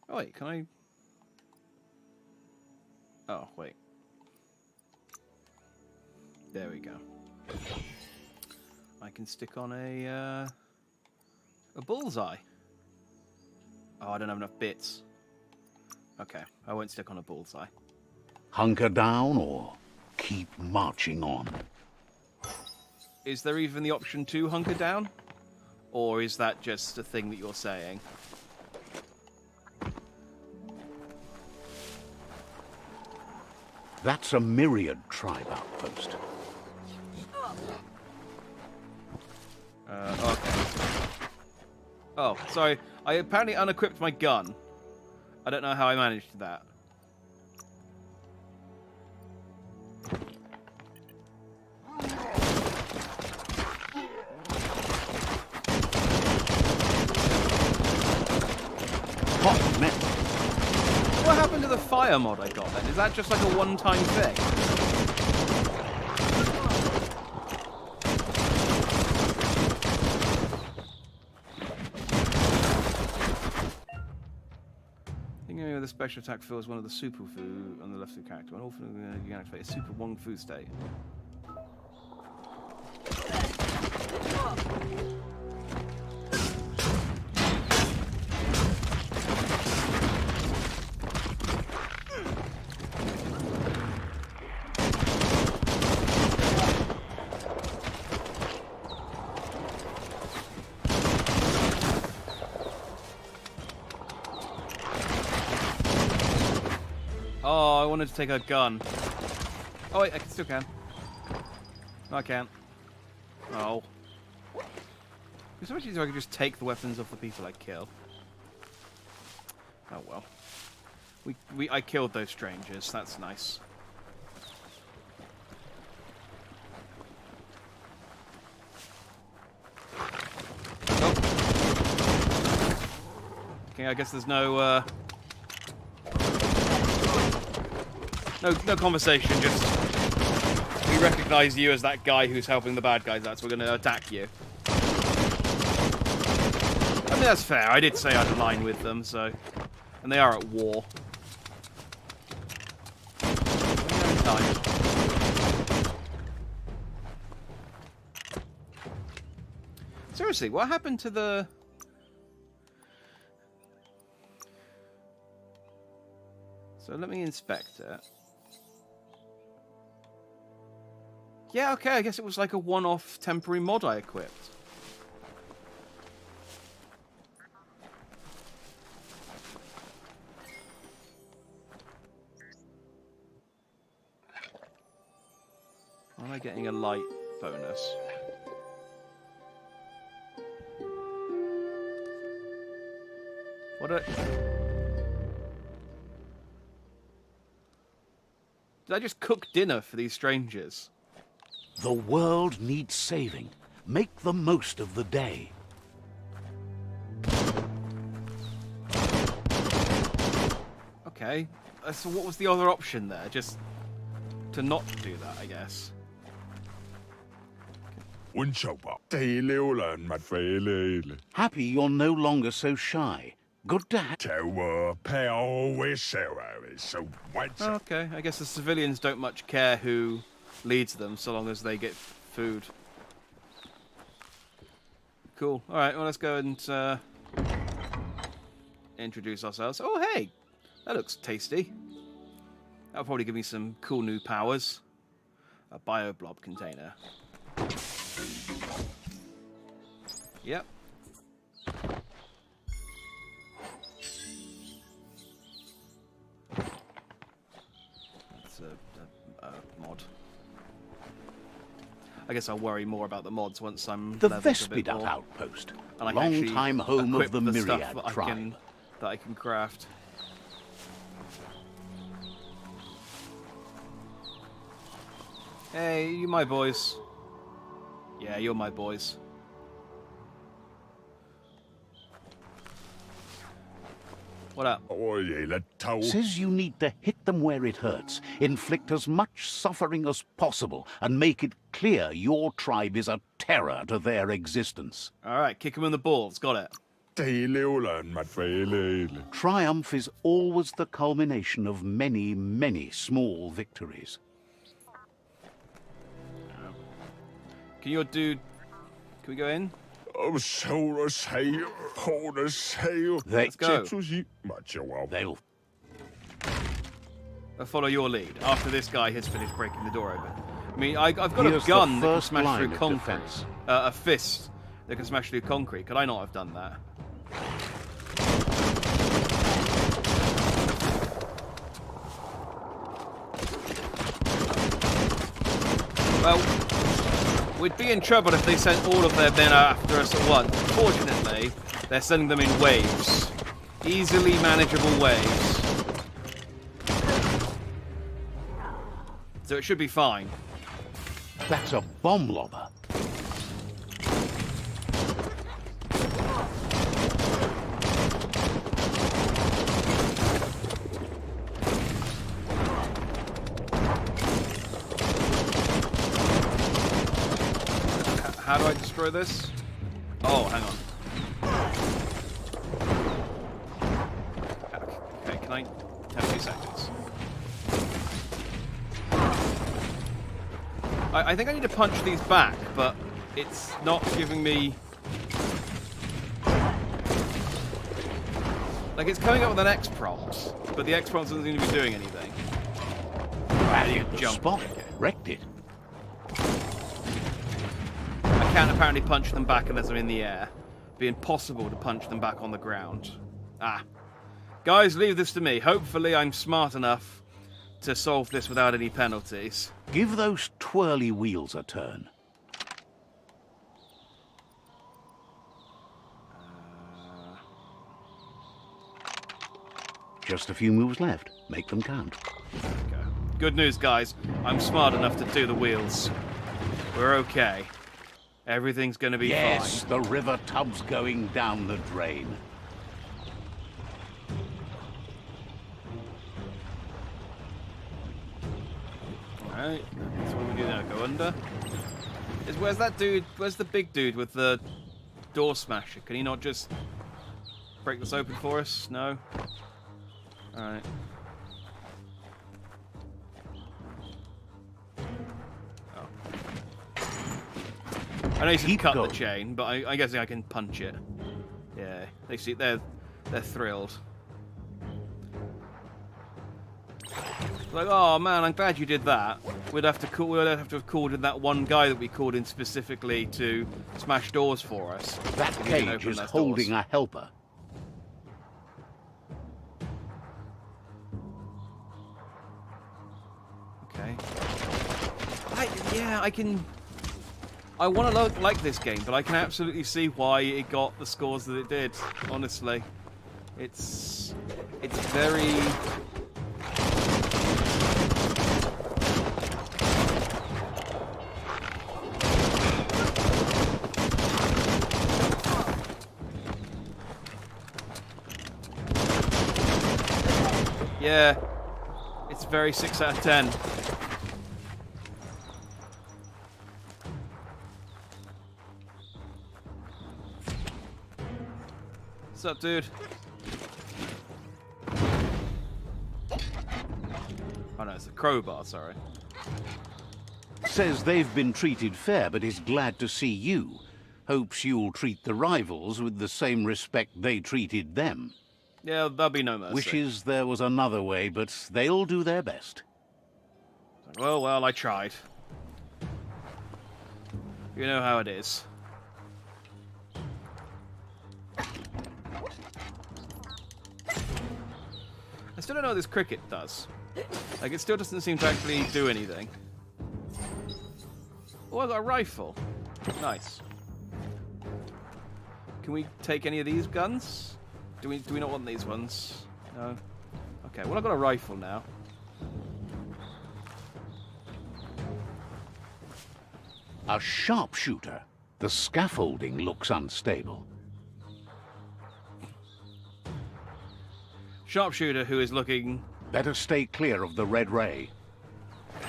Oh wait, can I? Oh wait. There we go. I can stick on a bullseye. Oh, I don't have enough bits. Okay, I won't stick on a bullseye. Hunker down or keep marching on. Is there even the option to hunker down? Or is that just a thing that you're saying? That's a myriad tribe outpost. Okay. Oh, sorry. I apparently unequipped my gun. I don't know how I managed that. Hot mess. happened to the fire mod I got then? Is that just like a one-time thing? Thinking of the special attack fills one of the super food on the left of the character. When often you can activate a super Wong Fu state. Oh, I wanted to take a gun. Oh wait, I still can. No, I can't. Oh. It's so much easier if I could just take the weapons off the people I kill. Oh well. I killed those strangers. That's nice. Oh. Okay, I guess there's no no conversation, just we recognize you as that guy who's helping the bad guys, that's we're gonna attack you. I mean, that's fair. I did say I'd align with them, so... And they are at war. Seriously, what happened to the... So let me inspect it. Yeah, okay, I guess it was like a one-off temporary mod I equipped. Am I getting a light bonus? What a... Did I just cook dinner for these strangers? The world needs saving. Make the most of the day. Okay. So what was the other option there? Just to not do that, I guess. Happy you're no longer so shy. Good to have... Okay, I guess the civilians don't much care who leads them, so long as they get food. Cool. Alright, well, let's go and introduce ourselves. Oh, hey! That looks tasty. That'll probably give me some cool new powers. A bioblob container. Yep. That's a mod. I guess I'll worry more about the mods once I'm The leveled a bit Vespidut more. outpost, And I can actually long-time home of equip the stuff Myriad that tribe. that I can craft. Hey, you my boys. Yeah, you're my boys. What up? Says you need to hit them where it hurts, inflict as much suffering as possible, and make it clear your tribe is a terror to their existence. Alright, kick him in the balls. Got it. Triumph is always the culmination of many, many small victories. Can your dude... Can we go in? Let's go. They'll... I'll follow your lead after this guy has finished breaking the door open. I mean, I've got Here's a gun the that can first smash line through of concrete. defense. A fist that can smash through concrete. Could I not have done that? Well, we'd be in trouble if they sent all of their men after us at once. Fortunately, they're sending them in waves. Easily manageable waves. So it should be fine. That's a bomb lobber. How do I destroy this? Oh, hang on. Okay, can I have 2 seconds? I think I need to punch these back, but it's not giving me... Like, it's coming up with an X prompt, but the X prompt doesn't seem to be doing anything. Right, you jump. Spot. Wrecked it. I can't apparently punch them back unless I'm in the air. It'd be impossible to punch them back on the ground. Ah. Guys, leave this to me. Hopefully I'm smart enough to solve this without any penalties. Give those twirly wheels a turn. Just a few moves left. Make them count. Okay. Good news, guys. I'm smart enough to do the wheels. We're okay. Everything's gonna be Yes, fine. the river tub's going down the drain. Alright, that's what we do now. Go under. Where's that dude? Where's the big dude with the door smasher? Can he not just break this open for us? No? Alright. Oh. I know you can Keep cut going. the chain, but I guess I can punch it. Yeah, they see they're thrilled. Like, oh man, I'm glad you did that. We'd have to have called in that one guy that we called in specifically to smash doors for us. That So we can cage open is those holding doors. a helper. Okay. I can. I want to like this game, but I can absolutely see why it got the scores that it did. Honestly, it's very. Yeah, it's very 6 out of 10. What's up, dude? Oh no, it's a crowbar, sorry. Says they've been treated fair, but is glad to see you. Hopes you'll treat the rivals with the same respect they treated them. Yeah, there'll be no mercy. Wishes there was another way, but they'll do their best. Well, I tried. You know how it is. I still don't know what this cricket does. Like, it still doesn't seem to actually do anything. Oh, I got a rifle. Nice. Can we take any of these guns? Do we not want these ones? No. Okay, well, I've got a rifle now. A sharpshooter. The scaffolding looks unstable. Sharpshooter who is looking... Better stay clear of the red ray.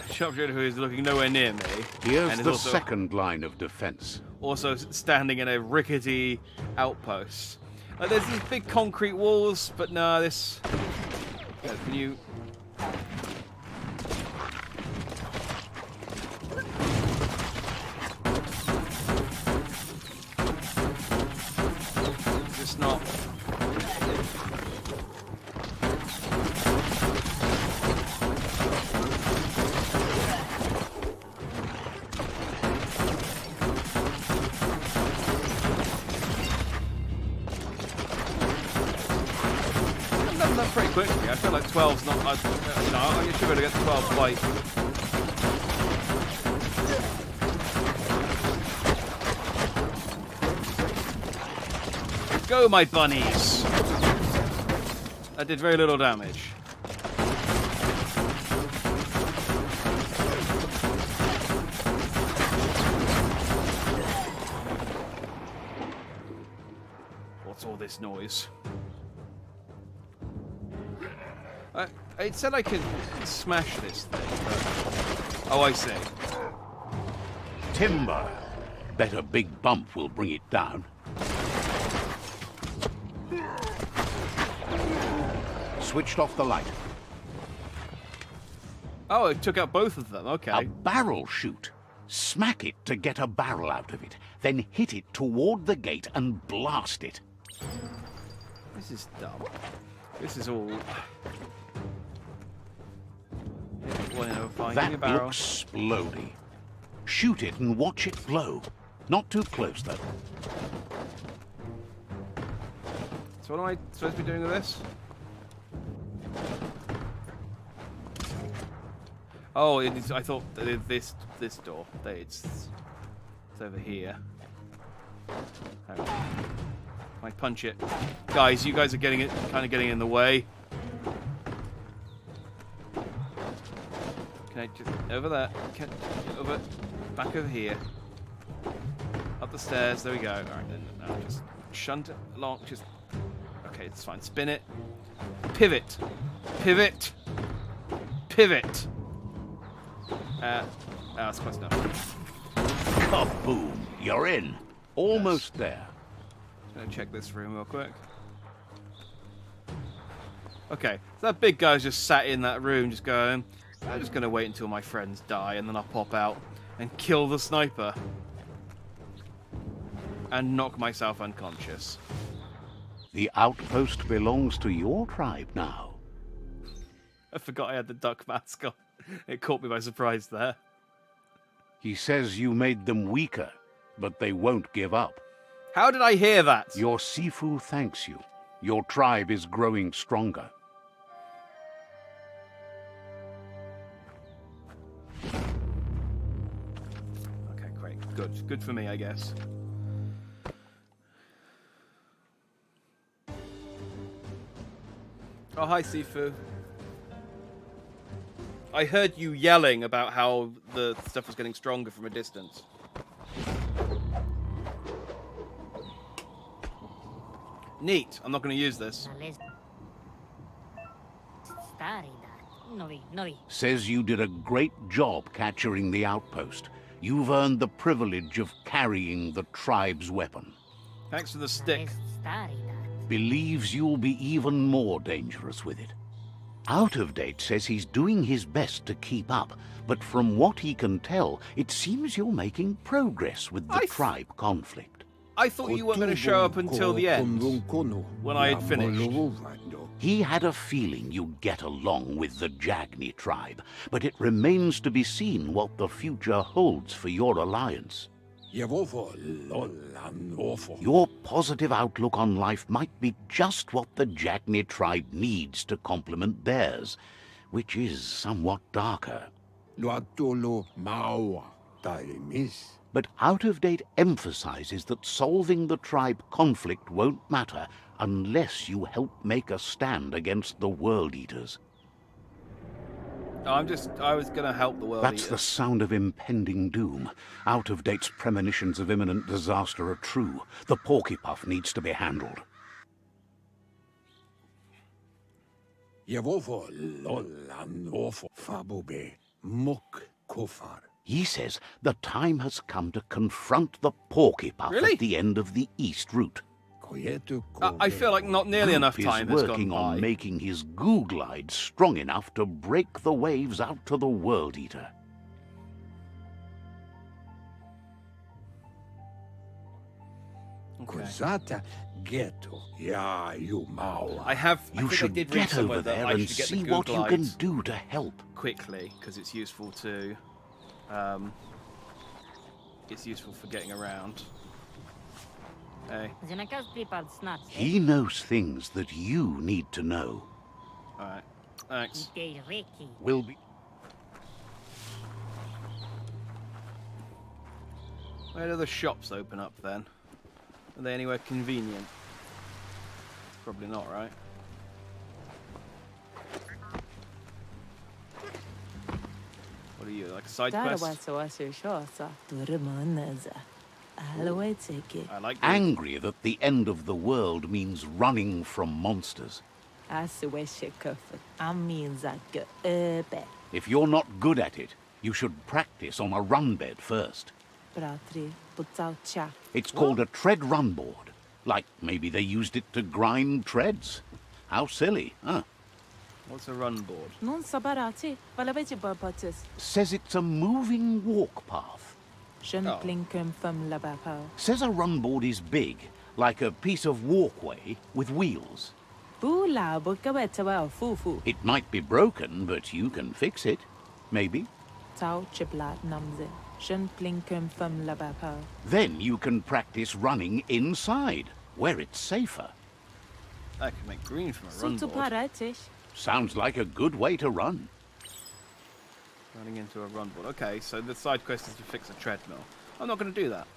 Sharpshooter who is looking nowhere near me. Here's and is the also, second line of defense. Also standing in a rickety outpost. Like, there's these big concrete walls, but no, this... Yeah, can you... Is this not... I've done that pretty quickly. I feel like 12's not... I should be able to get to 12 quite... Go, my bunnies! That did very little damage. What's all this noise? It said I could smash this thing, but... Oh, I see. Timber. Bet a big bump will bring it down. Switched off the light. Oh, it took out both of them. Okay. A barrel shoot. Smack it to get a barrel out of it. Then hit it toward the gate and blast it. This is dumb. This is all... Well, you know, finding a That barrel. looks splody. Shoot it and watch it blow. Not too close, though. So what am I supposed to be doing with this? Oh, it is, I thought that this door. It's over here. Hang on. Can I punch it? Guys, you guys are getting it, kind of getting in the way. Can I just over there? Can over, back over here. Up the stairs. There we go. All right, then now just shunt it along. Just okay, it's fine. Spin it. Pivot. Pivot. Pivot. That's close enough. Kaboom! You're in. Almost there. Just gonna check this room real quick. Okay, so that big guy's just sat in that room, just going, I'm just gonna wait until my friends die, and then I'll pop out and kill the sniper. And knock myself unconscious. The outpost belongs to your tribe now. I forgot I had the duck mask on. It caught me by surprise there. He says you made them weaker, but they won't give up. How did I hear that? Your Sifu thanks you. Your tribe is growing stronger. Okay, great. Good. Good for me, I guess. Oh, hi, Sifu. I heard you yelling about how the stuff was getting stronger from a distance. Neat. I'm not going to use this. Says you did a great job capturing the outpost. You've earned the privilege of carrying the tribe's weapon. Thanks for the stick. Believes you'll be even more dangerous with it. Out of Date says he's doing his best to keep up, but from what he can tell, it seems you're making progress with the tribe conflict. I thought you weren't going to show up until the end, when I had finished. He had a feeling you'd get along with the Jagni tribe, but it remains to be seen what the future holds for your alliance. Your positive outlook on life might be just what the Jagni tribe needs to complement theirs, which is somewhat darker. But Out of Date emphasizes that solving the tribe conflict won't matter unless you help make a stand against the World Eaters. I was going to help the World That's Eaters. the sound of impending doom. Out of Date's premonitions of imminent disaster are true. The Porkypuff needs to be handled. He says the time has come to confront the Porkypuff Really? at the end of the East Route. I feel like not nearly enough He's time has gone working on by. making his goo glide strong enough to break the waves out to the World Eater. Okay. You should get over there and see what you can do to help. Quickly, because it's useful to. It's useful for getting around. Hey. He knows things that you need to know. Alright. Thanks. Will be. Where do the shops open up then? Are they anywhere convenient? Probably not, right? What are you, like a side quest? I like this. Angry that the end of the world means running from monsters. If you're not good at it, you should practice on a run bed first. Bratri, Putzaucha. It's called a tread run board. Like maybe they used it to grind treads. How silly, huh? What's a run board? Non sabarati, Valaveti Barbatis. Says it's a moving walk path. Jean Oh. Blinkum from Labapao. Says a run board is big, like a piece of walkway with wheels. Bula, Bukawetawa, Fufu. It might be broken, but you can fix it. Maybe. Tau Chiblat Namze. Jean Blinkum from Labapao. Then you can practice running inside, where it's safer. I can make green from a run Sutu board. Paratish. Sounds like a good way to run. Running into a run board. Okay, so the side quest is to fix a treadmill. I'm not going to do that.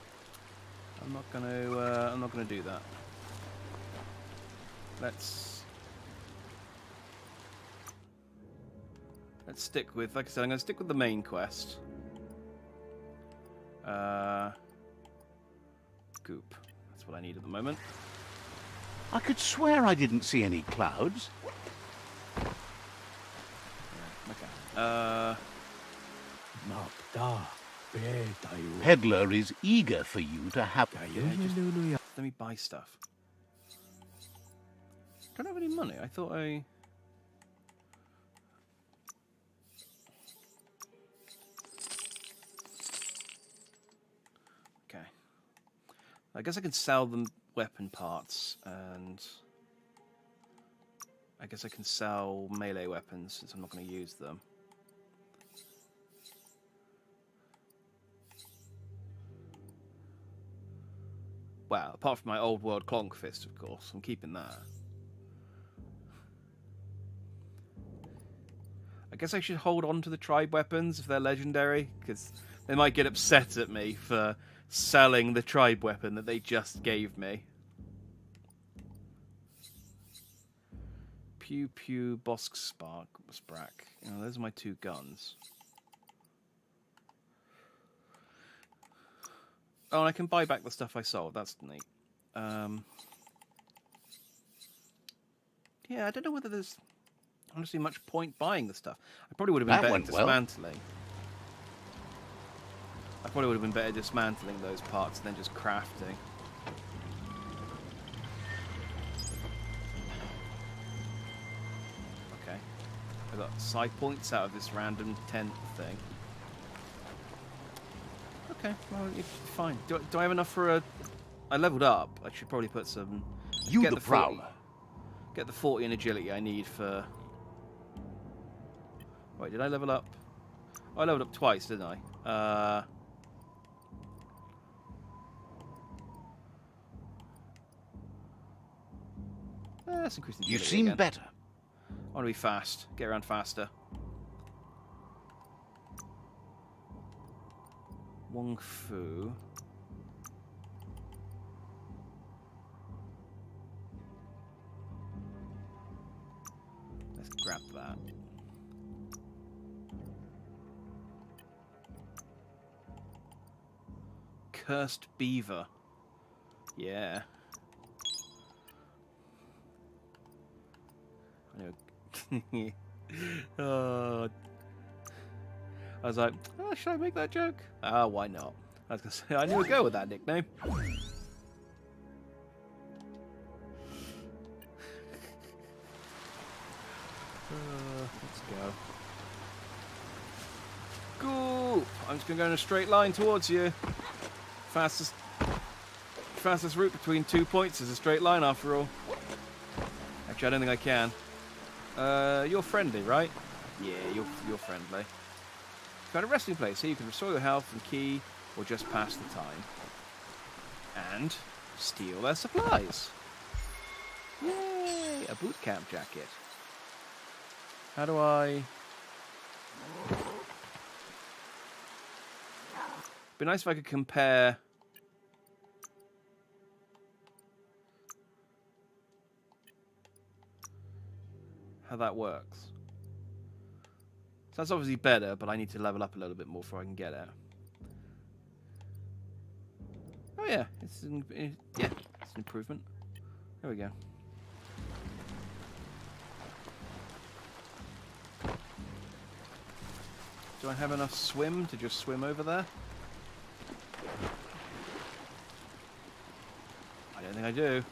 I'm not going to do that. Let's stick with, like I said, I'm going to stick with the main quest. Goop. That's what I need at the moment. I could swear I didn't see any clouds. Okay. Peddler is eager for you to have... Let me buy stuff. Don't have any money. I thought I... Okay. I guess I can sell them weapon parts, and I guess I can sell melee weapons since I'm not going to use them. Well, apart from my old world Clonk Fist, of course. I'm keeping that. I guess I should hold on to the tribe weapons if they're legendary, because they might get upset at me for selling the tribe weapon that they just gave me. Pew Pew Bosk Spark Sprack. You know, those are my two guns. Oh, and I can buy back the stuff I sold. That's neat. Yeah, I don't know whether there's honestly much point buying the stuff. I probably would have been better dismantling. I probably would have been better dismantling those parts than just crafting. Okay. I got side points out of this random tent thing. Okay, well, it's fine. Do I have enough for a... I leveled up. I should probably put some... You get the prowler. Get the 40 in agility I need for... Wait, did I level up? Oh, I leveled up twice, didn't I? Let's increase the agility You seem again. better. I want to be fast. Get around faster. Wong Fu. Let's grab that. Cursed Beaver. Yeah. I know. Oh. I was like, oh, should I make that joke? Ah, why not? I was going to say, I knew I'd go with that nickname. Let's go. Go! I'm just going to go in a straight line towards you. Fastest route between 2 points is a straight line after all. Actually, I don't think I can. You're friendly, right? Yeah, you're friendly. Found a resting place. Here you can restore your health and key, or just pass the time. And steal their supplies. Yay! A boot camp jacket. How do I... Be nice if I could compare... how that works. So that's obviously better, but I need to level up a little bit more before I can get it. Oh yeah, it's an improvement. There we go. Do I have enough swim to just swim over there? don't think I do.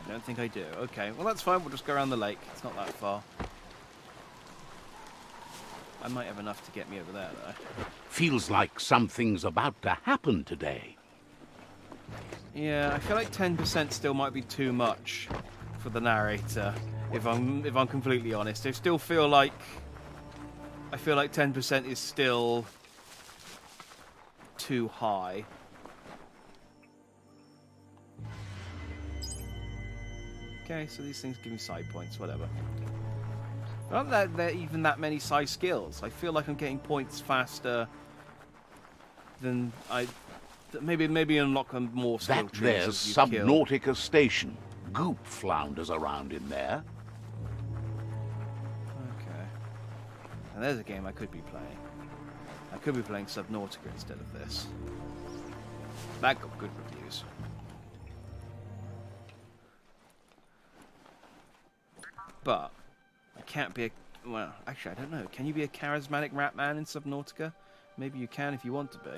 I don't think I do. Okay, well that's fine. We'll just go around the lake. It's not that far. I might have enough to get me over there, though. Feels like something's about to happen today. Yeah, I feel like 10% still might be too much for the narrator. If I'm completely honest, I feel like 10% is still too high. Okay, so these things give me side points, whatever. Not that there even that many side skills. I feel like I'm getting points faster than maybe unlock them more skill That trees there's as you kill. Subnautica Station. Goop flounders around in there. Okay. And there's a game I could be playing. I could be playing Subnautica instead of this. That got good reviews. But I can't be a... Well, actually, I don't know. Can you be a charismatic rat man in Subnautica? Maybe you can if you want to be.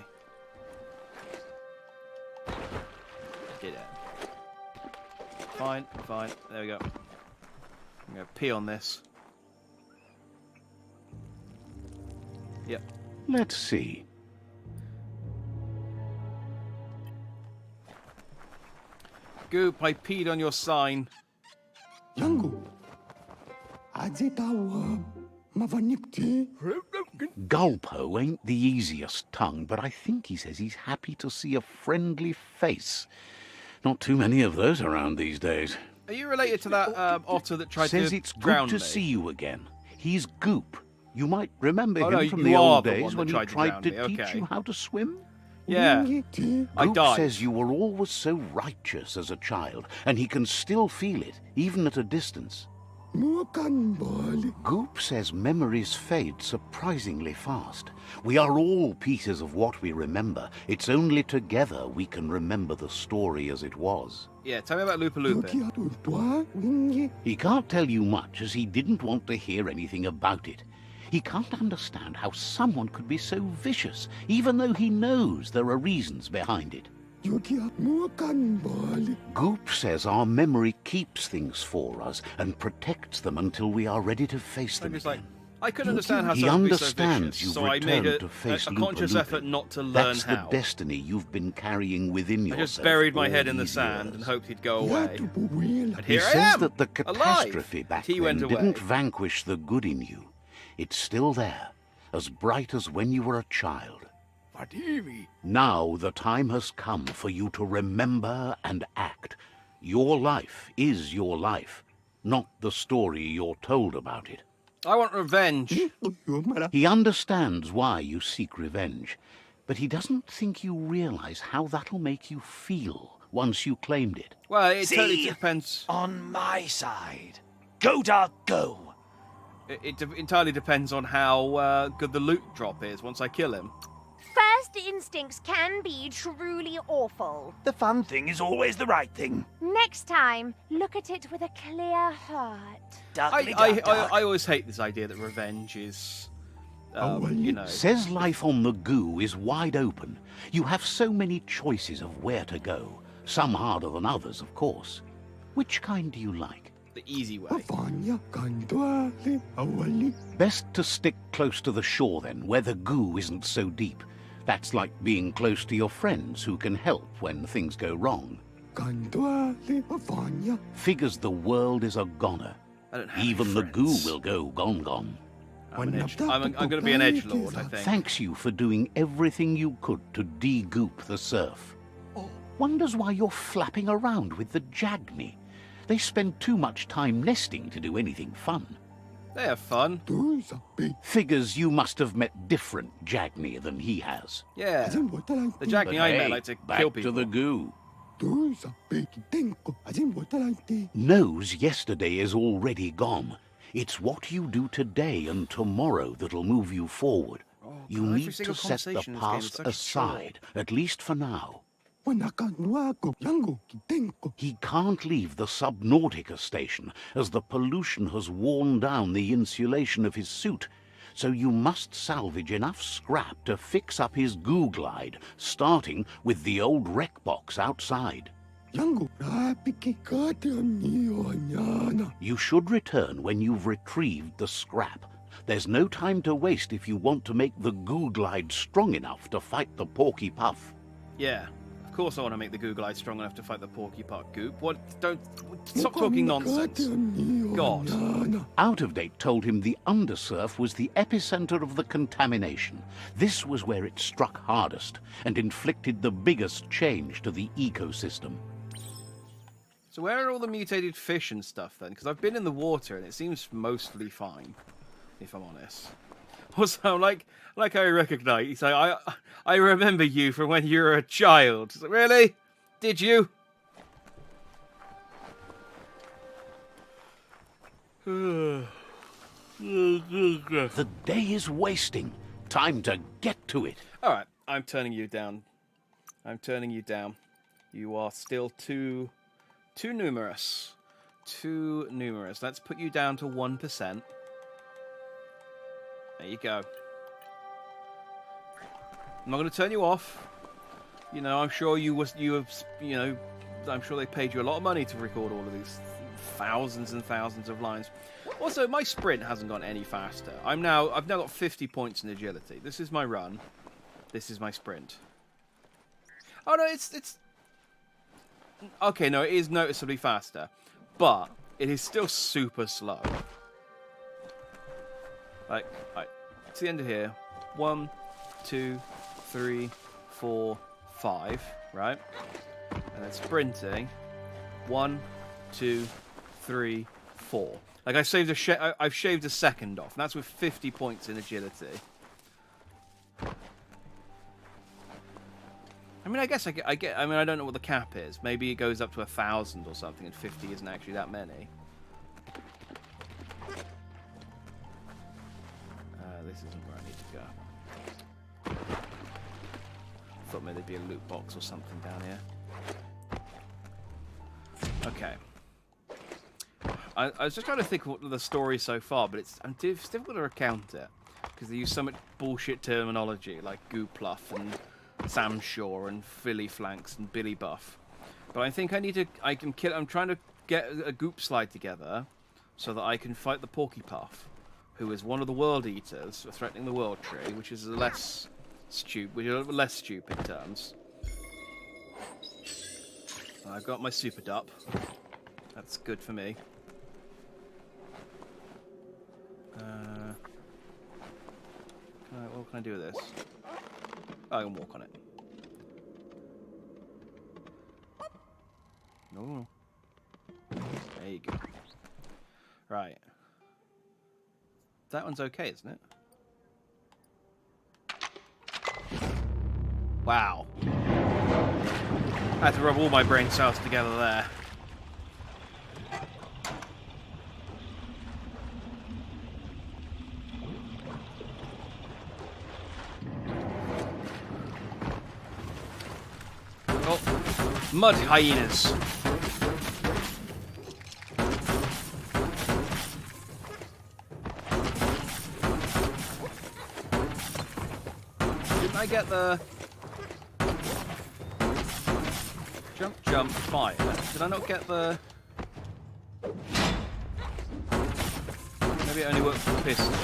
Get it. Fine, fine. There we go. I'm going to pee on this. Yep. Let's see. Goop, I peed on your sign. Yangu. Aje tawa. Mavanipti. Gulpo ain't the easiest tongue, but I think he says he's happy to see a friendly face. Not too many of those around these days. Are you related to that otter that tried Says to it's drown good to me? see you again. He's Goop. You might remember Oh, him no, from you the are old the days one that when he tried to tried drown to me, teach okay. you how to swim. Yeah. I Goop died. says you were always so righteous as a child, and he can still feel it, even at a distance. Goop says memories fade surprisingly fast. We are all pieces of what we remember. It's only together we can remember the story as it was. Yeah, tell me about Lupa Lupin. He can't tell you much, as he didn't want to hear anything about it. He can't understand how someone could be so vicious, even though he knows there are reasons behind it. Goop says our memory keeps things for us and protects them until we are ready to face them I'm just again. like, I couldn't understand how He someone could be so understands vicious, you've so I made returned a to face conscious Lupa effort Lupin. not to learn That's how. the destiny you've been carrying within I yourself. just buried my head all in the these sand years. and hoped he'd go away. And He here I says am, that the catastrophe alive. back He went then away. didn't vanquish the good in you. It's still there, as bright as when you were a child. Now the time has come for you to remember and act. Your life is your life, not the story you're told about it. I want revenge. He understands why you seek revenge, but he doesn't think you realize how that'll make you feel once you claimed it. Well, it totally See? depends. On my side. Go, Dark, go. It entirely depends on how good the loot drop is once I kill him. First instincts can be truly awful. The fun thing is always the right thing. Next time, look at it with a clear heart. Darkly I dark, dark. always hate this idea that revenge is, you know... Says life on the goo is wide open. You have so many choices of where to go. Some harder than others, of course. Which kind do you like? the easy way. Best to stick close to the shore then, where the goo isn't so deep. That's like being close to your friends who can help when things go wrong. Figures the world is a goner. I don't have Even any the goo friends. will go gone. I'm going to be an edgelord, I think. Thanks you for doing everything you could to de-goop the surf. Wonders why you're flapping around with the Jagni. They spend too much time nesting to do anything fun. They have fun. Figures you must have met different Jagni than he has. Yeah. The But Jagni I hey, met like to back kill to people. the goo. Knows yesterday is already gone. It's what you do today and tomorrow that'll move you forward. You God, every need to single set the conversation in this game is past such a aside, at least for now. He can't leave the Subnautica station, as the pollution has worn down the insulation of his suit. so you must salvage enough scrap to fix up his goo glide, starting with the old wreck box outside. Yangu, You should return when you've retrieved the scrap. There's no time to waste if you want to make the goo glide strong enough to fight the Porky Puff. Yeah, of course I want to make the Google Eye strong enough to fight the Porky Puff Goop. What? Don't... Stop talking nonsense. God. Out of Date told him the undersurf was the epicenter of the contamination. This was where it struck hardest and inflicted the biggest change to the ecosystem. So where are all the mutated fish and stuff then? Because I've been in the water and it seems mostly fine, if I'm honest. Also, like I recognize, he's like, I remember you from when you were a child. It's like, really? Did you? The day is wasting. Time to get to it. Alright, I'm turning you down. I'm turning you down. You are still too numerous. Too numerous. Let's put you down to 1%. There you go. I'm not going to turn you off. You know, I'm sure I'm sure they paid you a lot of money to record all of these thousands and thousands of lines. Also, my sprint hasn't gone any faster. I've now got 50 points in agility. This is my run. This is my sprint. Oh no, it's okay. No, it is noticeably faster, but it is still super slow. Like, to the end of here. 1, 2, 3, 4, 5. Right, and then sprinting. 1, 2, 3, 4. Like I've shaved a second off. And that's with 50 points in agility. I mean, I guess I get. I mean, I don't know what the cap is. Maybe it goes up to 1,000 or something, and 50 isn't actually that many. This isn't where I need to go. Thought maybe there'd be a loot box or something down here. Okay. I was just trying to think of the story so far, but it's difficult to recount it because they use so much bullshit terminology like Goopluff and Sam Shaw and Philly Flanks and Billy Buff. But I think I'm trying to get a Goop slide together so that I can fight the Porky Puff, who is one of the World Eaters threatening the World Tree, which is less stupid terms. I've got my Super Dup. That's good for me. What can I do with this? I can walk on it. No. There you go. Right. That one's okay, isn't it? Wow. I had to rub all my brain cells together there. Oh, mud hyenas. Didn't I get the jump, fire? Did I not get the... Maybe it only works for pistols.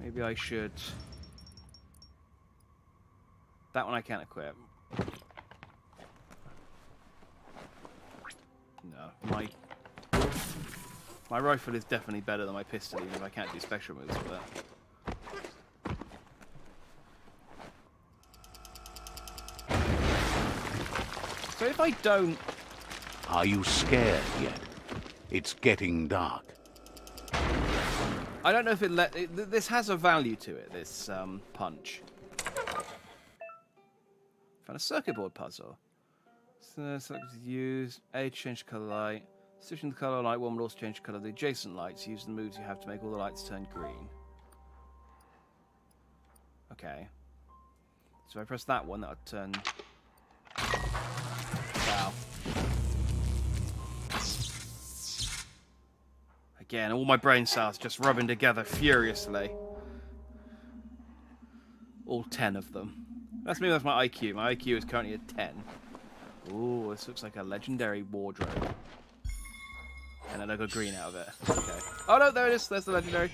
Maybe I should... That one I can't equip. No, my rifle is definitely better than my pistol, even if I can't do special moves with it. So if I don't... Are you scared yet? It's getting dark. I don't know if this has a value to it, this punch. Found a circuit board puzzle. So select to use A to change colour light. Switching the colour light one will also change the colour of the adjacent lights. Use the moves you have to make all the lights turn green. Okay. So if I press that one, that'll turn... Wow. Again, all my brain cells just rubbing together furiously. All 10 of them. That's me, that's my IQ. My IQ is currently at 10. Ooh, this looks like a legendary wardrobe. And then I got green out of it. Okay. Oh no, there it is. There's the legendary.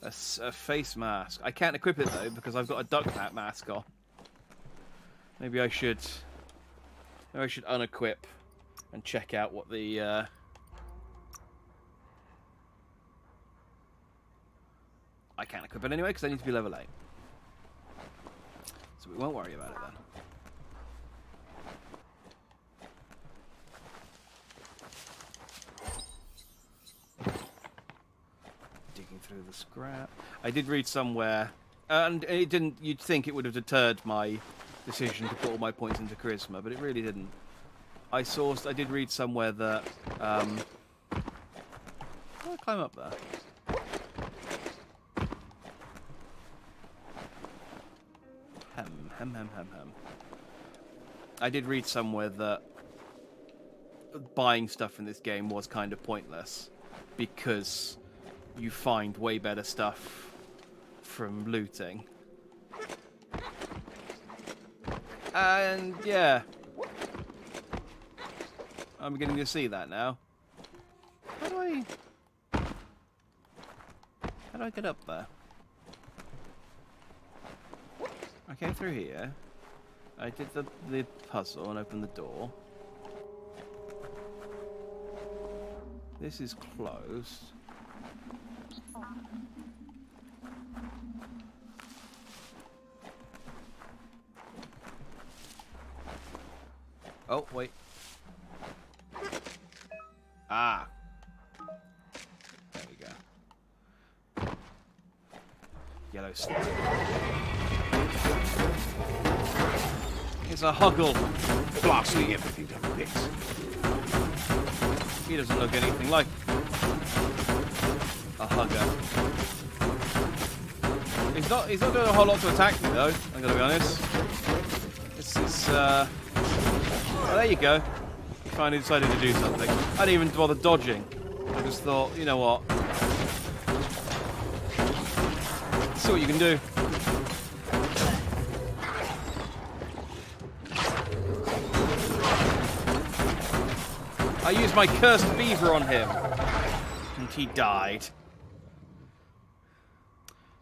A face mask. I can't equip it though because I've got a duck mask on. Maybe I should unequip and check out what the I can't equip it anyway because I need to be level 8. So we won't worry about it then. Digging through the scrap. I did read somewhere, and it didn't. You'd think it would have deterred my decision to put all my points into charisma, but it really didn't. I did read somewhere that. How do I climb up there? Hem. I did read somewhere that buying stuff in this game was kind of pointless because you find way better stuff from looting. And yeah, I'm beginning to see that now. How do I get up there? I came through here. I did the puzzle and opened the door. This is closed. Oh, wait. Ah. There we go. Yellow stick. It's a huggle. Blasting everything to bits. He doesn't look anything like a hugger. He's not doing a whole lot to attack me though, I'm gonna be honest. This is well, there you go. He finally decided to do something. I didn't even bother dodging. I just thought, you know what? See what you can do. I used my cursed beaver on him, and he died.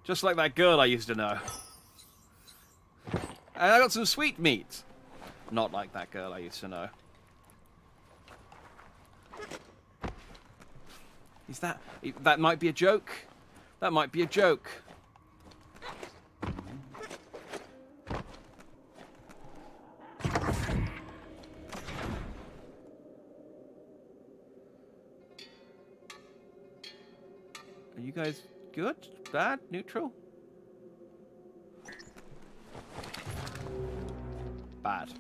Just like that girl I used to know. And I got some sweet meat. Not like that girl I used to know. Is that... That might be a joke. That might be a joke. Are you guys good? Bad? Neutral? Bad.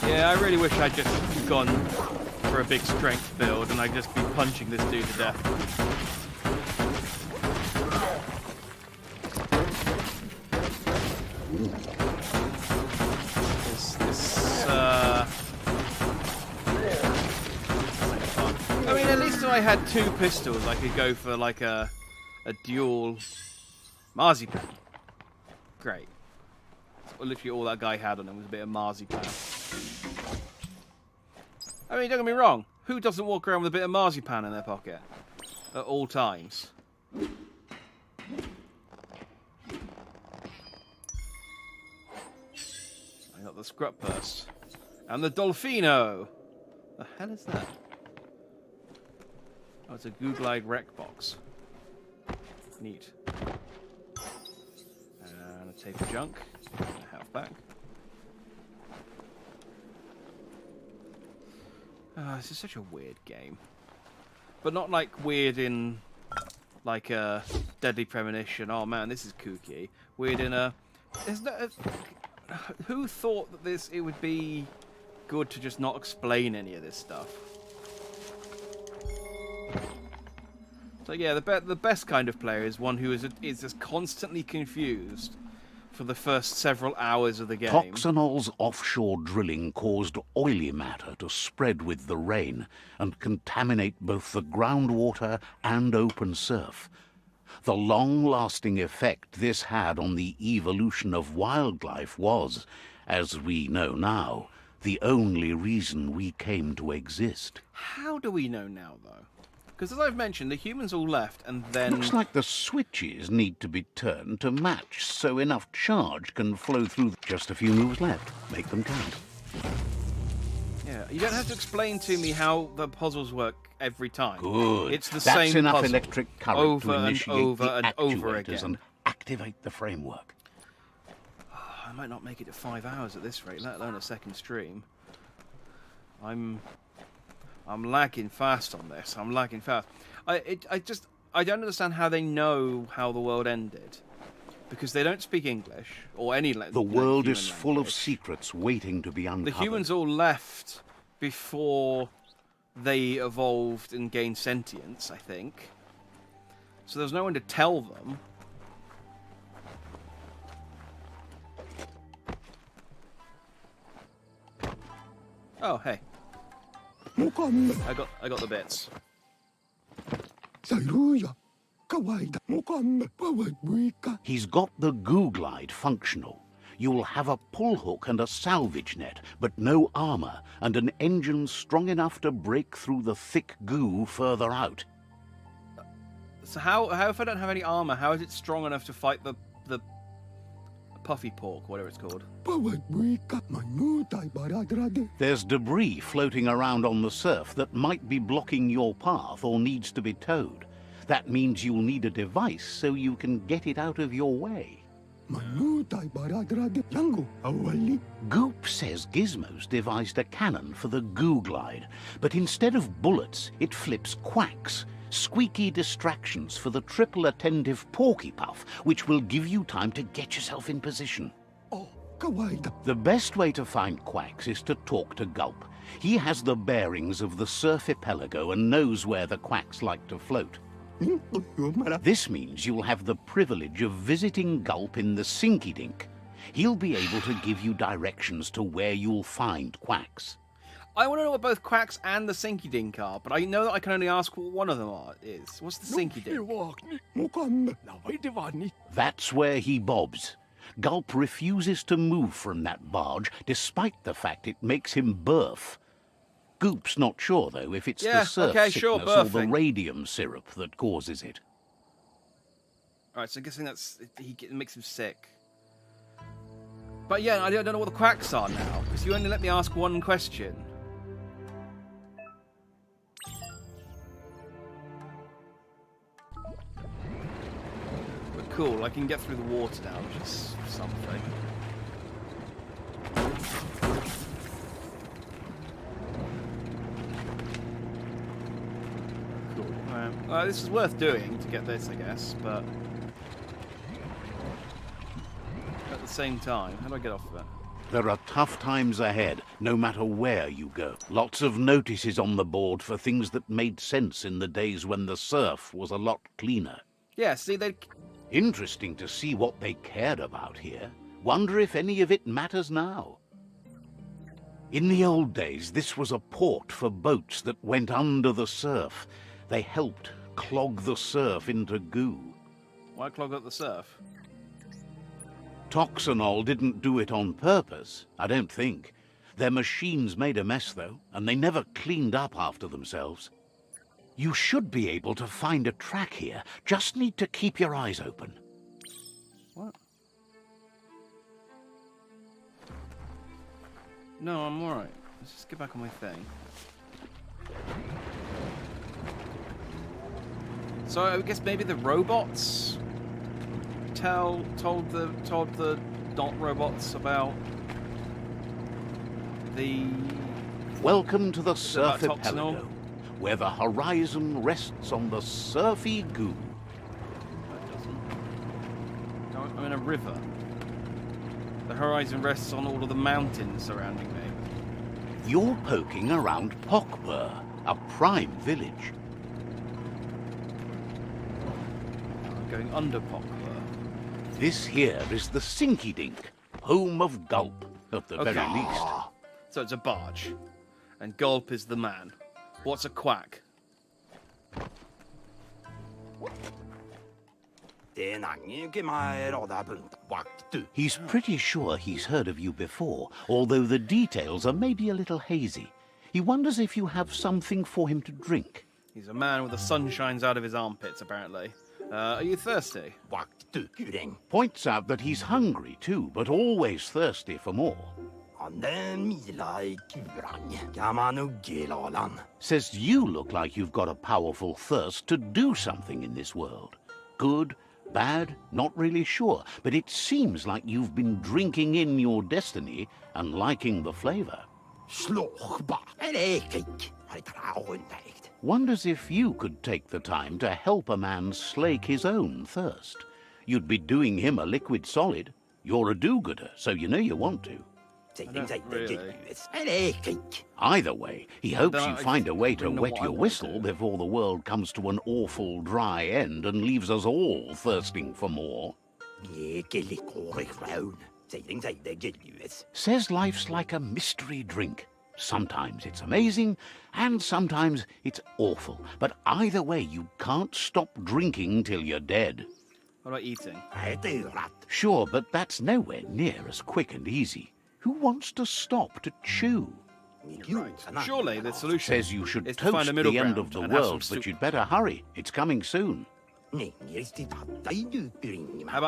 Yeah, I really wish I'd just gone for a big strength build and I'd just be punching this dude to death. I mean, at least if I had 2 pistols, I could go for like a dual marzipan. Great. So literally all that guy had on him was a bit of marzipan. I mean, don't get me wrong. Who doesn't walk around with a bit of marzipan in their pocket at all times? I got the scrap purse. And the Dolfino. The hell is that? Oh, it's a Google-eyed wreck box. Neat. And a tape of junk. And a half back. This is such a weird game. But not like weird in like a Deadly Premonition. Oh man, this is kooky. Weird in a... who thought that it would be good to just not explain any of this stuff? So yeah, the best kind of player is one who is just constantly confused for the first several hours of the game. Toxanol's offshore drilling caused oily matter to spread with the rain and contaminate both the groundwater and open surf. The long-lasting effect this had on the evolution of wildlife was, as we know now, the only reason we came to exist. How do we know now, though? Because as I've mentioned, the humans all left, and then... Looks like the switches need to be turned to match so enough charge can flow through. Just a few moves left. Make them count. Yeah, you don't have to explain to me how the puzzles work every time. Good. It's the That's same enough puzzle electric current over to and initiate over the and over actuators again. and activate the framework. I might not make it to 5 hours at this rate, let alone a second stream. I'm lagging fast on this. I'm lagging fast. I don't understand how they know how the world ended. Because they don't speak English, or any language. The world is full of secrets waiting to be uncovered. The humans all left before they evolved and gained sentience, I think. So there's no one to tell them. Oh, hey. I got the bits. He's got the goo glide functional. You'll have a pull hook and a salvage net, but no armor, and an engine strong enough to break through the thick goo further out. So how if I don't have any armor, how is it strong enough to fight the puffy pork, whatever it's called? There's debris floating around on the surf that might be blocking your path or needs to be towed. That means you'll need a device so you can get it out of your way. Goop says Gizmo's devised a cannon for the goo glide, but instead of bullets, it flips quacks. Squeaky distractions for the triple attentive porky puff, which will give you time to get yourself in position. The best way to find quacks is to talk to Gulp. He has the bearings of the surf archipelago and knows where the quacks like to float. This means you'll have the privilege of visiting Gulp in the Sinky Dink. He'll be able to give you directions to where you'll find quacks. I want to know what both Quacks and the Sinky Dink are, but I know that I can only ask what one of them is. What's the Sinky Dink? That's where he bobs. Gulp refuses to move from that barge, despite the fact it makes him burf. Goop's not sure, though, if it's the surf sickness or the radium syrup that causes it. Alright, so I'm guessing it makes him sick. But yeah, I don't know what the Quacks are now, because you only let me ask one question. But cool, I can get through the water now, which is something. Cool. This is worth doing to get this, I guess, but at the same time, how do I get off of it? There are tough times ahead, no matter where you go. Lots of notices on the board for things that made sense in the days when the surf was a lot cleaner. Yeah, see, they... Interesting to see what they cared about here. Wonder if any of it matters now. In the old days, this was a port for boats that went under the surf. They helped clog the surf into goo. Why clog up the surf? Toxanol didn't do it on purpose, I don't think. Their machines made a mess, though, and they never cleaned up after themselves. You should be able to find a track here. Just need to keep your eyes open. What? No, I'm alright. Let's just get back on my thing. So I guess maybe the robots told the not robots about the Welcome to the Surf Surfipelago, where the horizon rests on the surfy goo. That doesn't. I'm in a river. The horizon rests on all of the mountains surrounding me. You're poking around Pokbur, a prime village. I'm going under Pokbur. This here is the Sinky Dink, home of Gulp, at the very least. So it's a barge. And Gulp is the man. What's a quack? He's pretty sure he's heard of you before, although the details are maybe a little hazy. He wonders if you have something for him to drink. He's a man with the sun shines out of his armpits, apparently. Are you thirsty? Points out that he's hungry too, but always thirsty for more. Says you look like you've got a powerful thirst to do something in this world. Good, bad, not really sure, but it seems like you've been drinking in your destiny and liking the flavor. Wonders if you could take the time to help a man slake his own thirst. You'd be doing him a liquid solid. You're a do-gooder, so you know you want to. Really. Either way, he hopes Then you I find a way to really know wet what I your want to whistle do. before the world comes to an awful dry end and leaves us all thirsting for more. Says life's like a mystery drink. Sometimes it's amazing, and sometimes it's awful. But either way, you can't stop drinking till you're dead. What about eating? Sure, but that's nowhere near as quick and easy. Who wants to stop to chew? Right. Surely the solution Says you should is to find toast a middle the end ground of the and have some world, but soup. you'd better hurry. It's coming soon. How about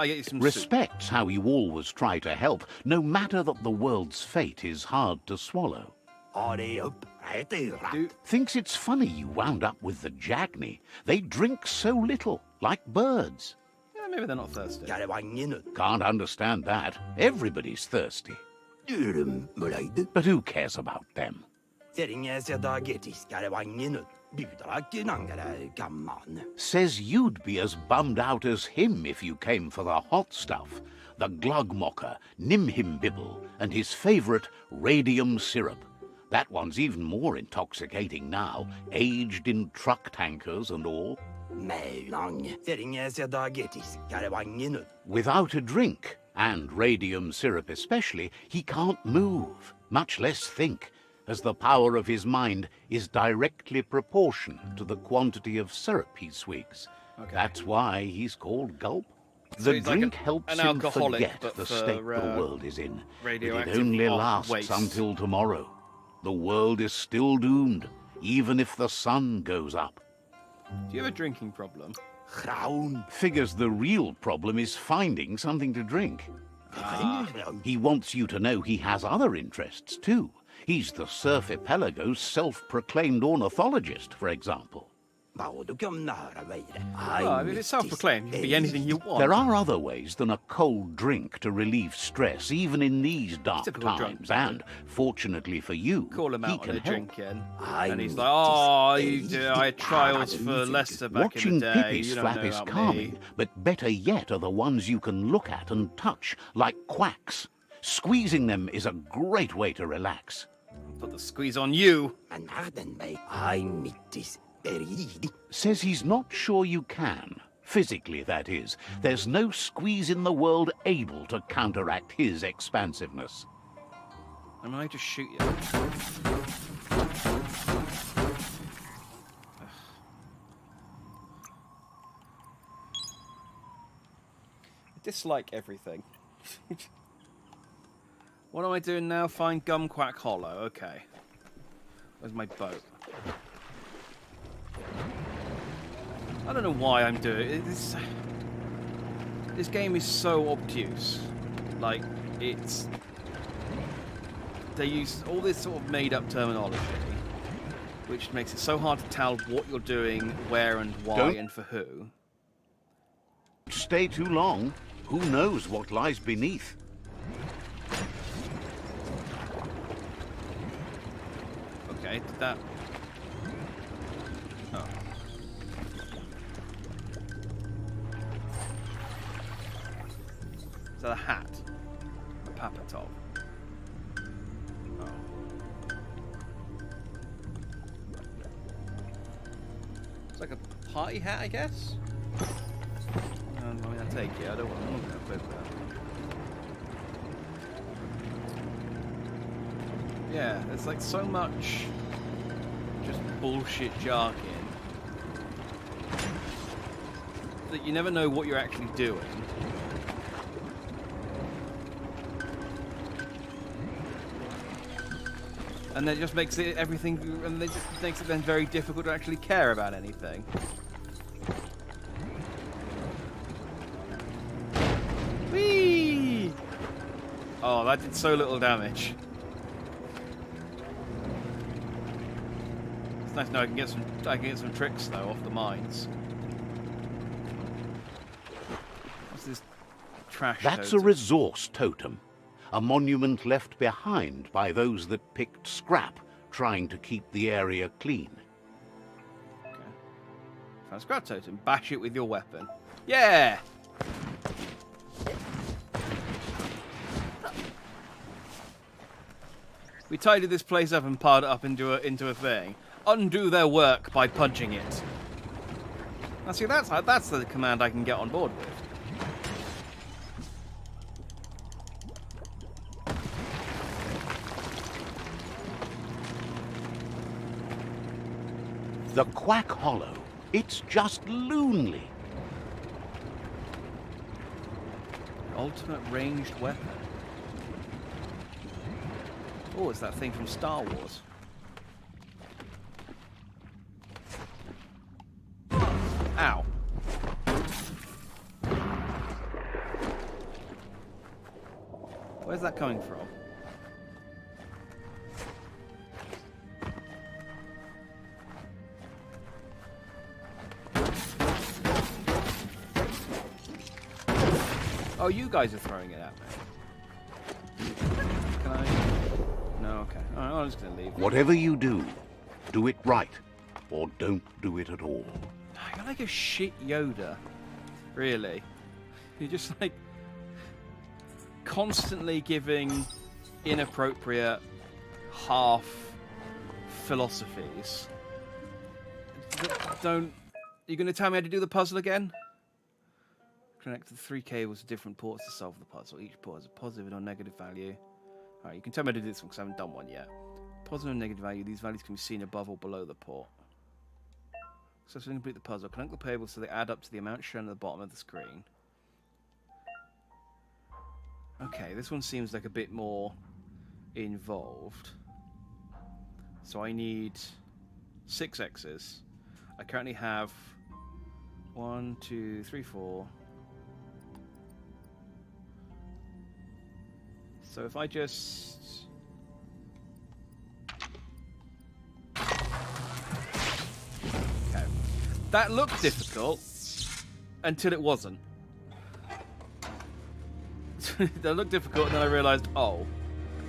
I get you some soup? Respects how you always try to help, no matter that the world's fate is hard to swallow. Do, Thinks it's funny you wound up with the Jagni. They drink so little, like birds. yeah, maybe they're not thirsty. Can't understand that. Everybody's thirsty. But who cares about them? Says you'd be as bummed out as him if you came for the hot stuff. The Glugmocker, Nimhimbibble, and his favourite radium syrup. That one's even more intoxicating now, aged in truck tankers and all. Without a drink, and radium syrup especially, he can't move, much less think, as the power of his mind is directly proportioned to the quantity of syrup he swigs. Okay. That's why he's called Gulp. So The he's like drink an helps him alcoholic, forget but the for, state the world is in. But it radioactive only lasts waste. until tomorrow. The world is still doomed, even if the sun goes up. Do you have a drinking problem? Figures the real problem is finding something to drink. He wants you to know he has other interests too. He's the Surfipelago's self-proclaimed ornithologist, for example. Well, if it's self-proclaimed, you can be anything you want. There are other ways than a cold drink to relieve stress, even in these dark Typical drunk times. man. And, fortunately for you, Call him he out can on a help. drinking, and he's like, "Oh, I had trials for Leicester back Watching in the day. Pippi's You don't flap know is about calming, me." but better yet are the ones you can look at and touch, like quacks. Squeezing them is a great way to relax. Put the squeeze on you. Says he's not sure you can. Physically, that is. There's no squeeze in the world able to counteract his expansiveness. I'm going to shoot you. I dislike everything. What am I doing now? Find Gumquack Hollow. Okay. Where's my boat? I don't know why I'm doing it. This game is so obtuse. Like, it's... they use all this sort of made-up terminology, which makes it so hard to tell what you're doing, where and why, Don't and for who. stay too long. Who knows what lies beneath? Okay, did that... Oh. Is that a hat? A papa top? Oh. It's like a party hat, I guess? I mean, I'll take it. I don't want to put that. Yeah, there's like so much just bullshit jargon that you never know what you're actually doing. And that just makes it everything, and it just makes it then very difficult to actually care about anything. Whee! Oh, that did so little damage. It's nice now I can get some tricks though off the mines. What's this trash That's totem? a resource totem. A monument left behind by those that picked scrap, trying to keep the area clean. Okay. Found a scrap totem. Bash it with your weapon. Yeah! We tidied this place up and piled it up into a thing. Undo their work by punching it. Now see, that's the command I can get on board with. The Quack Hollow. It's just loonly. Ultimate ranged weapon. Oh, it's that thing from Star Wars. Ow. Where's that coming from? Oh, you guys are throwing it at me. Can I? No, okay. Alright, I'm just gonna leave. Whatever you do it right, or don't do it at all. You're like a shit Yoda. Really. You're just like constantly giving inappropriate half philosophies. Don't... You're gonna tell me how to do the puzzle again? Connect the 3 cables to different ports to solve the puzzle. Each port has a positive and or negative value. Alright, you can tell me how to do this one because I haven't done one yet. Positive and negative value. These values can be seen above or below the port. Successfully complete the puzzle. Connect the cables so they add up to the amount shown at the bottom of the screen. Okay, this one seems like a bit more involved. So I need 6 X's. I currently have 1, 2, 3, 4. So if I just... Okay. That looked difficult until it wasn't. That looked difficult and then I realised, oh,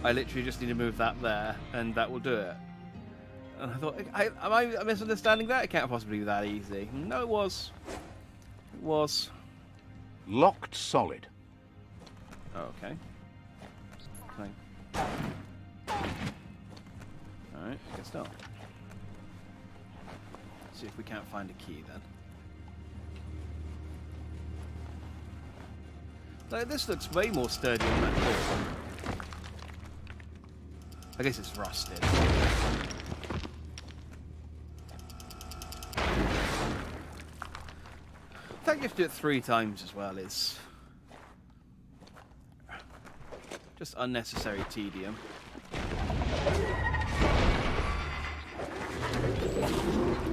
I literally just need to move that there and that will do it. And I thought, am I misunderstanding that? It can't possibly be that easy. No, it was. It was. Locked solid. Oh, okay. Fine. Alright, guess not. See if we can't find a key then. Like, this looks way more sturdy than that door. I guess it's rusted. The fact you have to do it 3 times as well is just unnecessary tedium.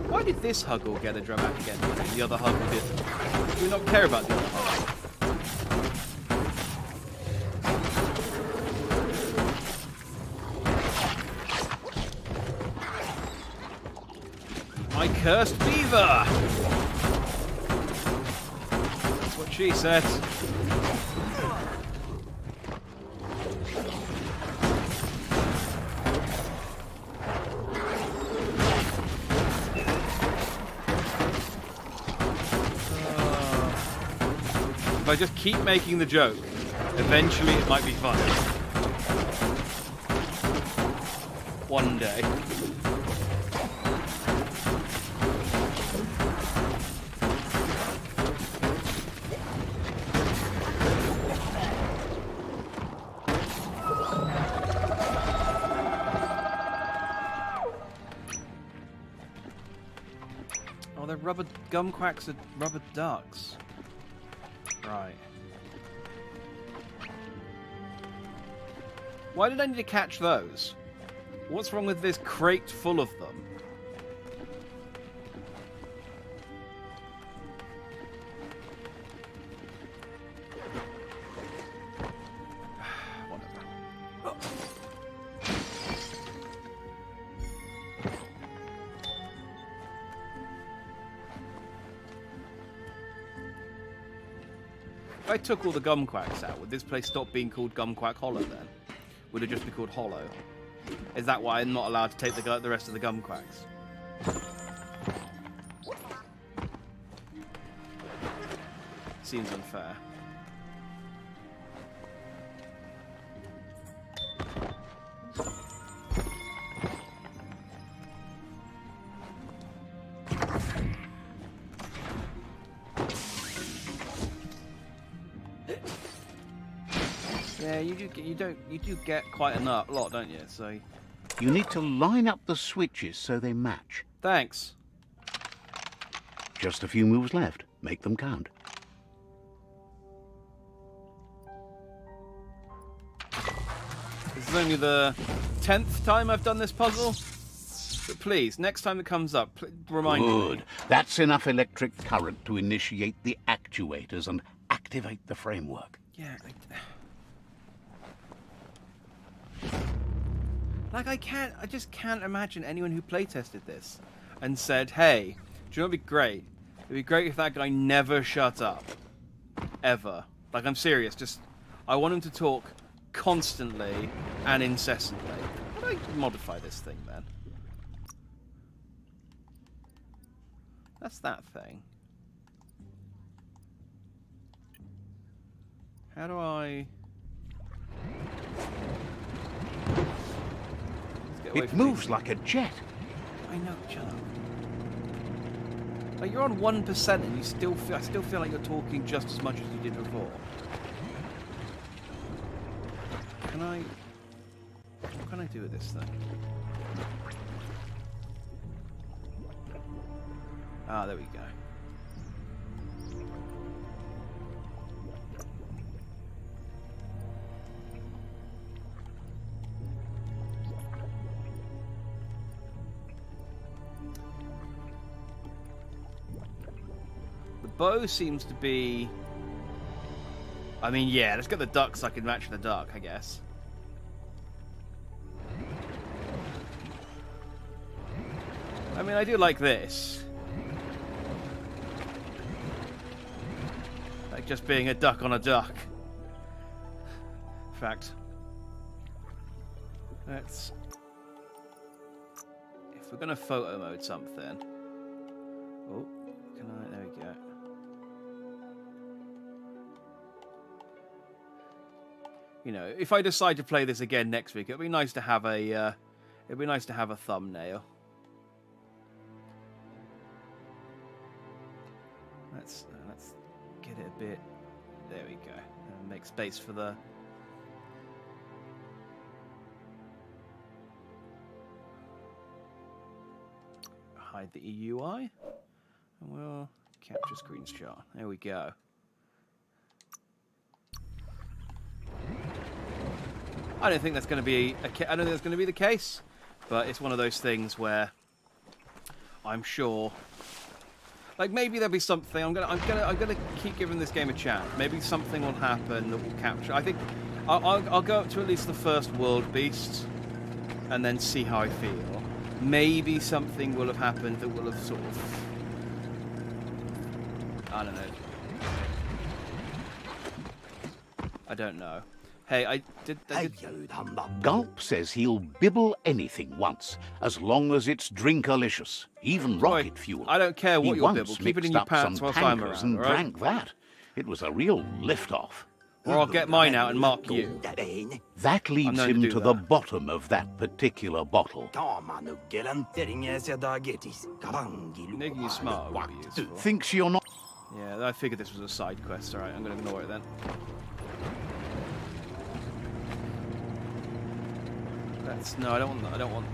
Why did this Huggle get a dramatic ending and the other Huggle didn't? Do we not care about the other Huggle? cursed beaver. That's what she said. If I just keep making the joke, eventually it might be funny. One day. Oh, they're rubber gumquacks are rubber ducks. Right. Why did I need to catch those? What's wrong with this crate full of them? Whatever. Oh. If I took all the gumquacks out, would this place stop being called Gumquack Hollow then? Would it just be called Hollow? Is that why I'm not allowed to take the rest of the gumquacks? Seems unfair. Yeah, you do get quite a lot, don't you? So You need to line up the switches so they match. thanks. Just a few moves left. Make them count. This is only the 10th time I've done this puzzle. But please, next time it comes up, remind me. Good. That's enough electric current to initiate the actuators and activate the framework. Yeah. I just can't imagine anyone who playtested this and said, hey, do you know what would be great? It'd be great if that guy never shut up. Ever. Like, I'm serious. I want him to talk constantly and incessantly. How do I modify this thing, then? That's that thing. How do I... It moves like a jet. I know, shut up. Like, you're on 1% and I still feel like you're talking just as much as you did before. What can I do with this thing? Ah, there we go. The bow seems to be... I mean, yeah, let's get the duck so I can match the duck, I guess. I mean, I do like this. Like just being a duck on a duck. In fact, let's... If we're going to photo mode something... Oh, can I... There we go. You know, if I decide to play this again next week, it'd be nice to have a... it'd be nice to have a thumbnail. Let's get it a bit. There we go. Make space for the. Hide the EUI, and we'll capture screenshot. There we go. I don't think that's going to be. I don't think that's going to be the case, but it's one of those things where I'm sure. Like, maybe there'll be something. I'm gonna keep giving this game a chance. Maybe something will happen that will capture. I think I'll go up to at least the first world beast, and then see how I feel. maybe something will have happened that will have sort of... I don't know. I don't know. Hey, I did... Gulp says he'll bibble anything once, as long as it's drinkalicious, even rocket fuel. I don't care what he your once bibble. Keep it in mixed your up pants some whilst I'm tankers around, and right? drank that. It was a real lift-off. Or I'll get mine out and mark you. That leads known to him do to the that. bottom of that particular bottle. Making you smart would be useful. Thinks you're not... Yeah, I figured this was a side quest. Alright, I'm going to ignore it then. That's... No, I don't want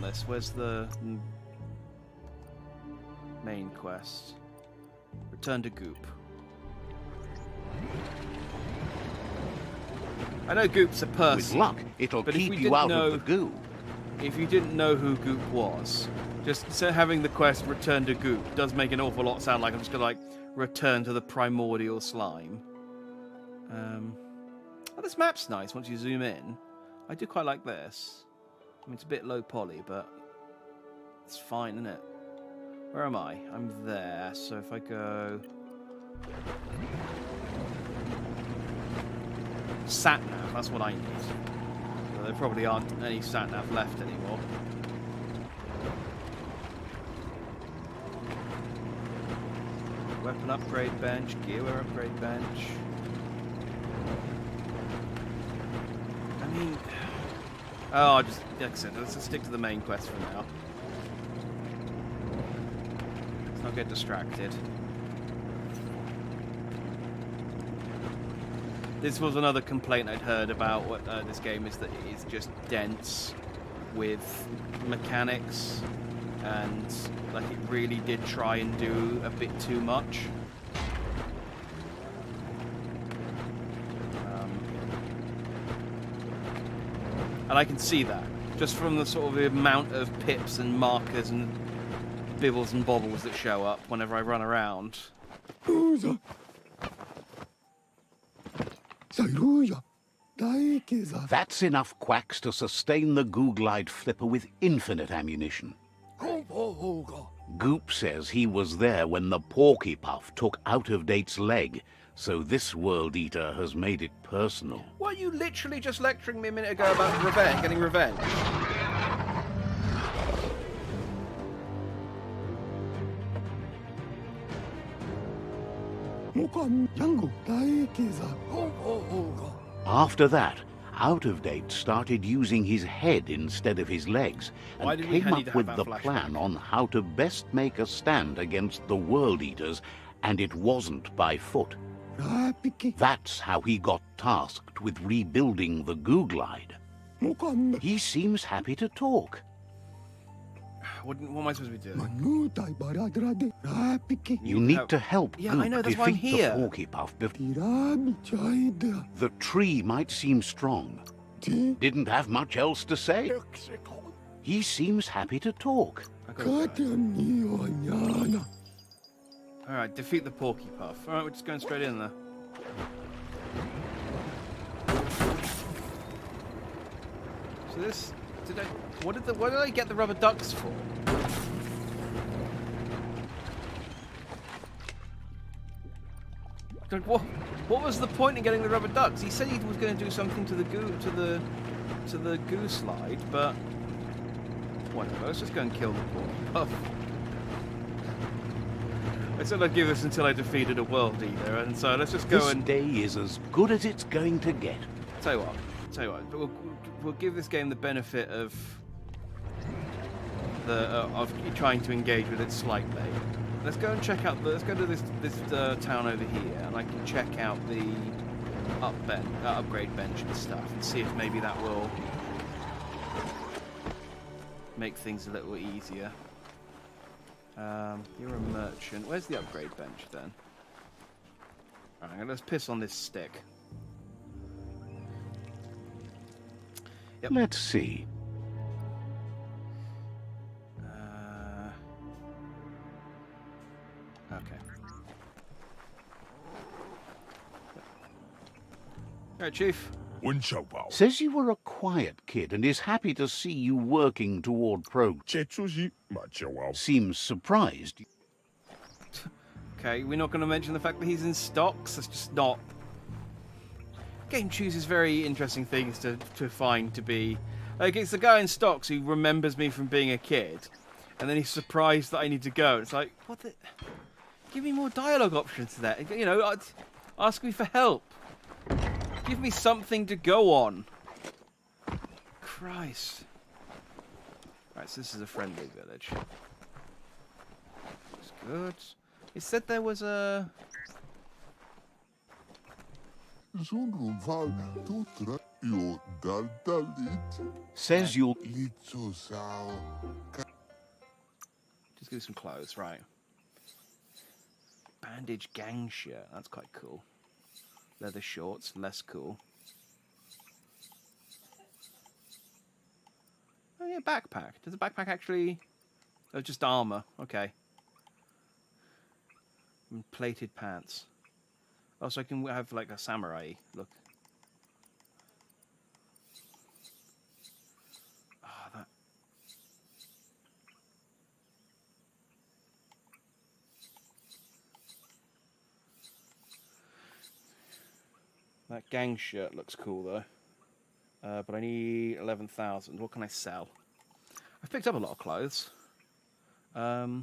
this. Where's the... main quest? Return to Goop. I know Goop's a person. With luck, it'll but if keep we you didn't out know- of the goo. If you didn't know who Goop was, just having the quest return to Goop does make an awful lot sound like I'm just gonna like return to the primordial slime. Oh, this map's nice once you zoom in. I do quite like this. I mean, it's a bit low poly, but it's fine, isn't it? Where am I? I'm there. So if I go sat-nav, that's what I need. There probably aren't any sat-nav left anymore. Weapon upgrade bench, gearwear upgrade bench. I mean... Oh, just... Excellent. Let's just stick to the main quest for now. Let's not get distracted. This was another complaint I'd heard about what this game is, that it is just dense with mechanics, and like it really did try and do a bit too much. And I can see that just from the sort of the amount of pips and markers and bibbles and bobbles that show up whenever I run around. That's enough quacks to sustain the Googlide flipper with infinite ammunition. Goop says he was there when the Porky Puff took Out-of-Date's leg, so this World Eater has made it personal. Were you literally just lecturing me a minute ago about revenge, getting revenge? After that, Out-of-Date started using his head instead of his legs, Why and did we came need to up have with that the flashback? plan on how to best make a stand against the World Eaters, and it wasn't by foot. That's how he got tasked with rebuilding the Googlide. He seems happy to talk. What am I supposed to be doing? You need to help Yeah, Goop I know, that's why I'm defeat the here. Porky Puff The tree might seem strong. Didn't have much else to say. He seems happy to talk. Alright, defeat the Porky Puff. Alright, we're just going straight in there. So this... What did I get the rubber ducks for? What was the point in getting the rubber ducks? He said he was going to do something to the goo slide, but whatever. Let's just go and kill the Porky Puff. I said I'd give this until I defeated a World Eater, and so let's just go This and... day is as good as it's going to get. Tell you what, we'll give this game the benefit of trying to engage with it slightly. Let's go and check out. Let's go to this town over here, and I can check out the upgrade bench and stuff, and see if maybe that will make things a little easier. You're a merchant. Where's the upgrade bench then? Alright, let's piss on this stick. Yep. Let's see. Okay. Alright, Chief. Says you were a quiet kid and is happy to see you working toward progress. Seems surprised. Okay, we're not going to mention the fact that he's in stocks. That's just not... Game chooses very interesting things to find to be... Like, it's the guy in stocks who remembers me from being a kid, and then he's surprised that I need to go. It's like, what the... Give me more dialogue options to that. You know, ask me for help. Give me something to go on. Christ. Right, so this is a friendly village. That's good. It said there was a... Says you'll... Just give me some clothes, right. Bandage gang shirt. That's quite cool. Leather shorts, less cool. Oh yeah, backpack. Does the backpack actually... Oh, just armor. Okay. And plated pants. Oh, so I can have like a samurai look. Ah, that... That gang shirt looks cool though. But I need 11,000. What can I sell? I've picked up a lot of clothes. Oh,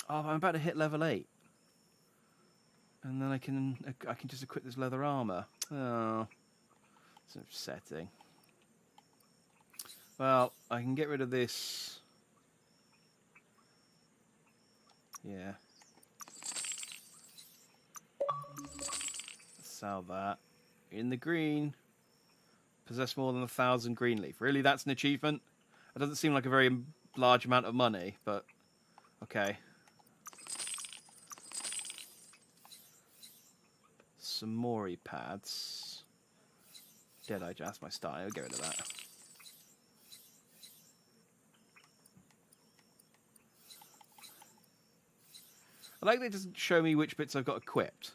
I'm about to hit level 8. And then I can just equip this leather armor. Oh, it's upsetting. Well, I can get rid of this. Yeah. Sell that. In the green. Possess more than 1,000 green leaf. Really, that's an achievement? It doesn't seem like a very large amount of money, but okay. Some Mori pads. Deadeye Jazz, my style. I'll get rid of that. I like that it doesn't show me which bits I've got equipped.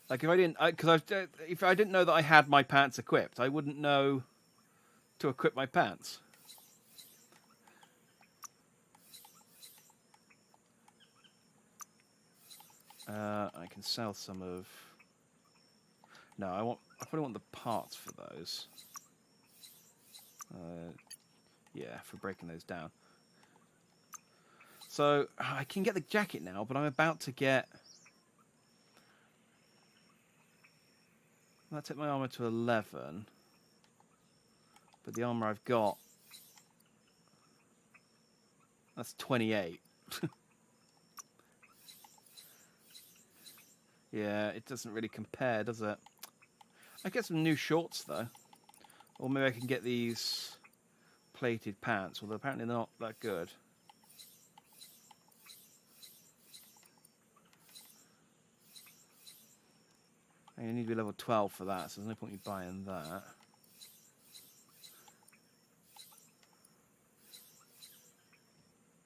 Like if I didn't, if I didn't know that I had my pants equipped, I wouldn't know to equip my pants. I can sell some of. No, I probably want the parts for those. Yeah, for breaking those down. So I can get the jacket now, but I'm about to get. That took my armor to 11. But the armor I've got... That's 28. Yeah, it doesn't really compare, does it? I get some new shorts, though. Or maybe I can get these plated pants, although apparently they're not that good. You need to be level 12 for that, so there's no point in you buying that.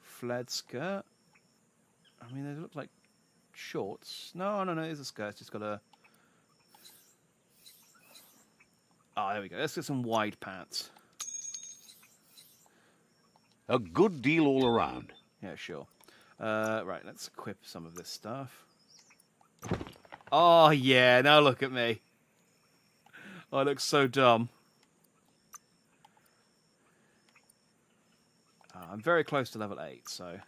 Flared skirt? I mean, they look like shorts. No, it's a skirt. It's just got a... Ah, there we go. Let's get some wide pants. A good deal all around. Yeah, sure. Right, let's equip some of this stuff. Oh, yeah, now look at me. I look so dumb. I'm very close to level 8, so...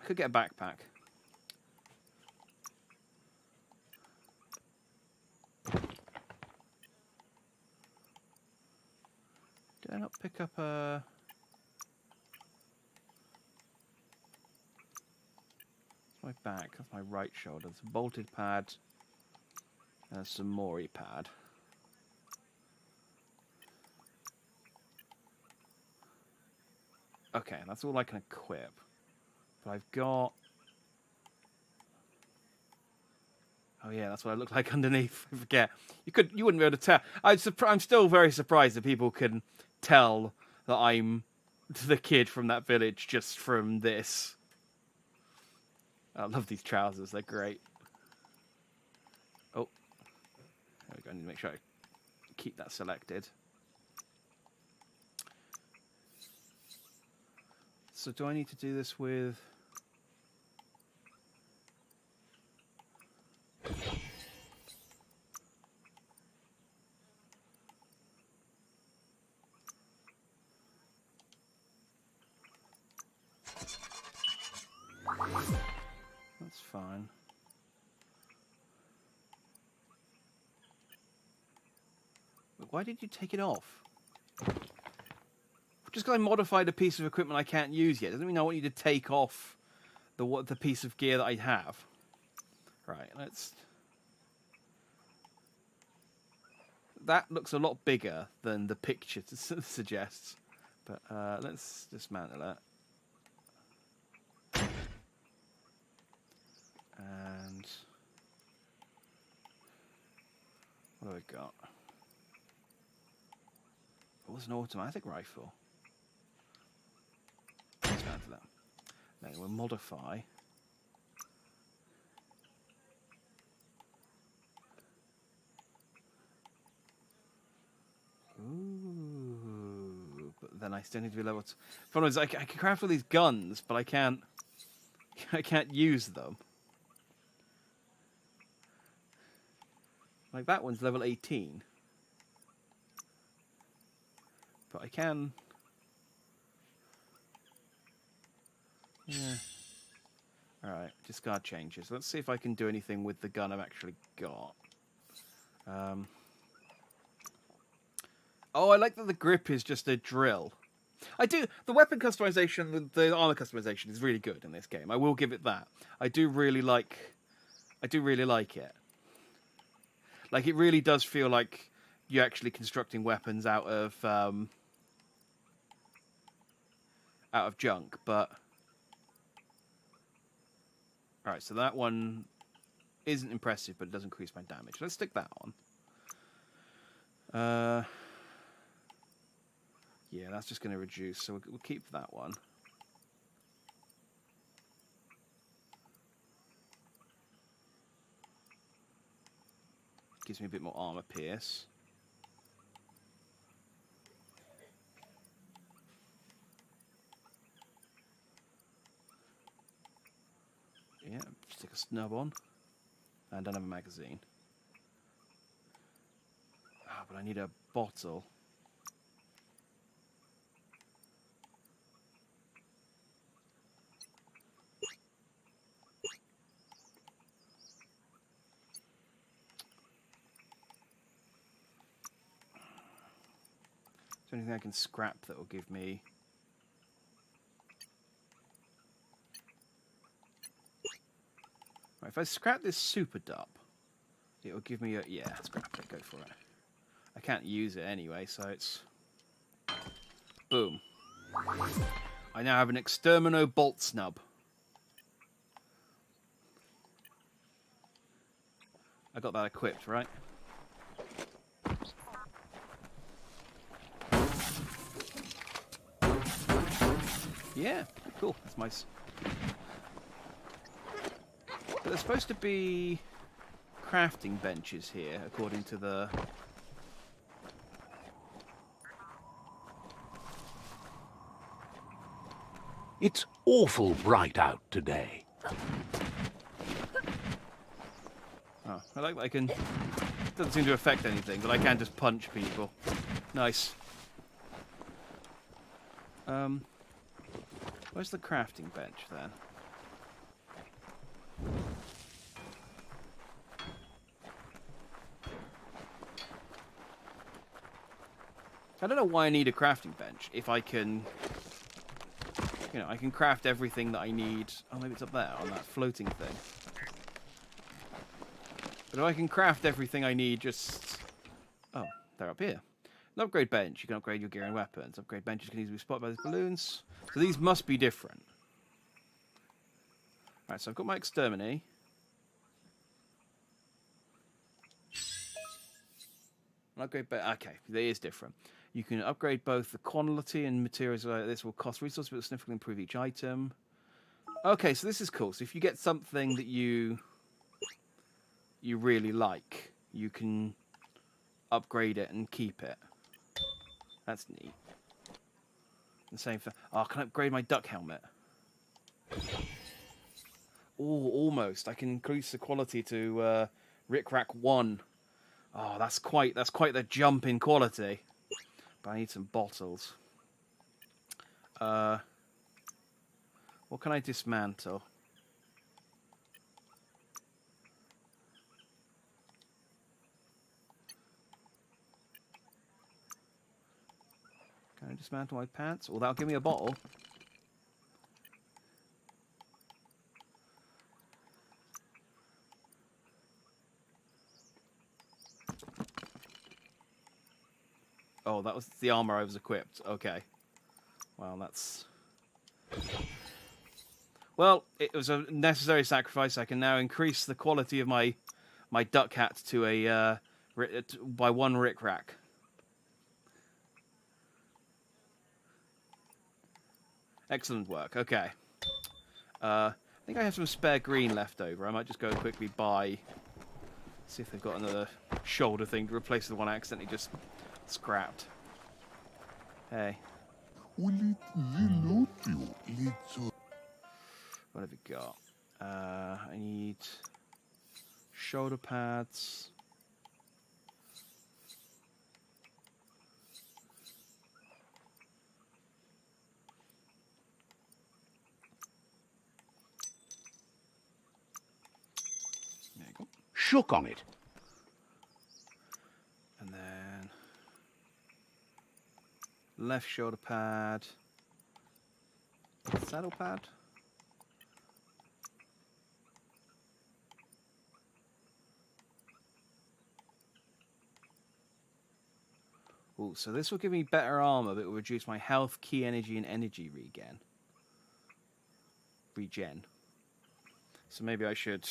I could get a backpack. Did I not pick up a... My back, that's my right shoulder. It's a bolted pad and some Mori pad. Okay, that's all I can equip. But I've got... Oh yeah, that's what I look like underneath. I forget. You wouldn't be able to tell. I'm still very surprised that people can tell that I'm the kid from that village just from this. I love these trousers, they're great. Oh. There we go, I need to make sure I keep that selected. So do I need to do this with... That's fine. But why did you take it off? Just because I modified a piece of equipment I can't use yet doesn't mean I want you to take off the piece of gear that I have. Right, let's... That looks a lot bigger than the picture suggests. But let's dismantle it. And... what have we got? It was an automatic rifle. Dismantle that. Then we'll modify. Ooh, but then I still need to be level. Problem is, I can craft all these guns, but I can't use them. Like that one's level 18. But I can... yeah. Alright, discard changes. Let's see if I can do anything with the gun I've actually got. Oh, I like that the grip is just a drill. I do... the weapon customization, the armor customization is really good in this game. I will give it that. I do really like it. Like, it really does feel like you're actually constructing weapons out of junk, but... Alright, so that one isn't impressive, but it does increase my damage. Let's stick that on. Yeah, that's just going to reduce, so we'll keep that one. Gives me a bit more armor pierce. Yeah, stick a snub on. And another magazine. Ah, but I need a bottle. Is there anything I can scrap that will give me... Right, if I scrap this super dup, it will give me a... yeah, scrap it, go for it. I can't use it anyway, so it's... boom. I now have an Extermino bolt snub. I got that equipped, right? Yeah, cool. That's nice. But there's supposed to be crafting benches here, according to the... It's awful bright out today. Oh, I like that I can... doesn't seem to affect anything, but I can just punch people. Nice. Where's the crafting bench, then? I don't know why I need a crafting bench if I can... you know, I can craft everything that I need... oh, maybe it's up there on that floating thing. But if I can craft everything I need just... oh, they're up here. An upgrade bench. You can upgrade your gear and weapons. Upgrade benches can easily be spotted by these balloons. So these must be different. Right, so I've got my exterminate. Upgrade, okay, it is different. You can upgrade both the quantity and materials like this will cost resources, but will significantly improve each item. Okay, so this is cool. So if you get something that you really like, you can upgrade it and keep it. That's neat. The same for... Oh, can I upgrade my duck helmet? Oh, almost. I can increase the quality to Rick Rack 1. Oh, that's quite the jump in quality. But I need some bottles. What can I dismantle? Can I dismantle my pants? Well, that'll give me a bottle. Oh, that was the armor I was equipped. Okay. Well, that's... Well, it was a necessary sacrifice. I can now increase the quality of my duck hat to a by 1 Rick Rack. Excellent work. Okay. I think I have some spare green left over. I might just go quickly buy... See if they've got another shoulder thing to replace the one I accidentally just scrapped. Hey. What have we got? I need shoulder pads. There you go. Shook on it. And then left shoulder pad. Saddle pad. Ooh, so this will give me better armor, but it will reduce my health, key energy, and energy regen. So maybe I should...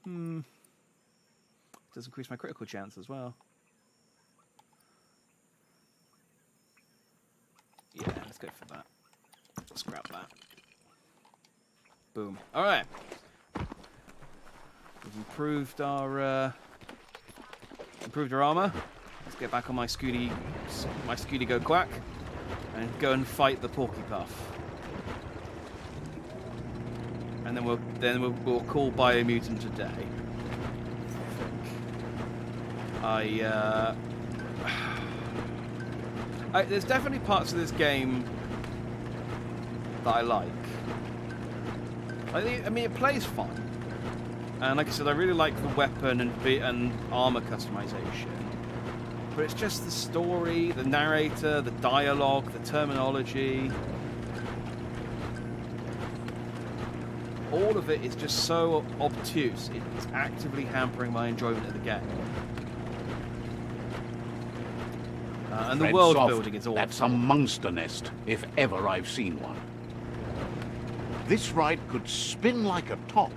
It does increase my critical chance as well. Yeah, let's go for that. Scrap that. Boom. Alright. We've improved our armor. Let's get back on my Scooty go quack and go and fight the Porky Puff. And then we'll call Biomutant a day. There's definitely parts of this game that I like. I mean, it plays fun, and like I said, I really like the weapon and armor customization. But it's just the story, the narrator, the dialogue, the terminology. All of it is just so obtuse. It's actively hampering my enjoyment of the game. And the world building is awesome. That's a monster nest, if ever I've seen one. This ride could spin like a top.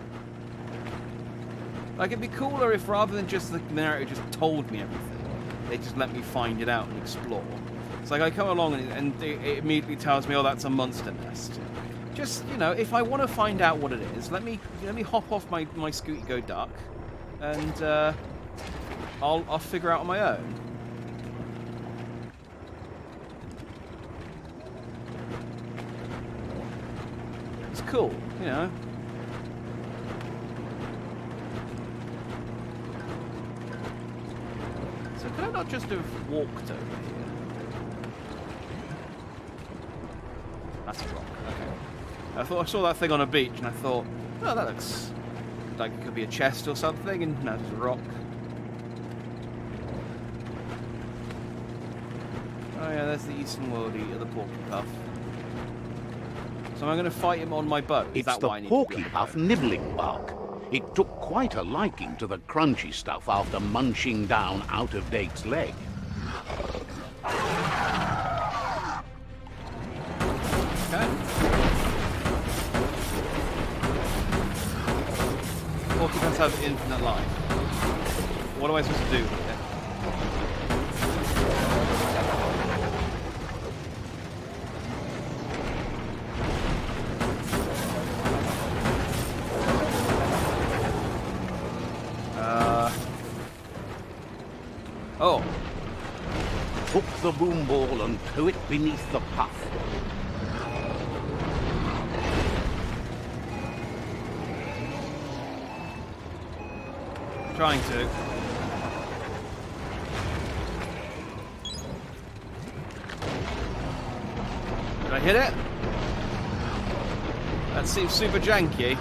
Like, it'd be cooler if rather than just the narrator just told me everything, they just let me find it out and explore. It's like I come along and it immediately tells me, oh, that's a monster nest. Just, you know, if I want to find out what it is, let me hop off my Scooty Go Duck, and I'll figure out on my own. It's cool, you know. So could I not just have walked over here? That's a rock. Okay. I thought I saw that thing on a beach, and I thought, oh, that looks like it could be a chest or something, and no, it's a rock. Oh yeah, there's the Eastern World Eater, the Porky Puff. So I'm going to fight him on my boat. Is it's that the why I need Porky to be Puff nibbling bark. It took quite a liking to the crunchy stuff after munching down Out-of-Date's leg. Okay. Porky Puffs have infinite life. What am I supposed to do with it? the boom ball and tow it beneath the puff. Trying to. Did I hit it? That seems super janky.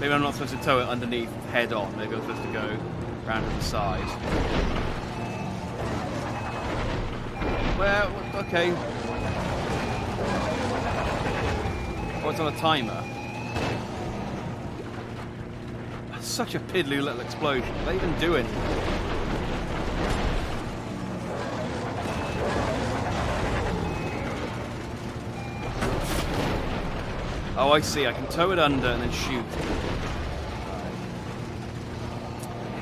Maybe I'm not supposed to tow it underneath head on. Maybe I'm supposed to go round to the side. Well, okay. Oh, it's on a timer. That's such a piddly little explosion. Are they even doing? Oh, I see. I can tow it under and then shoot.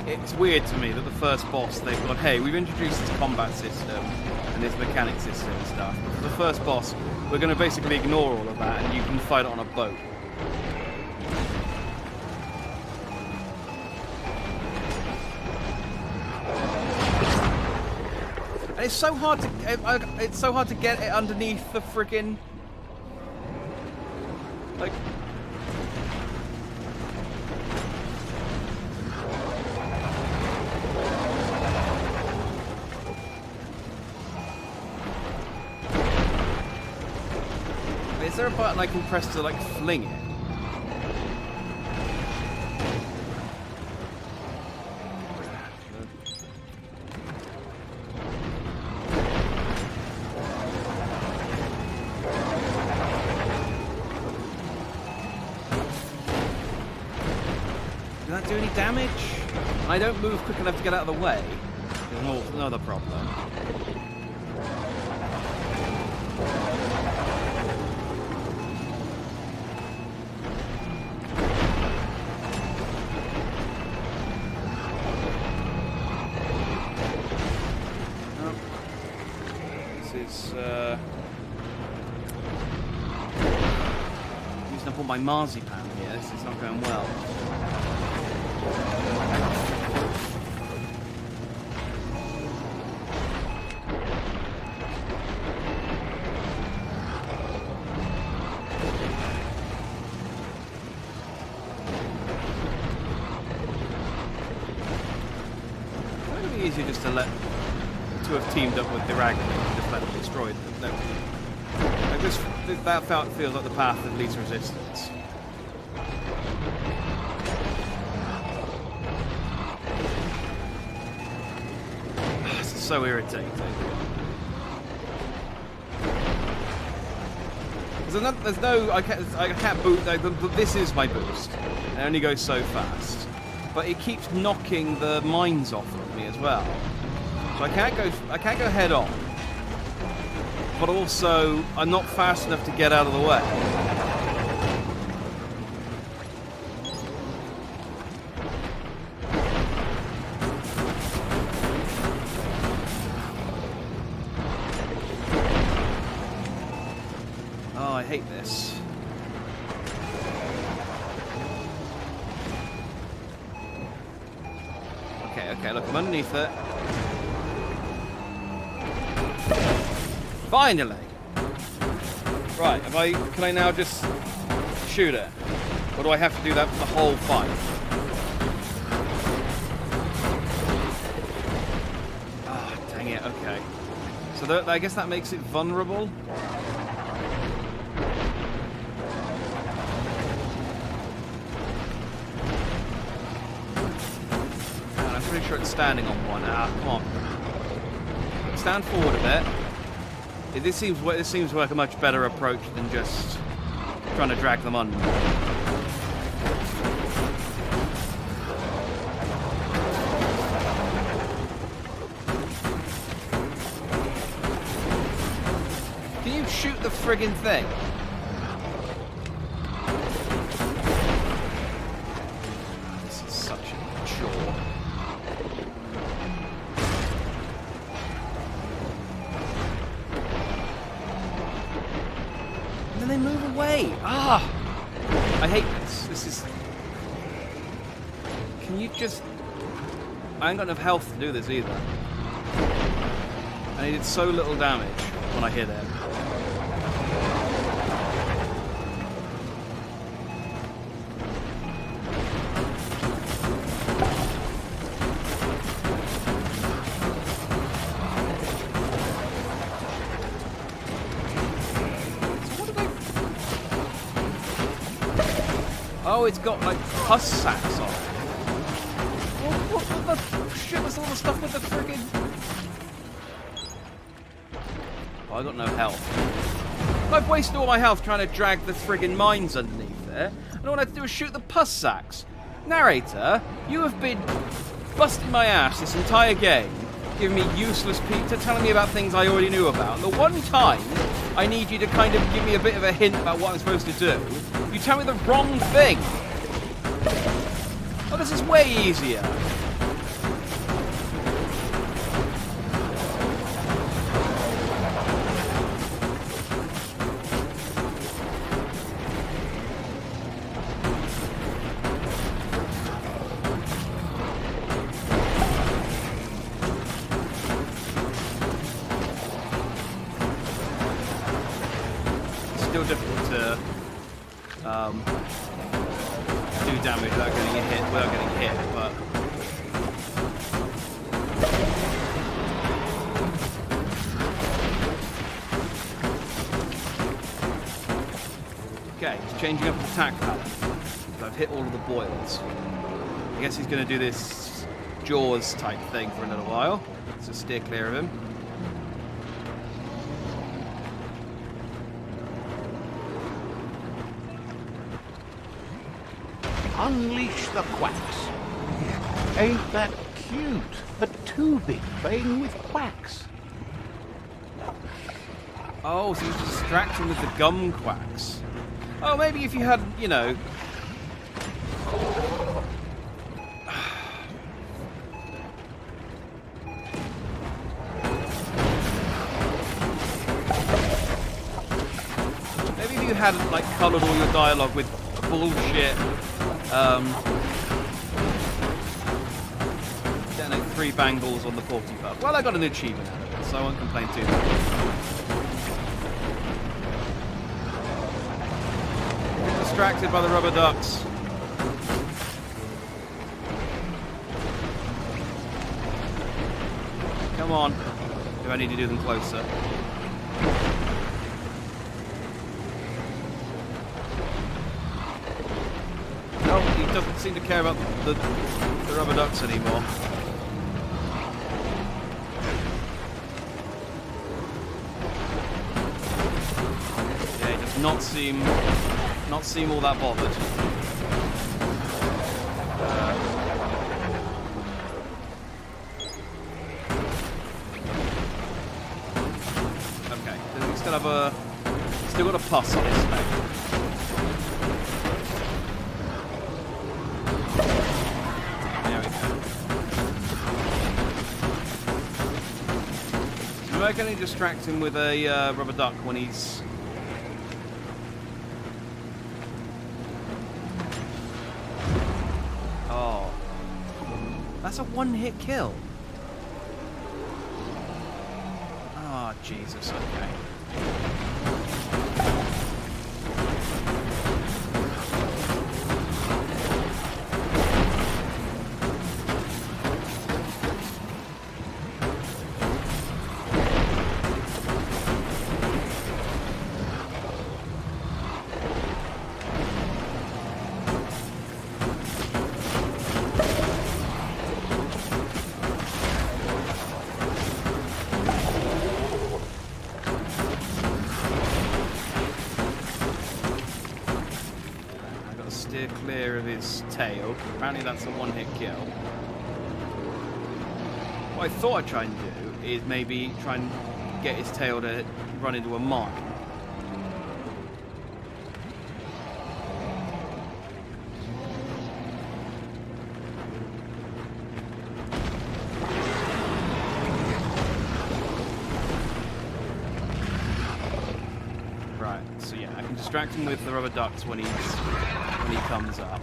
It's weird to me that the first boss, they've gone, hey, we've introduced this combat system and this mechanic system and stuff. But for the first boss, we're going to basically ignore all of that and you can fight it on a boat. And it's so hard to get it underneath the friggin'... Like... Is there a button I can press to, like, fling it? Did that do any damage? I don't move quick enough to get out of the way. There's another problem. Using up all my marzipan here. This is not going well. It would be easier just to have teamed up with the Dragon and just let them destroy them. No. That feels like the path of least resistance. This is so irritating. There's no I can't boot. This is my boost. It only goes so fast, but it keeps knocking the mines off of me as well. So I can't go head on. But also, I'm not fast enough to get out of the way. Oh, I hate this. Okay, look, I'm underneath it. Finally! Right, can I now just shoot it? Or do I have to do that for the whole fight? Ah, dang it, okay. So I guess that makes it vulnerable? And I'm pretty sure it's standing on one. Ah, come on. Stand forward a bit. This seems like a much better approach than just trying to drag them under. Can you shoot the friggin' thing? This is such a chore. They move away. Ah! I hate this. This is... Can you just... I ain't got enough health to do this either. And he did so little damage when I hit him. Oh, it's got like pus sacks on it. What the shit was all the stuff with the friggin'... Oh, I got no health. I've wasted all my health trying to drag the friggin' mines underneath there. And all I have to do is shoot the pus sacks. Narrator, you have been busting my ass this entire game, giving me useless pizza, telling me about things I already knew about. And the one time I need you to kind of give me a bit of a hint about what I'm supposed to do, you tell me the wrong thing. Oh, this is way easier. Still difficult to do damage without getting hit, but okay, he's changing up his attack pattern. So I've hit all of the boils. I guess he's going to do this Jaws type thing for a little while, so steer clear of him. Unleash the quacks. Ain't that cute? A two-bit playing with quacks. Oh, so he's distracting with the gum quacks. Oh, maybe if you had, you know... maybe if you had, like, coloured all your dialogue with bullshit... don't know, 3 bangles on the 40 puff. Well, I got an achievement out of it, so I won't complain too much. Distracted by the rubber ducks. Come on. Do I need to do them closer? No, he doesn't seem to care about the rubber ducks anymore. Yeah, he does not seem all that bothered. Okay, we still got a pus on his leg. Am I going to distract him with a rubber duck when he's... Oh. That's a one-hit kill. Oh, Jesus, okay. Steer clear of his tail. Apparently that's a one-hit kill. What I thought I'd try and do is maybe try and get his tail to run into a mine. Right, so yeah, I can distract him with the rubber ducks when he comes up.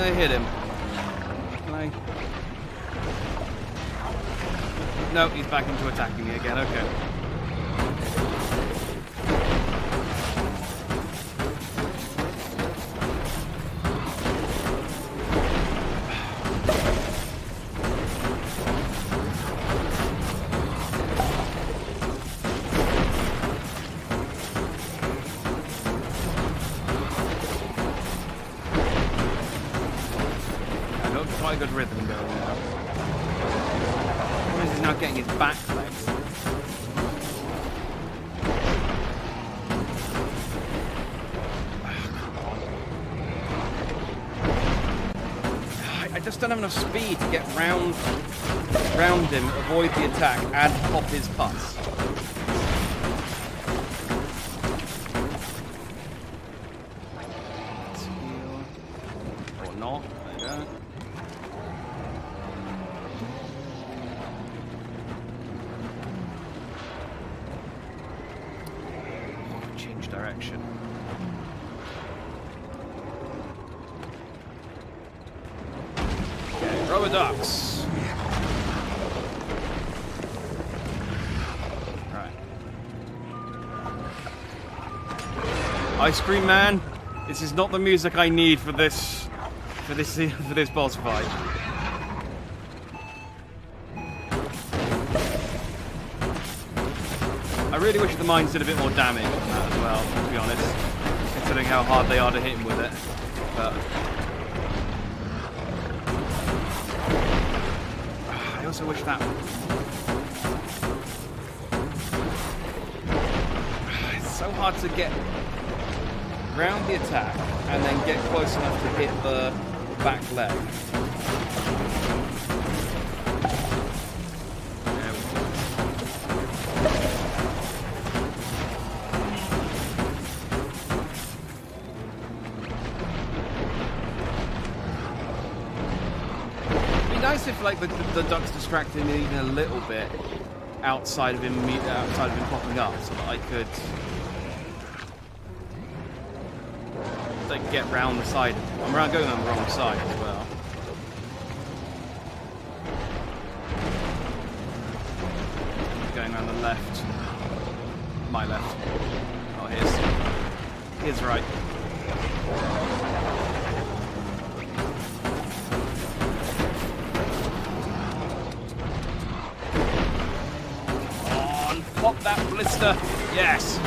I hit him? Can I... No, he's back into attacking me again. Okay. Quite a good rhythm going now. He's now getting his back legs. I just don't have enough speed to get round him, avoid the attack, and pop his putts. Or not. There you go. Change direction. Okay, rubber ducks. Right. Ice Cream Man, this is not the music I need for this boss fight. I really wish the mines did a bit more damage on that as well, to be honest, considering how hard they are to hit him with it. But I also wish that... It's so hard to get round the attack and then get close enough to hit the back leg. Nice if like the ducks distracted me even a little bit outside of him popping up, so that I could like get round the side. I'm going on the wrong side as well. Going around the left. My left. Oh, his right. Pop that blister. Yes.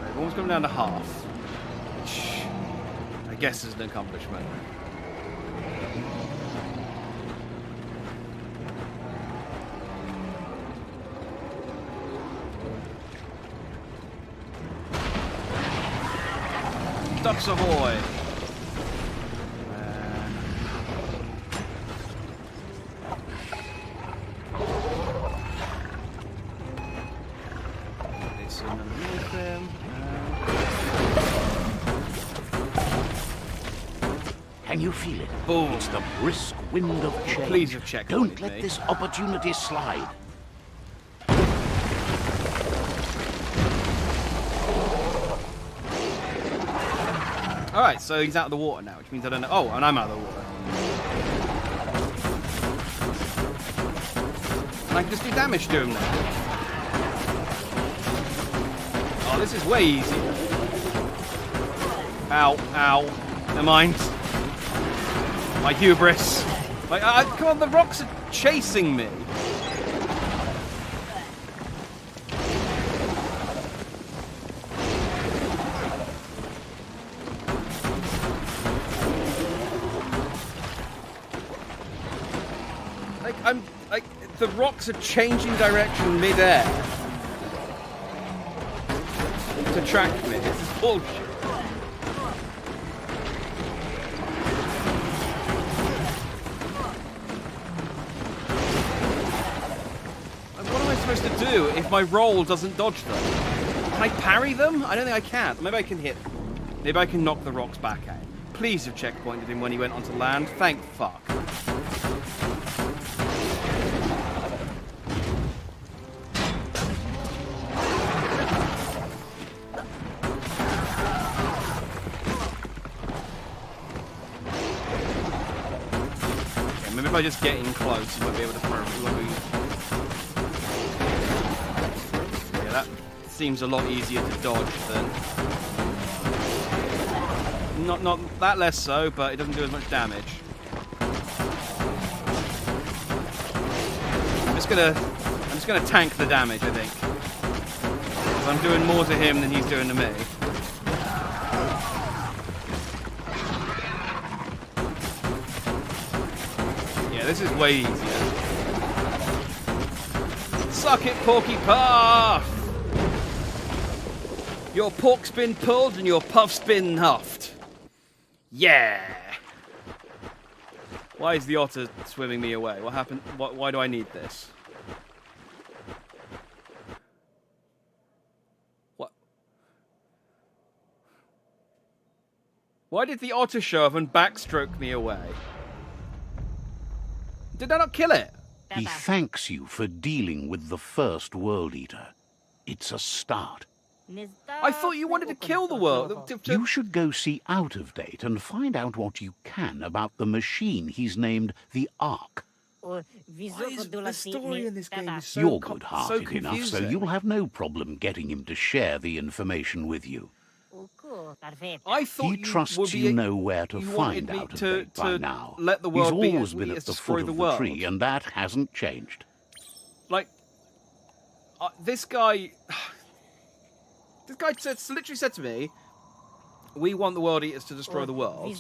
Right, almost coming down to half, which I guess is an accomplishment. Ducks ahoy! Can you feel it? Boom. It's the brisk wind of change. Please have checked. Don't let this opportunity slide. Alright, so he's out of the water now, which means I don't know. Oh, and I'm out of the water. And I can just do damage to him now. Oh, this is way easier. Ow, ow. Never mind. My hubris. Like, come on, the rocks are chasing me. The rocks are changing direction mid-air to track me. This is bullshit. What am I supposed to do if my roll doesn't dodge them? Can I parry them? I don't think I can. Maybe I can hit them. Maybe I can knock the rocks back at him. Please have checkpointed him when he went onto land. Thank fuck. Maybe if I just get in close, you might be able to throw. Yeah, that seems a lot easier to dodge than. Not that less so, but it doesn't do as much damage. I'm just gonna tank the damage, I think. 'Cause I'm doing more to him than he's doing to me. Yeah, this is way easier. Suck it, Porky Puff! Your pork's been pulled and your puff's been huffed. Yeah! Why is the otter swimming me away? What happened? Why do I need this? What? Why did the otter show up and backstroke me away? Did I not kill it? He thanks you for dealing with the first World Eater. It's a start. I thought you wanted to kill the world. You should go see Out of Date and find out what you can about the machine he's named the Ark. The story in this game is so You're good-hearted so enough, so you'll have no problem getting him to share the information with you. I thought He trusts you know where to find Out of Date by now. Let the world He's be always as been we at the destroy foot the of world. the tree, and that hasn't changed. Like, this guy literally said to me, "We want the World Eaters to destroy the world.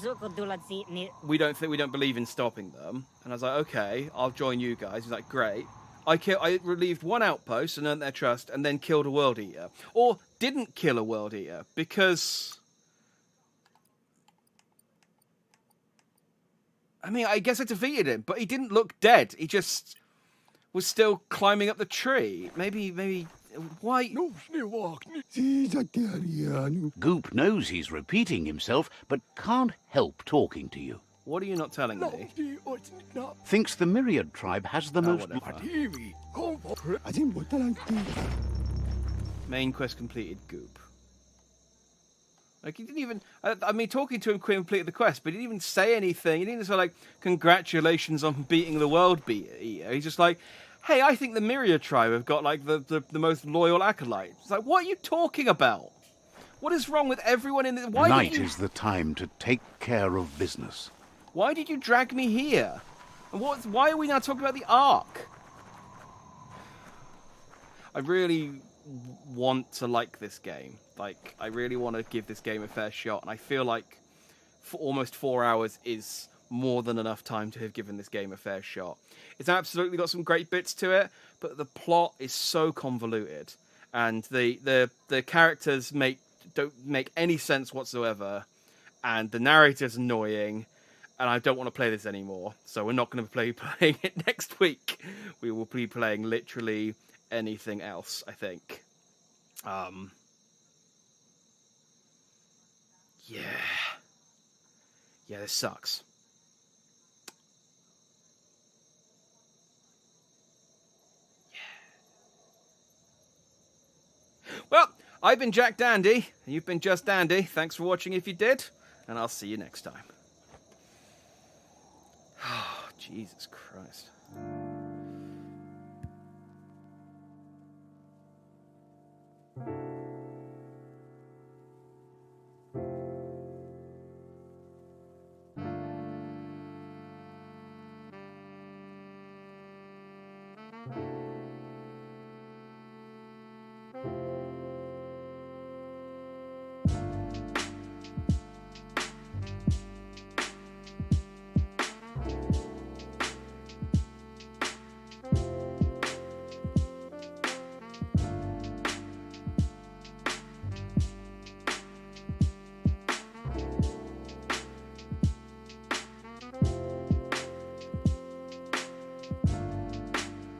We don't believe in stopping them." And I was like, "Okay, I'll join you guys." He's like, "Great." I relieved one outpost and earned their trust, and then killed a World Eater, or didn't kill a World Eater because. I mean, I guess I defeated him, but he didn't look dead. He just was still climbing up the tree. Maybe. Why? Goop knows he's repeating himself, but can't help talking to you. What are you not telling me? Thinks the Myriad tribe has the most... Main quest completed, Goop. Like, he didn't even... I mean, talking to him completed the quest, but he didn't even say anything. He didn't say, like, congratulations on beating the World Eater. He's just like, hey, I think the Myriad tribe have got, like, the most loyal acolytes. It's like, what are you talking about? What is wrong with everyone in this? Night is the time to take care of business. Why did you drag me here? And why are we now talking about the Ark? I really want to like this game. Like, I really want to give this game a fair shot. And I feel like for almost 4 hours is more than enough time to have given this game a fair shot. It's absolutely got some great bits to it, but the plot is so convoluted. And the characters don't make any sense whatsoever. And the narrator's annoying. And I don't want to play this anymore. So we're not going to be playing it next week. We will be playing literally anything else, I think. Yeah. Yeah, this sucks. Yeah. Well, I've been Jack Dandy, and you've been Just Dandy. Thanks for watching if you did, and I'll see you next time. Oh, Jesus Christ.